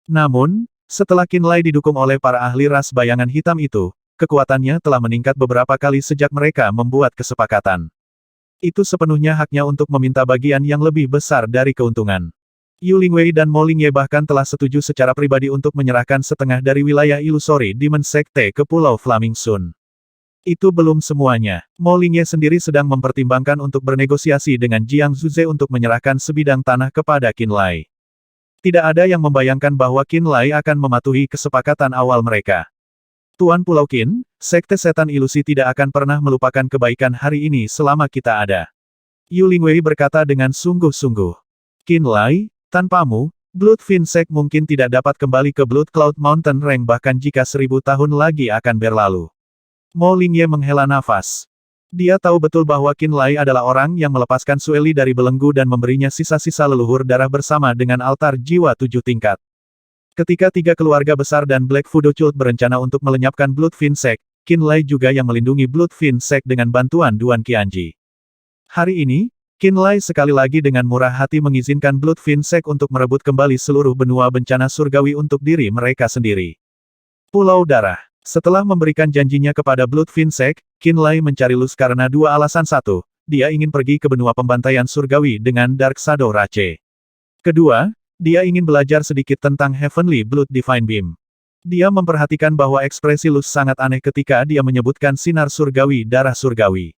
Namun, setelah Qin Lai didukung oleh para ahli ras bayangan hitam itu, kekuatannya telah meningkat beberapa kali sejak mereka membuat kesepakatan. Itu sepenuhnya haknya untuk meminta bagian yang lebih besar dari keuntungan. Yu Lingwei dan Mo Lingye bahkan telah setuju secara pribadi untuk menyerahkan setengah dari wilayah Illusory Demon Sekte ke Pulau Flaming Sun. Itu belum semuanya. Mo Lingye sendiri sedang mempertimbangkan untuk bernegosiasi dengan Jiang Zuze untuk menyerahkan sebidang tanah kepada Qin Lai. Tidak ada yang membayangkan bahwa Qin Lai akan mematuhi kesepakatan awal mereka. Tuan Pulau Qin, Sekte Setan Ilusi tidak akan pernah melupakan kebaikan hari ini selama kita ada. Yu Lingwei berkata dengan sungguh-sungguh. Qin Lai, tanpamu, Bloodfin Sect mungkin tidak dapat kembali ke Blood Cloud Mountain Range bahkan jika 1000 tahun lagi akan berlalu. Mo Lingye menghela nafas. Dia tahu betul bahwa Qin Lai adalah orang yang melepaskan Sueli dari belenggu dan memberinya sisa-sisa leluhur darah bersama dengan altar jiwa 7 tingkat. Ketika 3 keluarga besar dan Black Fudo Cult berencana untuk melenyapkan Bloodfin Sect, Qin Lai juga yang melindungi Bloodfin Sect dengan bantuan Duan Qianji. Hari ini, Qin Lai sekali lagi dengan murah hati mengizinkan Bloodfin Sect untuk merebut kembali seluruh benua bencana surgawi untuk diri mereka sendiri. Pulau Darah. Setelah memberikan janjinya kepada Bloodfin Sect, Qin Lai mencari Luz karena 2 alasan. 1, dia ingin pergi ke benua pembantaian surgawi dengan Dark Shadow Rache. Kedua, dia ingin belajar sedikit tentang Heavenly Blood Divine Beam. Dia memperhatikan bahwa ekspresi Luz sangat aneh ketika dia menyebutkan sinar surgawi darah surgawi.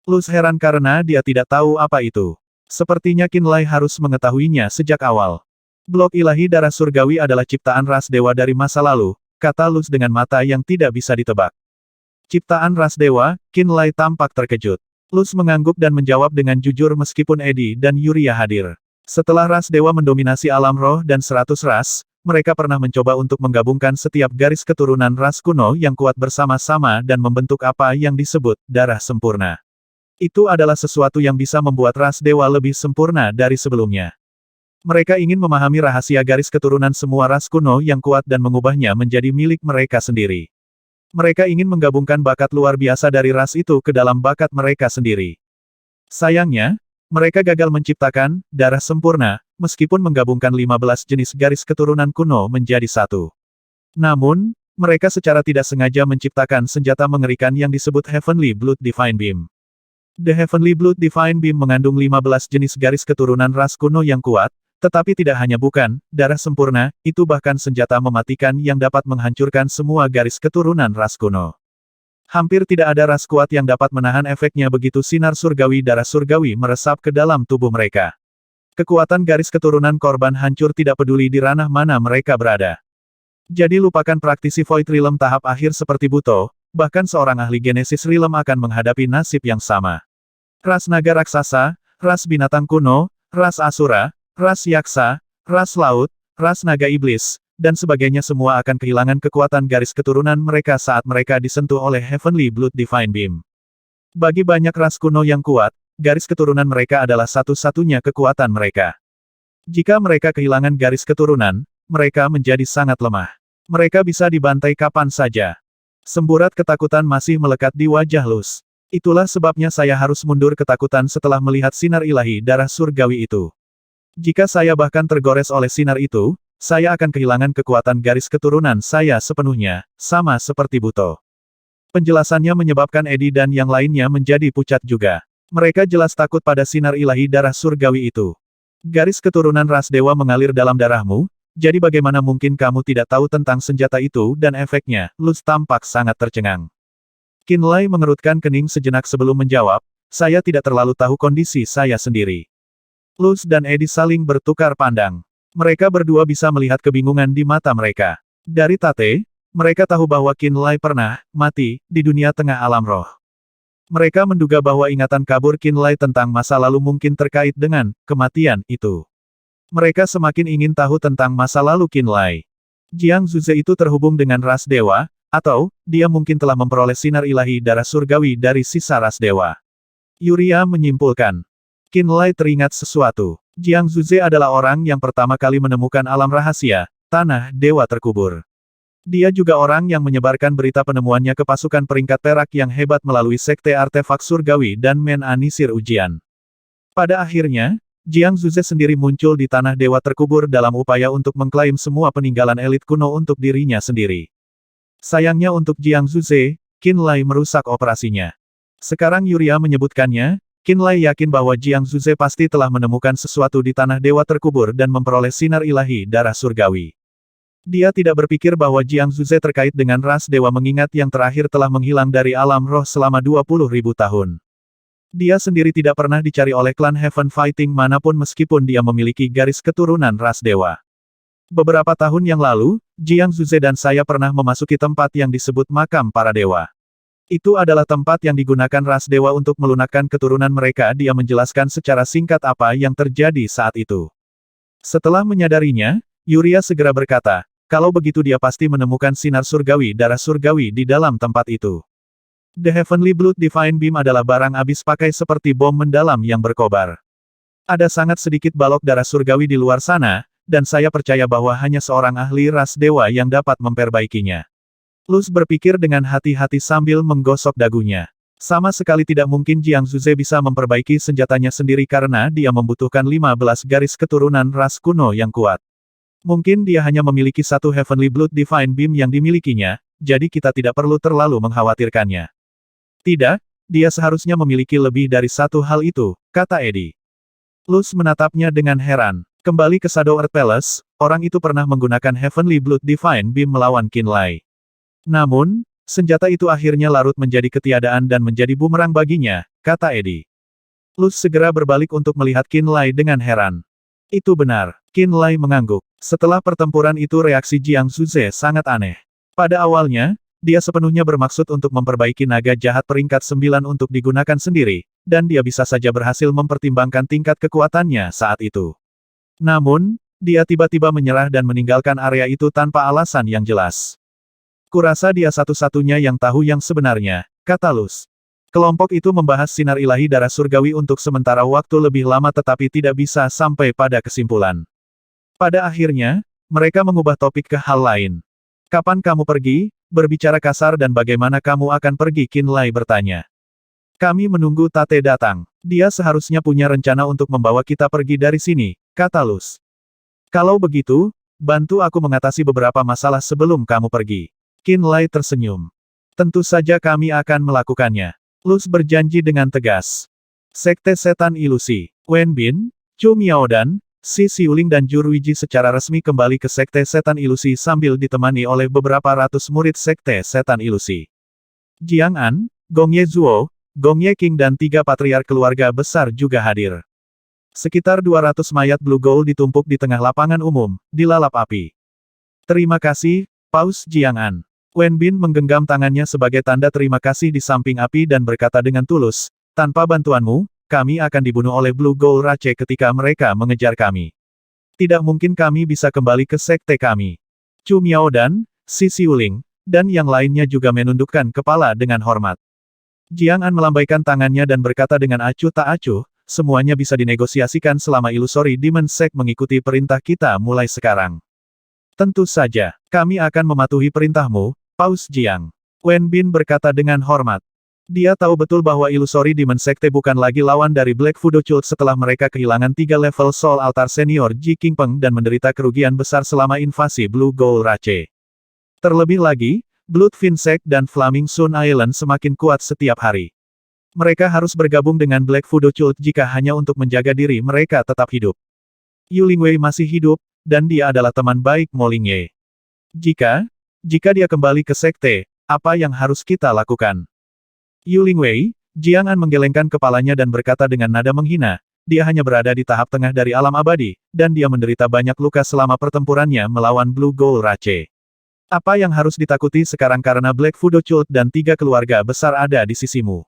Luz heran karena dia tidak tahu apa itu. Sepertinya Qin Lai harus mengetahuinya sejak awal. Blok ilahi darah surgawi adalah ciptaan ras dewa dari masa lalu, kata Luz dengan mata yang tidak bisa ditebak. Ciptaan ras dewa, Qin Lai tampak terkejut. Luz mengangguk dan menjawab dengan jujur meskipun Eddie dan Yuria hadir. Setelah ras dewa mendominasi alam roh dan 100 ras, mereka pernah mencoba untuk menggabungkan setiap garis keturunan ras kuno yang kuat bersama-sama dan membentuk apa yang disebut darah sempurna. Itu adalah sesuatu yang bisa membuat ras dewa lebih sempurna dari sebelumnya. Mereka ingin memahami rahasia garis keturunan semua ras kuno yang kuat dan mengubahnya menjadi milik mereka sendiri. Mereka ingin menggabungkan bakat luar biasa dari ras itu ke dalam bakat mereka sendiri. Sayangnya, mereka gagal menciptakan darah sempurna, meskipun menggabungkan 15 jenis garis keturunan kuno menjadi satu. Namun, mereka secara tidak sengaja menciptakan senjata mengerikan yang disebut Heavenly Blood Divine Beam. The Heavenly Blood Divine Beam mengandung 15 jenis garis keturunan ras kuno yang kuat, tetapi tidak hanya bukan darah sempurna, itu bahkan senjata mematikan yang dapat menghancurkan semua garis keturunan ras kuno. Hampir tidak ada ras kuat yang dapat menahan efeknya begitu sinar surgawi darah surgawi meresap ke dalam tubuh mereka. Kekuatan garis keturunan korban hancur tidak peduli di ranah mana mereka berada. Jadi lupakan praktisi Void Realm tahap akhir seperti Buto, bahkan seorang ahli Genesis Realm akan menghadapi nasib yang sama. Ras naga raksasa, ras binatang kuno, ras asura, ras yaksa, ras laut, ras naga iblis, dan sebagainya semua akan kehilangan kekuatan garis keturunan mereka saat mereka disentuh oleh Heavenly Blood Divine Beam. Bagi banyak ras kuno yang kuat, garis keturunan mereka adalah satu-satunya kekuatan mereka. Jika mereka kehilangan garis keturunan, mereka menjadi sangat lemah. Mereka bisa dibantai kapan saja. Semburat ketakutan masih melekat di wajah Luz. Itulah sebabnya saya harus mundur ketakutan setelah melihat sinar ilahi darah surgawi itu. Jika saya bahkan tergores oleh sinar itu, saya akan kehilangan kekuatan garis keturunan saya sepenuhnya, sama seperti Buto. Penjelasannya menyebabkan Eddie dan yang lainnya menjadi pucat juga. Mereka jelas takut pada sinar ilahi darah surgawi itu. Garis keturunan ras dewa mengalir dalam darahmu, jadi bagaimana mungkin kamu tidak tahu tentang senjata itu dan efeknya? Luz tampak sangat tercengang. Qinlai mengerutkan kening sejenak sebelum menjawab, saya tidak terlalu tahu kondisi saya sendiri. Luz dan Eddie saling bertukar pandang. Mereka berdua bisa melihat kebingungan di mata mereka. Dari Tate, mereka tahu bahwa Qinlai pernah mati di dunia tengah alam roh. Mereka menduga bahwa ingatan kabur Qinlai tentang masa lalu mungkin terkait dengan kematian itu. Mereka semakin ingin tahu tentang masa lalu Qinlai. Jiang Zuze itu terhubung dengan ras dewa, atau dia mungkin telah memperoleh sinar ilahi darah surgawi dari sisa ras dewa. Yuria menyimpulkan. Qinlai teringat sesuatu. Jiang Zuze adalah orang yang pertama kali menemukan alam rahasia, tanah dewa terkubur. Dia juga orang yang menyebarkan berita penemuannya ke pasukan peringkat perak yang hebat melalui sekte artefak surgawi dan menanisir ujian. Pada akhirnya, Jiang Zuze sendiri muncul di tanah dewa terkubur dalam upaya untuk mengklaim semua peninggalan elit kuno untuk dirinya sendiri. Sayangnya untuk Jiang Zuze, Qinlai merusak operasinya. Sekarang Yuria menyebutkannya, Qinlai yakin bahwa Jiang Zuze pasti telah menemukan sesuatu di tanah dewa terkubur dan memperoleh sinar ilahi darah surgawi. Dia tidak berpikir bahwa Jiang Zuze terkait dengan ras dewa mengingat yang terakhir telah menghilang dari alam roh selama 20.000 tahun. Dia sendiri tidak pernah dicari oleh klan Heaven Fighting manapun meskipun dia memiliki garis keturunan ras dewa. Beberapa tahun yang lalu, Jiang Zuze dan saya pernah memasuki tempat yang disebut makam para dewa. Itu adalah tempat yang digunakan ras dewa untuk melunakkan keturunan mereka. Dia menjelaskan secara singkat apa yang terjadi saat itu. Setelah menyadarinya, Yuria segera berkata, kalau begitu dia pasti menemukan sinar surgawi darah surgawi di dalam tempat itu. The Heavenly Blood Divine Beam adalah barang abis pakai seperti bom mendalam yang berkobar. Ada sangat sedikit balok darah surgawi di luar sana, dan saya percaya bahwa hanya seorang ahli ras dewa yang dapat memperbaikinya. Luz berpikir dengan hati-hati sambil menggosok dagunya. Sama sekali tidak mungkin Jiang Zuze bisa memperbaiki senjatanya sendiri karena dia membutuhkan 15 garis keturunan ras kuno yang kuat. Mungkin dia hanya memiliki satu Heavenly Blood Divine Beam yang dimilikinya, jadi kita tidak perlu terlalu mengkhawatirkannya. Tidak, dia seharusnya memiliki lebih dari satu hal itu, kata Eddie. Luz menatapnya dengan heran. Kembali ke Shadow Earth Palace, orang itu pernah menggunakan Heavenly Blood Divine Beam melawan Qinlai. Namun, senjata itu akhirnya larut menjadi ketiadaan dan menjadi bumerang baginya, kata Eddie. Luz segera berbalik untuk melihat Qinlai dengan heran. Itu benar, Qinlai mengangguk. Setelah pertempuran itu reaksi Jiang Zuze sangat aneh. Pada awalnya, dia sepenuhnya bermaksud untuk memperbaiki naga jahat peringkat 9 untuk digunakan sendiri, dan dia bisa saja berhasil mempertimbangkan tingkat kekuatannya saat itu. Namun, dia tiba-tiba menyerah dan meninggalkan area itu tanpa alasan yang jelas. Kurasa dia satu-satunya yang tahu yang sebenarnya, kata Luz. Kelompok itu membahas sinar ilahi darah surgawi untuk sementara waktu lebih lama tetapi tidak bisa sampai pada kesimpulan. Pada akhirnya, mereka mengubah topik ke hal lain. Kapan kamu pergi? Berbicara kasar dan bagaimana kamu akan pergi? Qinlai bertanya. Kami menunggu Tate datang. Dia seharusnya punya rencana untuk membawa kita pergi dari sini, kata Luz. Kalau begitu, bantu aku mengatasi beberapa masalah sebelum kamu pergi. Qinlai tersenyum. Tentu saja kami akan melakukannya. Luz berjanji dengan tegas. Sekte Setan Ilusi, Wen Bin, Chu Miaodan, Si Xiuling dan Jur Wiji secara resmi kembali ke Sekte Setan Ilusi sambil ditemani oleh beberapa ratus murid Sekte Setan Ilusi. Jiang An, Gong Ye Zuo, Gong Ye King dan 3 patriark keluarga besar juga hadir. Sekitar 200 mayat Blue Gold ditumpuk di tengah lapangan umum, dilalap api. Terima kasih, Paus Jiang An. Wen Bin menggenggam tangannya sebagai tanda terima kasih di samping api dan berkata dengan tulus, tanpa bantuanmu, kami akan dibunuh oleh Blue Gold Rache ketika mereka mengejar kami. Tidak mungkin kami bisa kembali ke sekte kami. Chu Miaodan, Si Xiuling, dan yang lainnya juga menundukkan kepala dengan hormat. Jiang An melambaikan tangannya dan berkata dengan acuh tak acuh, semuanya bisa dinegosiasikan selama Illusory Demon Sect mengikuti perintah kita mulai sekarang. Tentu saja, kami akan mematuhi perintahmu, Paus Jiang. Wen Bin berkata dengan hormat. Dia tahu betul bahwa Illusory Demon Secte bukan lagi lawan dari Black Fudo Cult setelah mereka kehilangan 3 level Soul Altar Senior Ji Qingpeng dan menderita kerugian besar selama invasi Blue Gold Rache. Terlebih lagi, Bloodfin Sect dan Flaming Sun Island semakin kuat setiap hari. Mereka harus bergabung dengan Black Fudo Cult jika hanya untuk menjaga diri mereka tetap hidup. Yu Lingwei masih hidup, dan dia adalah teman baik Mo Lingye. Jika dia kembali ke sekte, apa yang harus kita lakukan? Yu Lingwei, Jiang An menggelengkan kepalanya dan berkata dengan nada menghina, dia hanya berada di tahap tengah dari alam abadi, dan dia menderita banyak luka selama pertempurannya melawan Blue Gold Rache. Apa yang harus ditakuti sekarang karena Black Fudo Cult dan 3 keluarga besar ada di sisimu?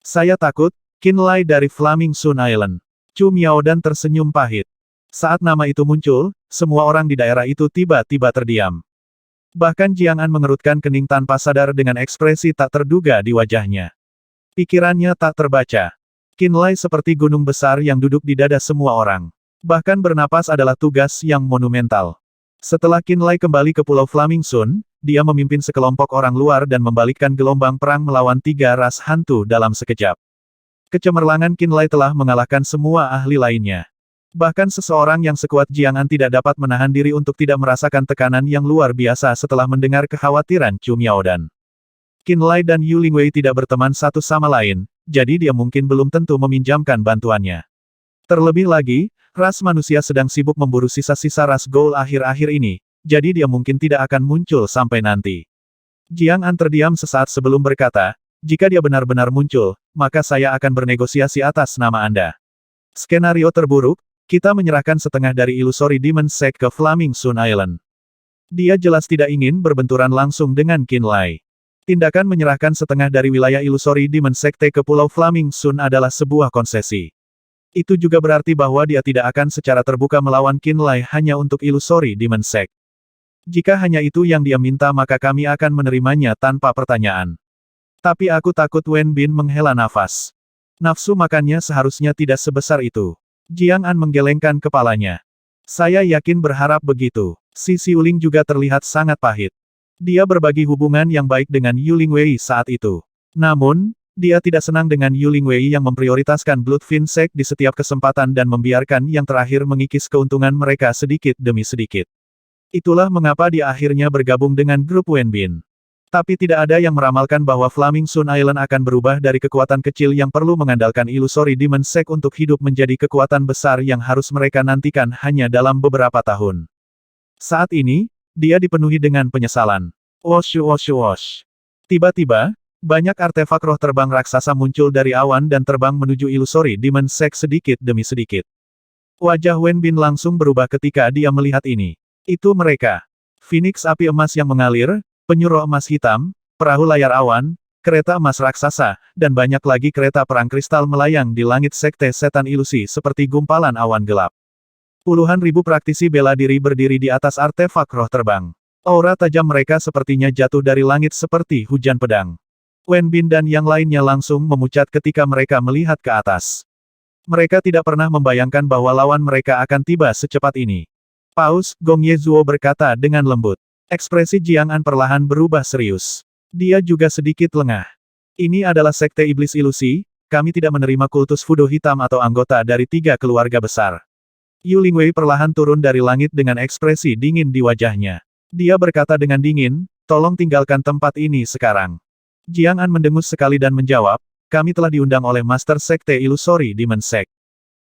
Saya takut, Qin Lai dari Flaming Sun Island. Chu Miaodan tersenyum pahit. Saat nama itu muncul, semua orang di daerah itu tiba-tiba terdiam. Bahkan Jiang An mengerutkan kening tanpa sadar dengan ekspresi tak terduga di wajahnya. Pikirannya tak terbaca. Qin Lai seperti gunung besar yang duduk di dada semua orang. Bahkan bernapas adalah tugas yang monumental. Setelah Qin Lai kembali ke Pulau Flaming Sun, dia memimpin sekelompok orang luar dan membalikkan gelombang perang melawan 3 ras hantu dalam sekejap. Kecemerlangan Qin Lai telah mengalahkan semua ahli lainnya. Bahkan seseorang yang sekuat Jiang An tidak dapat menahan diri untuk tidak merasakan tekanan yang luar biasa setelah mendengar kekhawatiran Chu Miaodan. Qin Lai dan Yu Lingwei tidak berteman satu sama lain, jadi dia mungkin belum tentu meminjamkan bantuannya. Terlebih lagi, ras manusia sedang sibuk memburu sisa-sisa ras Gold akhir-akhir ini, jadi dia mungkin tidak akan muncul sampai nanti. Jiang An terdiam sesaat sebelum berkata, jika dia benar-benar muncul, maka saya akan bernegosiasi atas nama Anda. Skenario terburuk, kita menyerahkan setengah dari Illusory Demon Sect ke Flaming Sun Island. Dia jelas tidak ingin berbenturan langsung dengan Qin Lai. Tindakan menyerahkan setengah dari wilayah Illusory Demon Secte ke Pulau Flaming Sun adalah sebuah konsesi. Itu juga berarti bahwa dia tidak akan secara terbuka melawan Qin Lai hanya untuk Illusory Demon Sect. Jika hanya itu yang dia minta maka kami akan menerimanya tanpa pertanyaan. Tapi aku takut Wen Bin menghela nafas. Nafsu makannya seharusnya tidak sebesar itu. Jiang An menggelengkan kepalanya. Saya yakin berharap begitu. Si Xiuling juga terlihat sangat pahit. Dia berbagi hubungan yang baik dengan Yu Lingwei saat itu. Namun, dia tidak senang dengan Yu Lingwei yang memprioritaskan Bloodfin Sect di setiap kesempatan dan membiarkan yang terakhir mengikis keuntungan mereka sedikit demi sedikit. Itulah mengapa dia akhirnya bergabung dengan grup Wen Bin. Tapi tidak ada yang meramalkan bahwa Flaming Sun Island akan berubah dari kekuatan kecil yang perlu mengandalkan Illusory Demon Sect untuk hidup menjadi kekuatan besar yang harus mereka nantikan hanya dalam beberapa tahun. Saat ini, dia dipenuhi dengan penyesalan. Wosh wosh wosh. Tiba-tiba, banyak artefak roh terbang raksasa muncul dari awan dan terbang menuju Illusory Demon Sect sedikit demi sedikit. Wajah Wen Bin langsung berubah ketika dia melihat ini. Itu mereka. Phoenix api emas yang mengalir, penyuruh emas hitam, perahu layar awan, kereta emas raksasa, dan banyak lagi kereta perang kristal melayang di langit sekte setan ilusi seperti gumpalan awan gelap. Puluhan ribu praktisi bela diri berdiri di atas artefak roh terbang. Aura tajam mereka sepertinya jatuh dari langit seperti hujan pedang. Wen Bin dan yang lainnya langsung memucat ketika mereka melihat ke atas. Mereka tidak pernah membayangkan bahwa lawan mereka akan tiba secepat ini. Paus, Gong Ye Zuo berkata dengan lembut. Ekspresi Jiang An perlahan berubah serius. Dia juga sedikit lengah. Ini adalah sekte iblis ilusi, kami tidak menerima kultus Fudo hitam atau anggota dari 3 keluarga besar. Yu Lingwei perlahan turun dari langit dengan ekspresi dingin di wajahnya. Dia berkata dengan dingin, tolong tinggalkan tempat ini sekarang. Jiang An mendengus sekali dan menjawab, kami telah diundang oleh Master Sekte Illusory Demon Sect.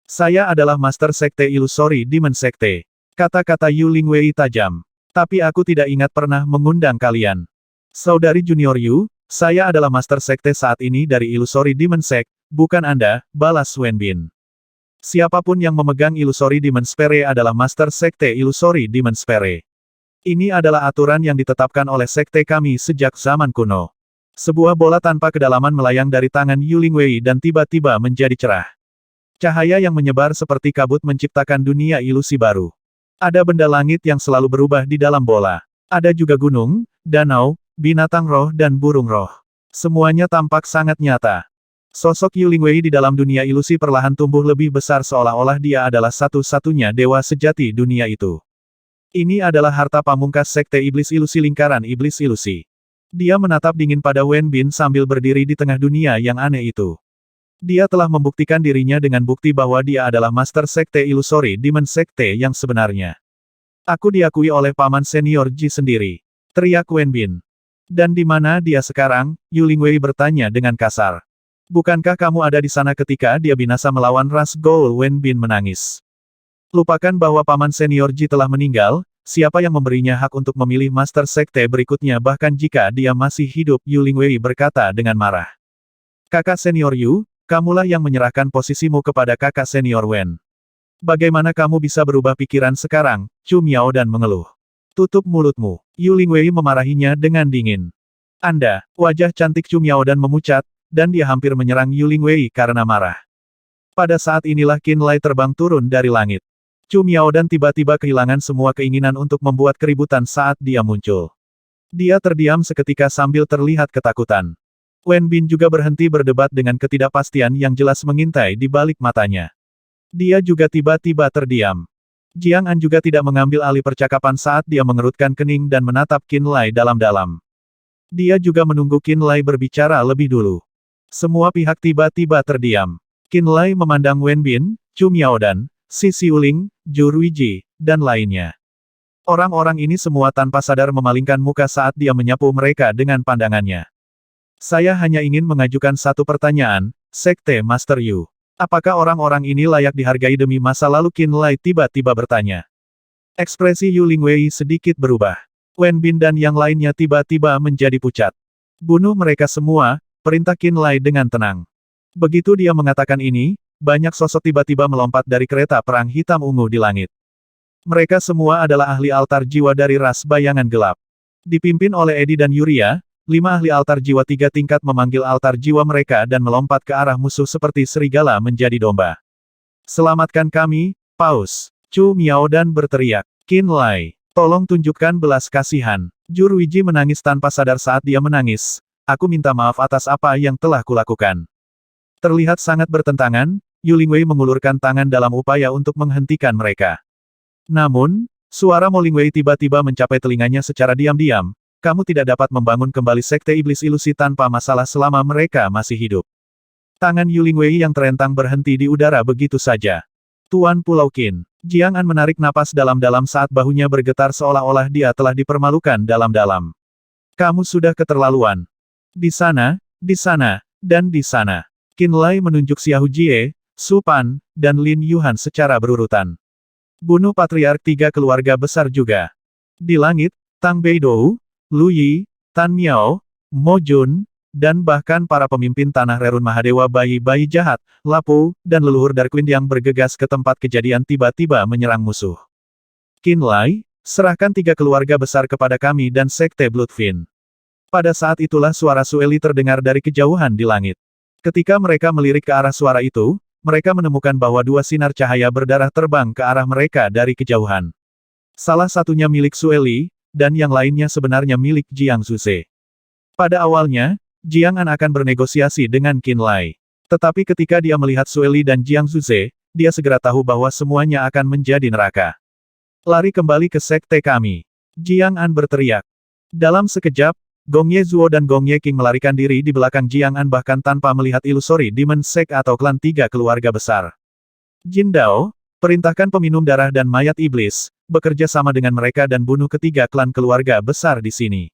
Saya adalah Master Sekte Illusory Demon Secte. Kata-kata Yu Lingwei tajam. Tapi aku tidak ingat pernah mengundang kalian. Saudari Junior Yu, saya adalah Master Sekte saat ini dari Illusory Demon Sect, bukan Anda, balas Wen Bin. Siapapun yang memegang Illusory Demon Sphere adalah Master Sekte Illusory Demon Sphere. Ini adalah aturan yang ditetapkan oleh sekte kami sejak zaman kuno. Sebuah bola tanpa kedalaman melayang dari tangan Yu Lingwei dan tiba-tiba menjadi cerah. Cahaya yang menyebar seperti kabut menciptakan dunia ilusi baru. Ada benda langit yang selalu berubah di dalam bola. Ada juga gunung, danau, binatang roh dan burung roh. Semuanya tampak sangat nyata. Sosok Yu Lingwei di dalam dunia ilusi perlahan tumbuh lebih besar seolah-olah dia adalah satu-satunya dewa sejati dunia itu. Ini adalah harta pamungkas Sekte Iblis Ilusi Lingkaran Iblis Ilusi. Dia menatap dingin pada Wen Bin sambil berdiri di tengah dunia yang aneh itu. Dia telah membuktikan dirinya dengan bukti bahwa dia adalah Master Sekte Ilusori Demon Sekte yang sebenarnya. Aku diakui oleh paman senior Ji sendiri. Teriak Wen Bin. Dan di mana dia sekarang? Yu Lingwei bertanya dengan kasar. Bukankah kamu ada di sana ketika dia binasa melawan ras Goul? Wen Bin menangis. Lupakan bahwa paman senior Ji telah meninggal, siapa yang memberinya hak untuk memilih Master Sekte berikutnya bahkan jika dia masih hidup? Yu Lingwei berkata dengan marah. Kakak senior Yu, kamulah yang menyerahkan posisimu kepada kakak senior Wen. Bagaimana kamu bisa berubah pikiran sekarang? Chu Miaodan mengeluh. Tutup mulutmu. Yu Lingwei memarahinya dengan dingin. Anda, wajah cantik Chu Miaodan memucat, dan dia hampir menyerang Yu Lingwei karena marah. Pada saat inilah Qin Lai terbang turun dari langit. Chu Miaodan tiba-tiba kehilangan semua keinginan untuk membuat keributan saat dia muncul. Dia terdiam seketika sambil terlihat ketakutan. Wen Bin juga berhenti berdebat dengan ketidakpastian yang jelas mengintai di balik matanya. Dia juga tiba-tiba terdiam. Jiang An juga tidak mengambil alih percakapan saat dia mengerutkan kening dan menatap Qin Lai dalam-dalam. Dia juga menunggu Qin Lai berbicara lebih dulu. Semua pihak tiba-tiba terdiam. Qin Lai memandang Wen Bin, Chu Miaodan, Xi Xiuling, Zhu Ruiji, dan lainnya. Orang-orang ini semua tanpa sadar memalingkan muka saat dia menyapu mereka dengan pandangannya. Saya hanya ingin mengajukan satu pertanyaan, Sekte Master Yu. Apakah orang-orang ini layak dihargai demi masa lalu? Qin Lai tiba-tiba bertanya. Ekspresi Yu Lingwei sedikit berubah. Wen Bin dan yang lainnya tiba-tiba menjadi pucat. Bunuh mereka semua, perintah Qin Lai dengan tenang. Begitu dia mengatakan ini, banyak sosok tiba-tiba melompat dari kereta perang hitam ungu di langit. Mereka semua adalah ahli altar jiwa dari ras bayangan gelap. Dipimpin oleh Edi dan Yuria, 5 ahli altar jiwa 3 tingkat memanggil altar jiwa mereka dan melompat ke arah musuh seperti serigala menjadi domba. Selamatkan kami, Paus. Chu Miaodan berteriak. Qin Lai, tolong tunjukkan belas kasihan. Zhu Ruiji menangis tanpa sadar saat dia menangis. Aku minta maaf atas apa yang telah kulakukan. Terlihat sangat bertentangan, Yu Lingwei mengulurkan tangan dalam upaya untuk menghentikan mereka. Namun, suara Mo Lingwei tiba-tiba mencapai telinganya secara diam-diam. Kamu tidak dapat membangun kembali Sekte Iblis Ilusi tanpa masalah selama mereka masih hidup. Tangan Yu Lingwei yang terentang berhenti di udara begitu saja. Tuan Pulau Qin. Jiang An menarik napas dalam-dalam saat bahunya bergetar seolah-olah dia telah dipermalukan dalam-dalam. Kamu sudah keterlaluan. Di sana, dan di sana. Qin Lai menunjuk Xiahou Jie, Su Pan, dan Lin Yuhan secara berurutan. Bunuh Patriark 3 keluarga besar juga. Di langit, Tang Beidou, Lu Yi, Tan Miao, Mo Jun, dan bahkan para pemimpin tanah Rerun Mahadewa bayi-bayi jahat, Lapu, dan leluhur Darkwing yang bergegas ke tempat kejadian tiba-tiba menyerang musuh. Qin Lai, serahkan 3 keluarga besar kepada kami dan Sekte Bloodfin. Pada saat itulah suara Sueli terdengar dari kejauhan di langit. Ketika mereka melirik ke arah suara itu, mereka menemukan bahwa 2 sinar cahaya berdarah terbang ke arah mereka dari kejauhan. Salah satunya milik Sueli, dan yang lainnya sebenarnya milik Jiang Zuze. Pada awalnya, Jiang An akan bernegosiasi dengan Qin Lai. Tetapi ketika dia melihat Sueli dan Jiang Zuze, dia segera tahu bahwa semuanya akan menjadi neraka. Lari kembali ke sekte kami. Jiang An berteriak. Dalam sekejap, Gong Ye Zuo dan Gong Ye King melarikan diri di belakang Jiang An bahkan tanpa melihat ilusori Demon Sect atau klan 3 keluarga besar. Jin Dao, perintahkan peminum darah dan mayat iblis, bekerja sama dengan mereka dan bunuh ketiga klan keluarga besar di sini.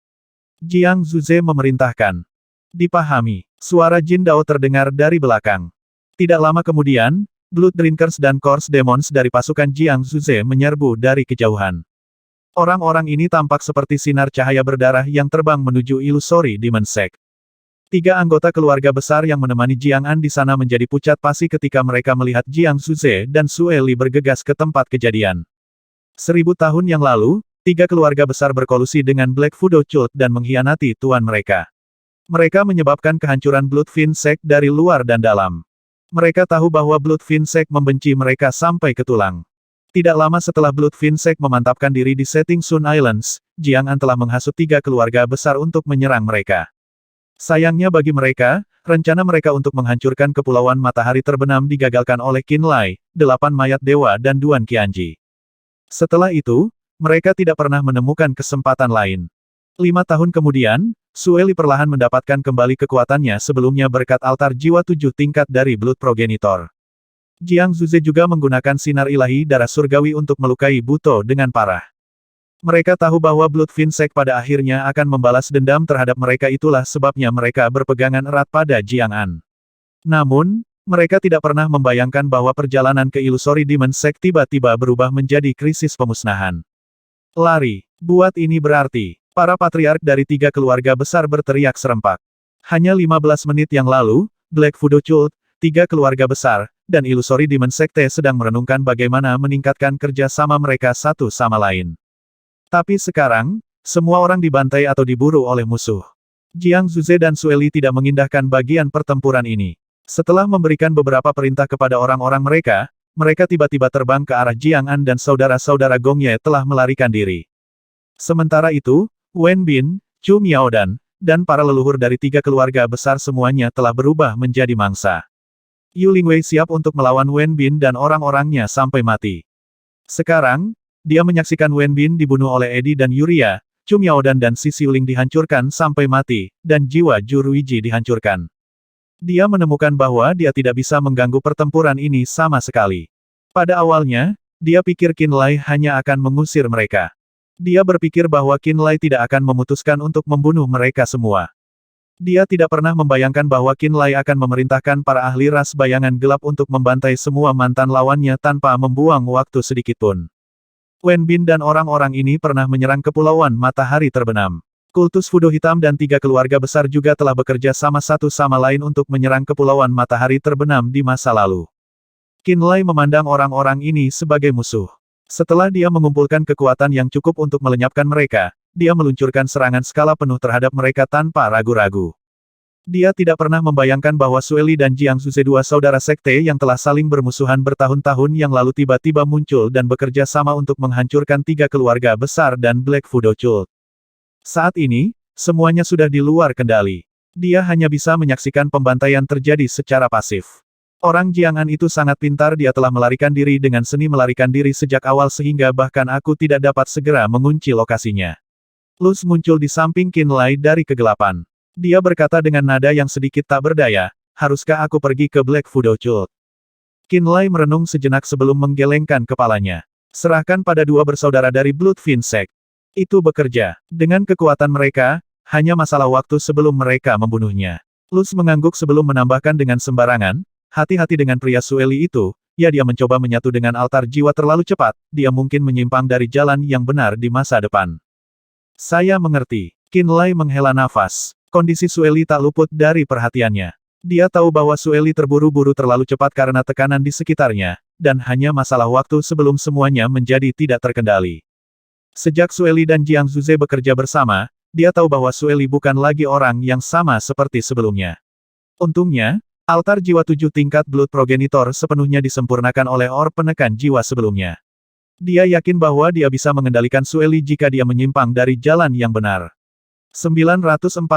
Jiang Zuze memerintahkan. Dipahami. Suara Jin Dao terdengar dari belakang. Tidak lama kemudian, Blood Drinkers dan Course Demons dari pasukan Jiang Zuze menyerbu dari kejauhan. Orang-orang ini tampak seperti sinar cahaya berdarah yang terbang menuju ilusori Demon Sect. 3 anggota keluarga besar yang menemani Jiang An di sana menjadi pucat pasi ketika mereka melihat Jiang Zuze dan Sueli bergegas ke tempat kejadian. 1000 tahun yang lalu, 3 keluarga besar berkolusi dengan Black Fudo Cult dan mengkhianati tuan mereka. Mereka menyebabkan kehancuran Bloodfin Sect dari luar dan dalam. Mereka tahu bahwa Bloodfin Sect membenci mereka sampai ke tulang. Tidak lama setelah Bloodfin Sect memantapkan diri di setting Sun Islands, Jiang An telah menghasut 3 keluarga besar untuk menyerang mereka. Sayangnya bagi mereka, rencana mereka untuk menghancurkan Kepulauan Matahari Terbenam digagalkan oleh Qin Lai, 8 mayat dewa dan Duan Qianji. Setelah itu, mereka tidak pernah menemukan kesempatan lain. 5 tahun kemudian, Sueli perlahan mendapatkan kembali kekuatannya sebelumnya berkat altar jiwa 7 tingkat dari Blood Progenitor. Jiang Zuze juga menggunakan sinar ilahi darah surgawi untuk melukai Buto dengan parah. Mereka tahu bahwa Blood Finsek pada akhirnya akan membalas dendam terhadap mereka, itulah sebabnya mereka berpegangan erat pada Jiang An. Namun, mereka tidak pernah membayangkan bahwa perjalanan ke Illusory Demon Sect tiba-tiba berubah menjadi krisis pemusnahan. Lari, buat ini berarti, para patriark dari 3 keluarga besar berteriak serempak. Hanya 15 menit yang lalu, Black Fudo Cult, 3 keluarga besar, dan Illusory Demon Sekte sedang merenungkan bagaimana meningkatkan kerja sama mereka satu sama lain. Tapi sekarang, semua orang dibantai atau diburu oleh musuh. Jiang Zuze dan Sueli tidak mengindahkan bagian pertempuran ini. Setelah memberikan beberapa perintah kepada orang-orang mereka, mereka tiba-tiba terbang ke arah Jiang An dan saudara-saudara Gong Ye telah melarikan diri. Sementara itu, Wen Bin, Chu Miaodan, dan para leluhur dari 3 keluarga besar semuanya telah berubah menjadi mangsa. Yu Lingwei siap untuk melawan Wen Bin dan orang-orangnya sampai mati. Sekarang, dia menyaksikan Wen Bin dibunuh oleh Eddie dan Yuria, Chu Miaodan dan Si Xiuling dihancurkan sampai mati, dan jiwa Ju Ruiji dihancurkan. Dia menemukan bahwa dia tidak bisa mengganggu pertempuran ini sama sekali. Pada awalnya, dia pikir Qin Lai hanya akan mengusir mereka. Dia berpikir bahwa Qin Lai tidak akan memutuskan untuk membunuh mereka semua. Dia tidak pernah membayangkan bahwa Qin Lai akan memerintahkan para ahli ras bayangan gelap untuk membantai semua mantan lawannya tanpa membuang waktu sedikitpun. Wen Bin dan orang-orang ini pernah menyerang Kepulauan Matahari Terbenam. Kultus Fudo Hitam dan 3 keluarga besar juga telah bekerja sama satu sama lain untuk menyerang Kepulauan Matahari Terbenam di masa lalu. Qin Lai memandang orang-orang ini sebagai musuh. Setelah dia mengumpulkan kekuatan yang cukup untuk melenyapkan mereka, dia meluncurkan serangan skala penuh terhadap mereka tanpa ragu-ragu. Dia tidak pernah membayangkan bahwa Sueli dan Jiang Zuze, 2 saudara sekte yang telah saling bermusuhan bertahun-tahun yang lalu, tiba-tiba muncul dan bekerja sama untuk menghancurkan 3 keluarga besar dan Black Fudo Cult. Saat ini, semuanya sudah di luar kendali. Dia hanya bisa menyaksikan pembantaian terjadi secara pasif. Orang Jiang An itu sangat pintar, dia telah melarikan diri dengan seni melarikan diri sejak awal sehingga bahkan aku tidak dapat segera mengunci lokasinya. Luz muncul di samping Qin Lai dari kegelapan. Dia berkata dengan nada yang sedikit tak berdaya, haruskah aku pergi ke Black Fudo Cult? Qin Lai merenung sejenak sebelum menggelengkan kepalanya. Serahkan pada 2 bersaudara dari Blood Finsek. Itu bekerja. Dengan kekuatan mereka, hanya masalah waktu sebelum mereka membunuhnya. Luz mengangguk sebelum menambahkan dengan sembarangan, hati-hati dengan pria Sueli itu, ya dia mencoba menyatu dengan altar jiwa terlalu cepat, dia mungkin menyimpang dari jalan yang benar di masa depan. Saya mengerti. Qin Lai menghela nafas. Kondisi Sueli tak luput dari perhatiannya. Dia tahu bahwa Sueli terburu-buru terlalu cepat karena tekanan di sekitarnya, dan hanya masalah waktu sebelum semuanya menjadi tidak terkendali. Sejak Sueli dan Jiang Zuze bekerja bersama, dia tahu bahwa Sueli bukan lagi orang yang sama seperti sebelumnya. Untungnya, altar jiwa 7 tingkat Blood Progenitor sepenuhnya disempurnakan oleh orb penekan jiwa sebelumnya. Dia yakin bahwa dia bisa mengendalikan Sueli jika dia menyimpang dari jalan yang benar. 940.